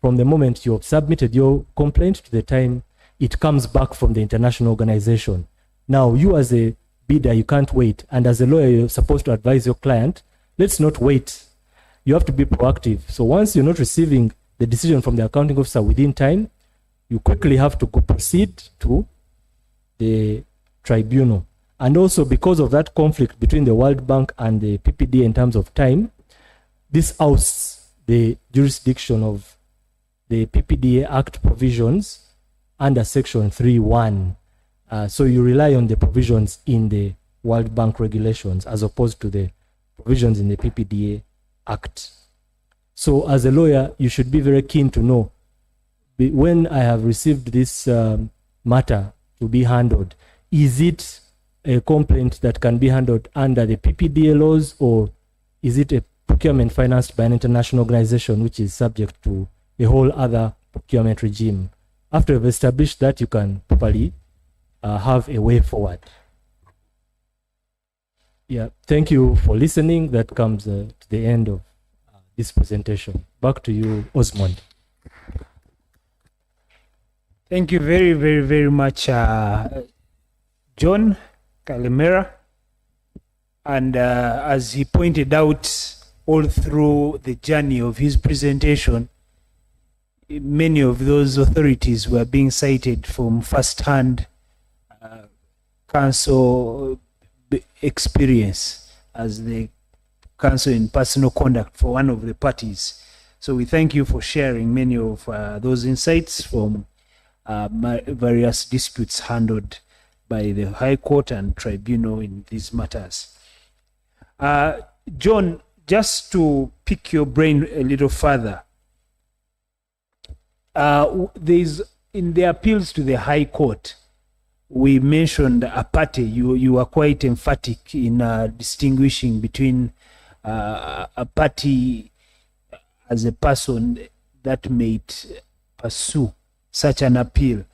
[SPEAKER 5] from the moment you have submitted your complaint to the time it comes back from the international organization. Now, you as a bidder, you can't wait. And as a lawyer, you're supposed to advise your client, let's not wait. You have to be proactive. So once you're not receiving the decision from the accounting officer within time, you quickly have to go proceed to the tribunal. And also because of that conflict between the World Bank and the PPDA in terms of time, this ousts the jurisdiction of the PPDA Act provisions under Section 3.1. So you rely on the provisions in the World Bank regulations as opposed to the provisions in the PPDA Act. So as a lawyer, you should be very keen to know, when I have received this matter to be handled, is it a complaint that can be handled under the PPDA laws, or is it a procurement financed by an international organization which is subject to a whole other procurement regime? After you've established that, you can properly have a way forward. Yeah, thank you for listening. That comes to the end of this presentation. Back to you, Osmond.
[SPEAKER 1] Thank you very, very, very much, John Kalimera. And as he pointed out all through the journey of his presentation, many of those authorities were being cited from first-hand counsel experience as the counsel in personal conduct for one of the parties. So we thank you for sharing many of those insights from various disputes handled by the High Court and Tribunal in these matters. John, just to pick your brain a little further, there's in the appeals to the High Court, we mentioned a party. You were quite emphatic in distinguishing between a party as a person that may pursue such an appeal.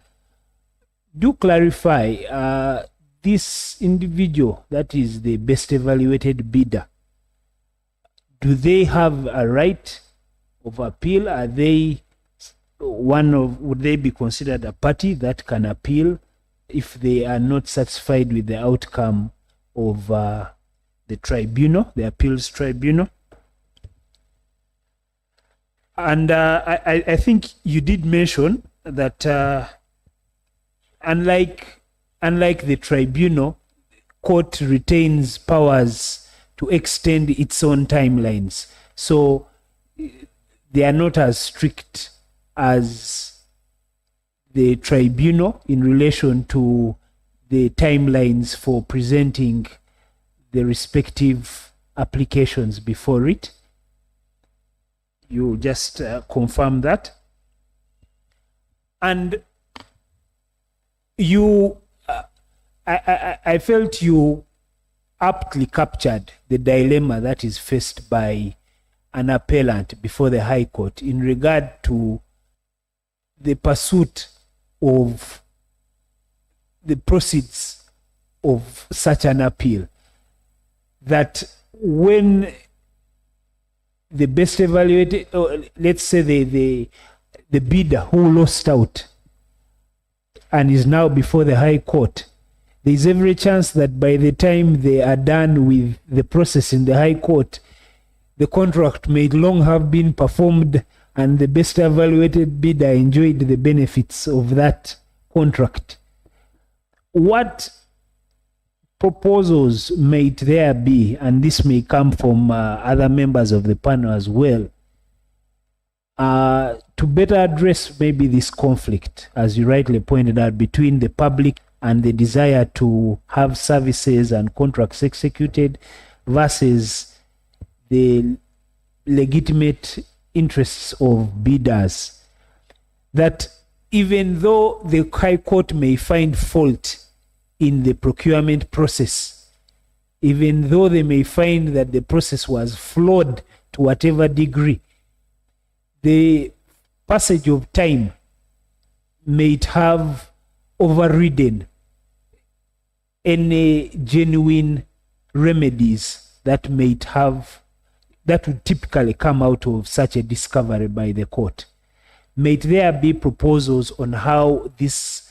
[SPEAKER 1] Do clarify, this individual that is the best evaluated bidder, do they have a right of appeal? Are they would they be considered a party that can appeal if they are not satisfied with the outcome of the tribunal, the appeals tribunal? And I think you did mention that unlike the tribunal, court retains powers to extend its own timelines. So they are not as strict as the tribunal in relation to the timelines for presenting the respective applications before it. You just confirm that. And you, I felt you aptly captured the dilemma that is faced by an appellant before the High Court in regard to the pursuit of the proceeds of such an appeal. That when the best evaluated, or let's say the bidder who lost out and is now before the High Court, there is every chance that by the time they are done with the process in the High Court, the contract may long have been performed and the best evaluated bidder enjoyed the benefits of that contract. What proposals might there be, and this may come from other members of the panel as well, to better address maybe this conflict, as you rightly pointed out, between the public and the desire to have services and contracts executed versus the legitimate interests of bidders? That even though the High Court may find fault in the procurement process, even though they may find that the process was flawed to whatever degree, the passage of time may have overridden any genuine remedies that would typically come out of such a discovery by the court. May there be proposals on how this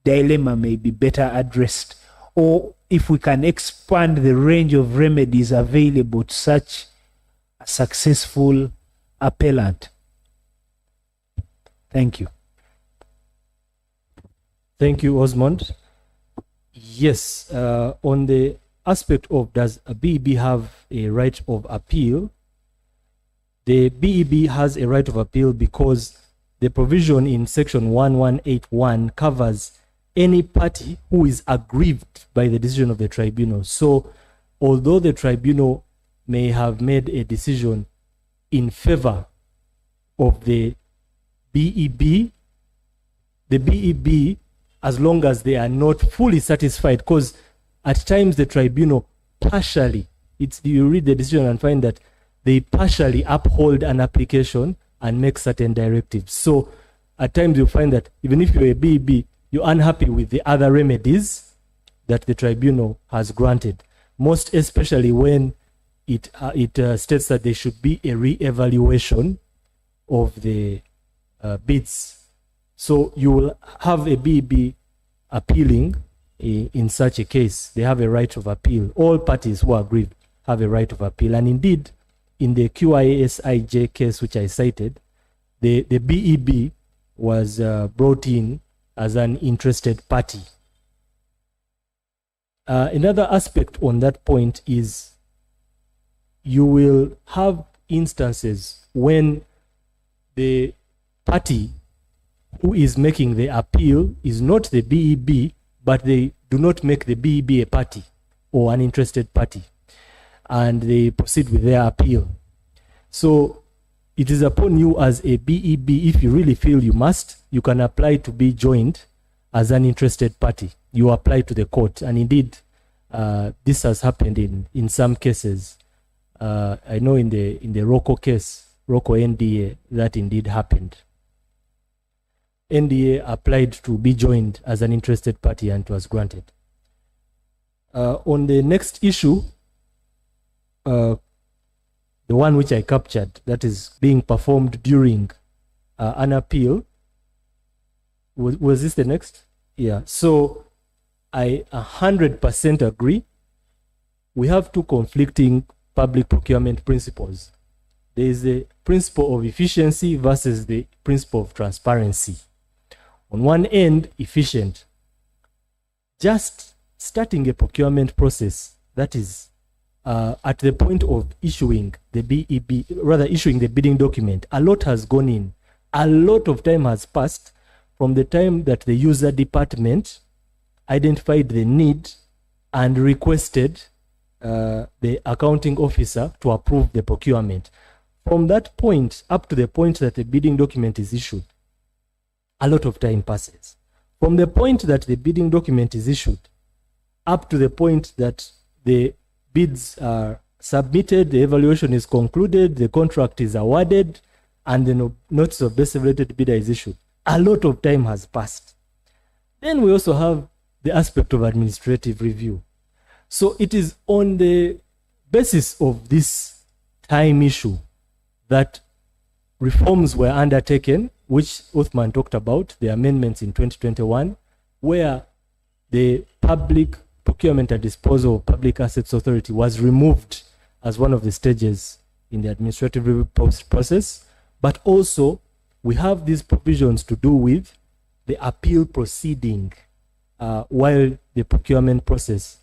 [SPEAKER 1] dilemma may be better addressed, or if we can expand the range of remedies available to such a successful appellant. Thank you.
[SPEAKER 5] Thank you, Osmond. Yes, on the aspect of does a BEB have a right of appeal, the BEB has a right of appeal because the provision in section 1181 covers any party who is aggrieved by the decision of the tribunal. So although the tribunal may have made a decision in favor of the BEB, as long as they are not fully satisfied, because at times the tribunal partially, you read the decision and find that they partially uphold an application and make certain directives. So at times you find that even if you're a BEB, you're unhappy with the other remedies that the tribunal has granted, most especially when it states that there should be a re-evaluation of the bids. So you will have a BEB appealing in such a case. They have a right of appeal. All parties who are aggrieved have a right of appeal. And indeed, in the QISIJ case which I cited, the BEB was brought in as an interested party. Another aspect on that point is you will have instances when the party who is making the appeal is not the BEB, but they do not make the BEB a party or an interested party, and they proceed with their appeal. So it is upon you as a BEB, if you really feel you must, you can apply to be joined as an interested party. You apply to the court, and indeed this has happened in some cases. I know in the ROCO case, ROCO NDA, that indeed happened. NDA applied to be joined as an interested party and it was granted. On the next issue, the one which I captured, that is being performed during an appeal. Was this the next? Yeah. So I 100% agree. We have two conflicting public procurement principles. There is the principle of efficiency versus the principle of transparency. On one end, efficient. Just starting a procurement process, that is at the point of issuing the BEB, rather issuing the bidding document, a lot has gone in. A lot of time has passed from the time that the user department identified the need and requested the accounting officer to approve the procurement. From that point up to the point that the bidding document is issued, a lot of time passes. From the point that the bidding document is issued up to the point that the bids are submitted, the evaluation is concluded, the contract is awarded, and the notice of best evaluated bidder is issued, a lot of time has passed. Then we also have the aspect of administrative review. So it is on the basis of this time issue that reforms were undertaken, which Uthman talked about, the amendments in 2021, where the Public Procurement and Disposal of Public Assets Authority was removed as one of the stages in the administrative review process. But also, we have these provisions to do with the appeal proceeding while the procurement process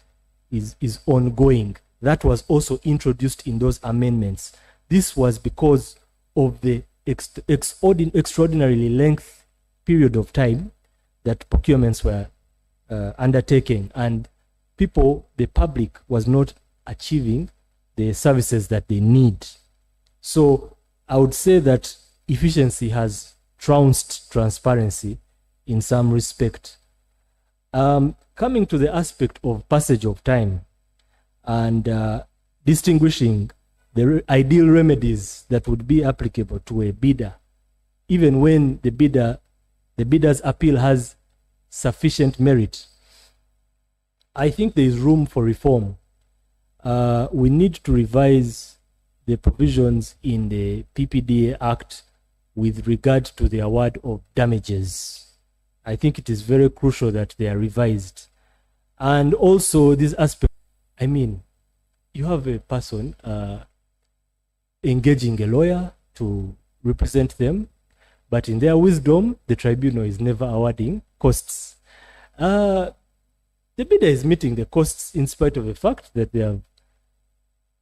[SPEAKER 5] is ongoing. That was also introduced in those amendments. This was because of the extraordinarily length period of time that procurements were undertaken, and people, the public, was not achieving the services that they need. So I would say that efficiency has trounced transparency in some respect. Coming to the aspect of passage of time and distinguishing the ideal remedies that would be applicable to a bidder, even when the bidder's appeal has sufficient merit, I think there is room for reform. We need to revise the provisions in the PPDA Act with regard to the award of damages. I think it is very crucial that they are revised. And also this aspect, I mean, you have a person engaging a lawyer to represent them, but in their wisdom, the tribunal is never awarding costs. the bidder is meeting the costs in spite of the fact that they have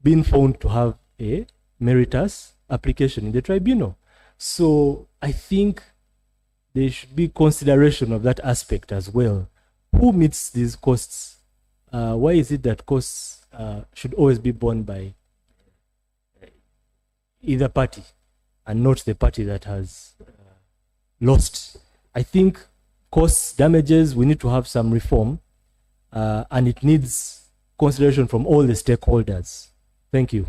[SPEAKER 5] been found to have a meritorious application in the tribunal. So I think there should be consideration of that aspect as well. Who meets these costs? Why is it that costs should always be borne by either party and not the party that has lost? I think costs, damages, we need to have some reform, and it needs consideration from all the stakeholders. Thank you.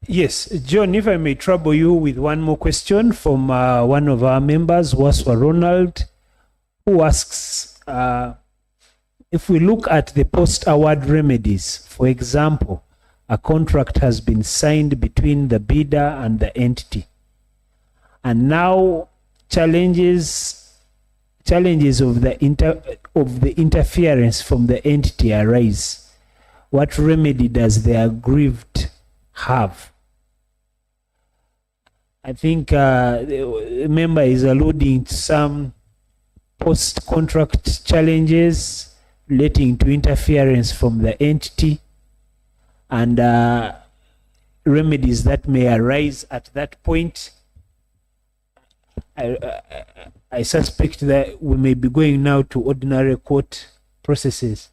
[SPEAKER 1] Yes, John, if I may trouble you with one more question from one of our members, Waswa Ronald, who asks, if we look at the post-award remedies, for example, a contract has been signed between the bidder and the entity, and now challenges of the interference from the entity arise. What remedy does the aggrieved have? I think the member is alluding to some post-contract challenges relating to interference from the entity and remedies that may arise at that point. I suspect that we may be going now to ordinary court processes.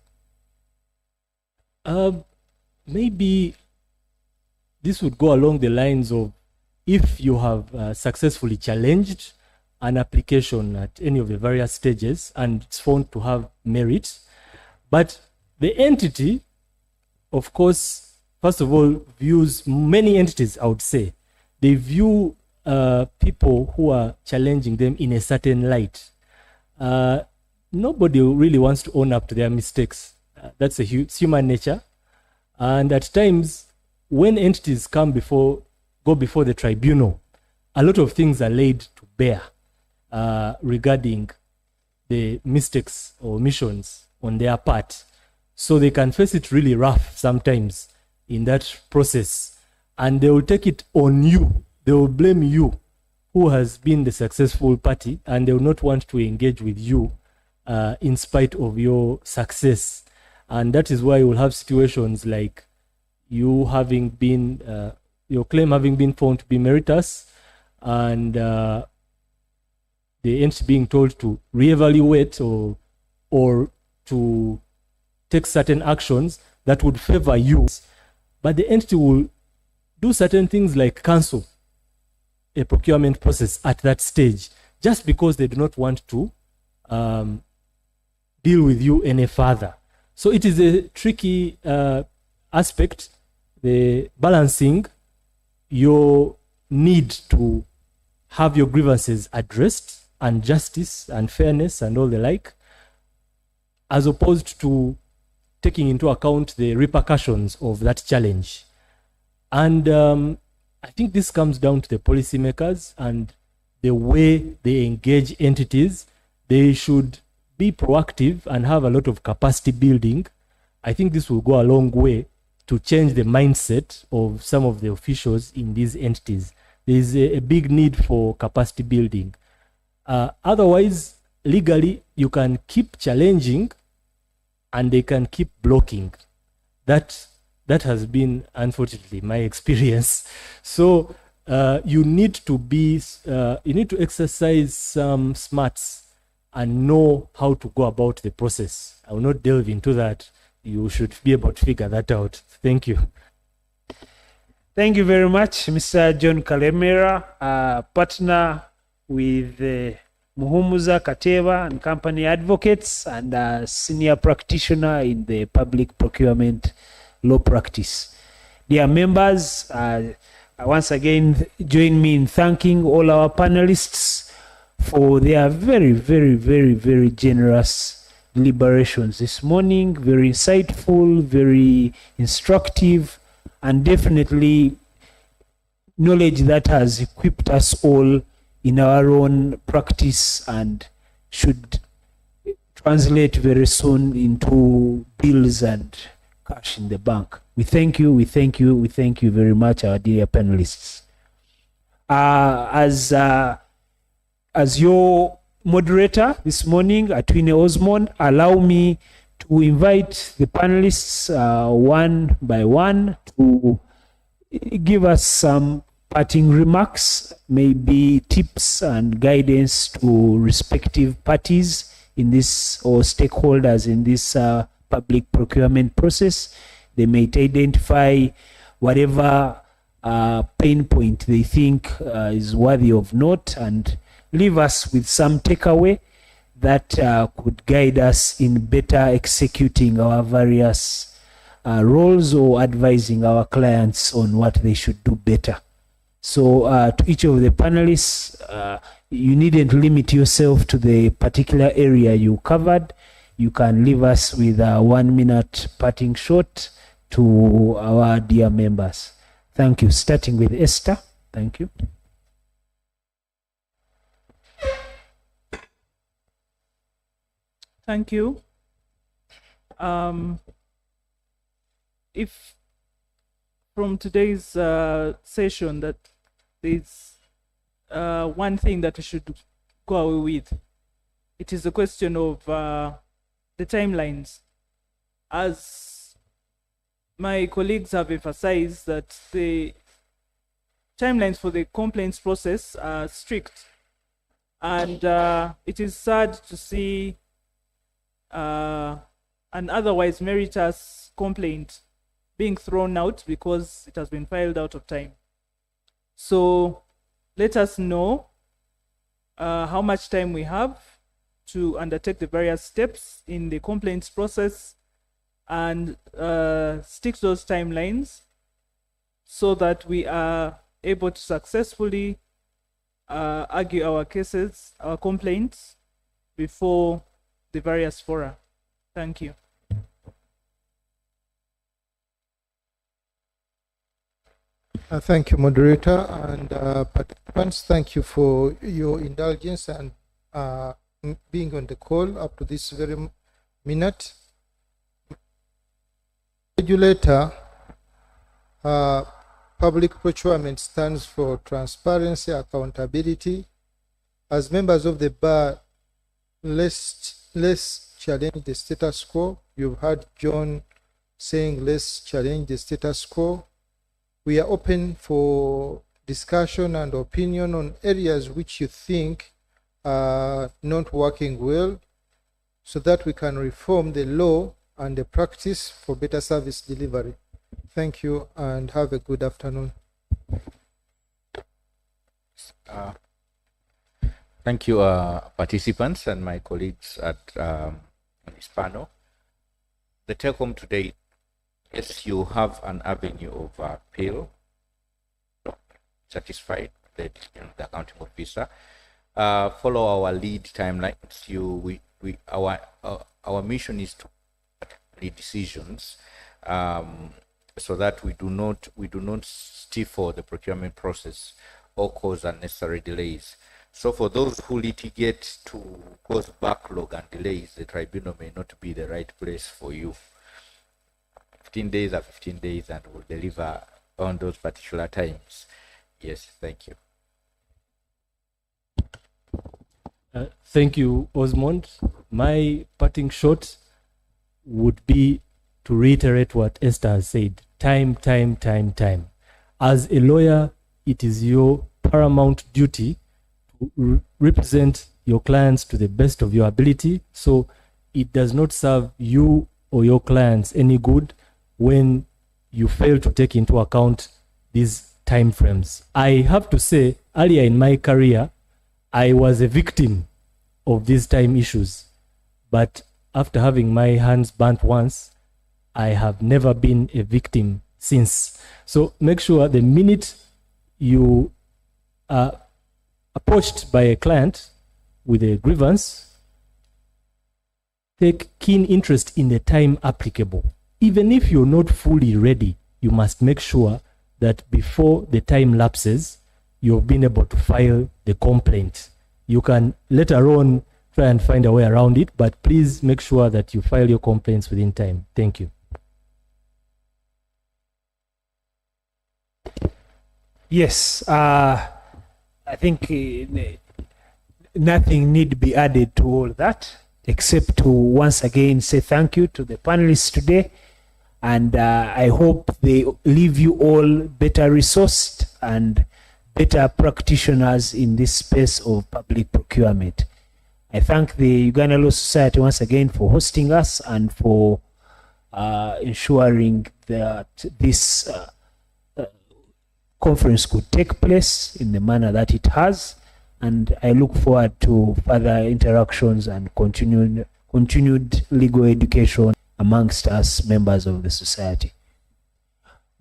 [SPEAKER 5] Maybe this would go along the lines of, if you have successfully challenged an application at any of the various stages and it's found to have merit, but the entity, of course, first of all, views, many entities, I would say, they view people who are challenging them in a certain light. Nobody really wants to own up to their mistakes. That's it's human nature. And at times, when entities go before the tribunal, a lot of things are laid to bear regarding the mistakes or omissions on their part. So they can face it really rough sometimes in that process. And they will take it on you. They will blame you, who has been the successful party, and they will not want to engage with you in spite of your success. And that is why you will have situations like you having been, your claim having been found to be meritorious, and the entity being told to reevaluate or to take certain actions that would favor you. But the entity will do certain things like cancel a procurement process at that stage, just because they do not want to deal with you any further. So it is a tricky aspect, the balancing your need to have your grievances addressed, and justice and fairness and all the like, as opposed to taking into account the repercussions of that challenge. And I think this comes down to the policymakers and the way they engage entities. They should be proactive and have a lot of capacity building. I think this will go a long way to change the mindset of some of the officials in these entities. There is a big need for capacity building. Otherwise, legally, you can keep challenging and they can keep blocking. That has been, unfortunately, my experience. So you need to exercise some smarts and know how to go about the process. I will not delve into that. You should be able to figure that out. Thank you.
[SPEAKER 1] Thank you very much, Mr. John Kalemera, partner with Muhumuza Kateva and Company Advocates, and senior practitioner in the public procurement law practice. Dear members, once again, join me in thanking all our panelists for their very, very, very, very generous deliberations this morning. Very insightful, very instructive, and definitely knowledge that has equipped us all in our own practice and should translate very soon into bills and cash in the bank. We thank you, we thank you, we thank you very much, our dear panelists. As your moderator this morning, Atwine Osmond, allow me to invite the panelists one by one to give us some parting remarks, maybe tips and guidance to respective parties in this, or stakeholders in this public procurement process. They may identify whatever pain point they think is worthy of note, and leave us with some takeaway that could guide us in better executing our various roles, or advising our clients on what they should do better. So to each of the panelists, you needn't limit yourself to the particular area you covered. You can leave us with a 1 minute parting shot to our dear members. Thank you. Starting with Esther. Thank you.
[SPEAKER 3] Thank you. If from today's session that there's one thing that we should go away with, it is the question of the timelines. As my colleagues have emphasized, that the timelines for the complaints process are strict, and it is sad to see an otherwise meritorious complaint being thrown out because it has been filed out of time. So let us know how much time we have to undertake the various steps in the complaints process, and stick to those timelines so that we are able to successfully argue our cases, our complaints, before the various fora. Thank you.
[SPEAKER 2] Thank you, moderator, and participants. Thank you for your indulgence and being on the call up to this very minute. Regulator, public procurement stands for transparency, accountability. As members of the bar, let's challenge the status quo. You've heard John saying let's challenge the status quo. We are open for discussion and opinion on areas which you think are not working well, so that we can reform the law and the practice for better service delivery. Thank you and have a good afternoon.
[SPEAKER 4] Thank you, participants and my colleagues at this panel. The take home today is you have an avenue of appeal, satisfied the accounting officer. Follow our lead timelines. Our mission is to lead decisions, so that we do not stifle the procurement process or cause unnecessary delays. So for those who litigate to cause backlog and delays, the tribunal may not be the right place for you. 15 days are 15 days, and will deliver on those particular times. Yes, thank you.
[SPEAKER 5] Thank you, Osmond. My parting shot would be to reiterate what Esther has said. Time. As a lawyer, it is your paramount duty to represent your clients to the best of your ability. So it does not serve you or your clients any good when you fail to take into account these time frames. I have to say, earlier in my career, I was a victim of these time issues. But after having my hands burnt once, I have never been a victim since. So make sure the minute you are approached by a client with a grievance, take keen interest in the time applicable. Even if you're not fully ready, you must make sure that before the time lapses, you've been able to file the complaint. You can later on try and find a way around it, but please make sure that you file your complaints within time. Thank you.
[SPEAKER 1] Yes, I think nothing need be added to all that, except to once again say thank you to the panelists today. And I hope they leave you all better resourced and better practitioners in this space of public procurement. I thank the Uganda Law Society once again for hosting us and for ensuring that this conference could take place in the manner that it has. And I look forward to further interactions and continued legal education amongst us members of the society.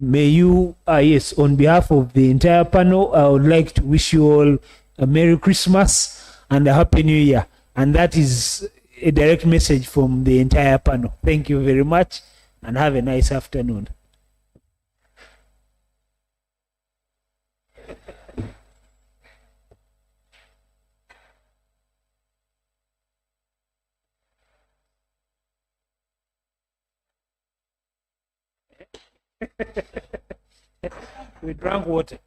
[SPEAKER 1] May you, yes, on behalf of the entire panel, I would like to wish you all a Merry Christmas and a Happy New Year. And that is a direct message from the entire panel. Thank you very much and have a nice afternoon. We drank water.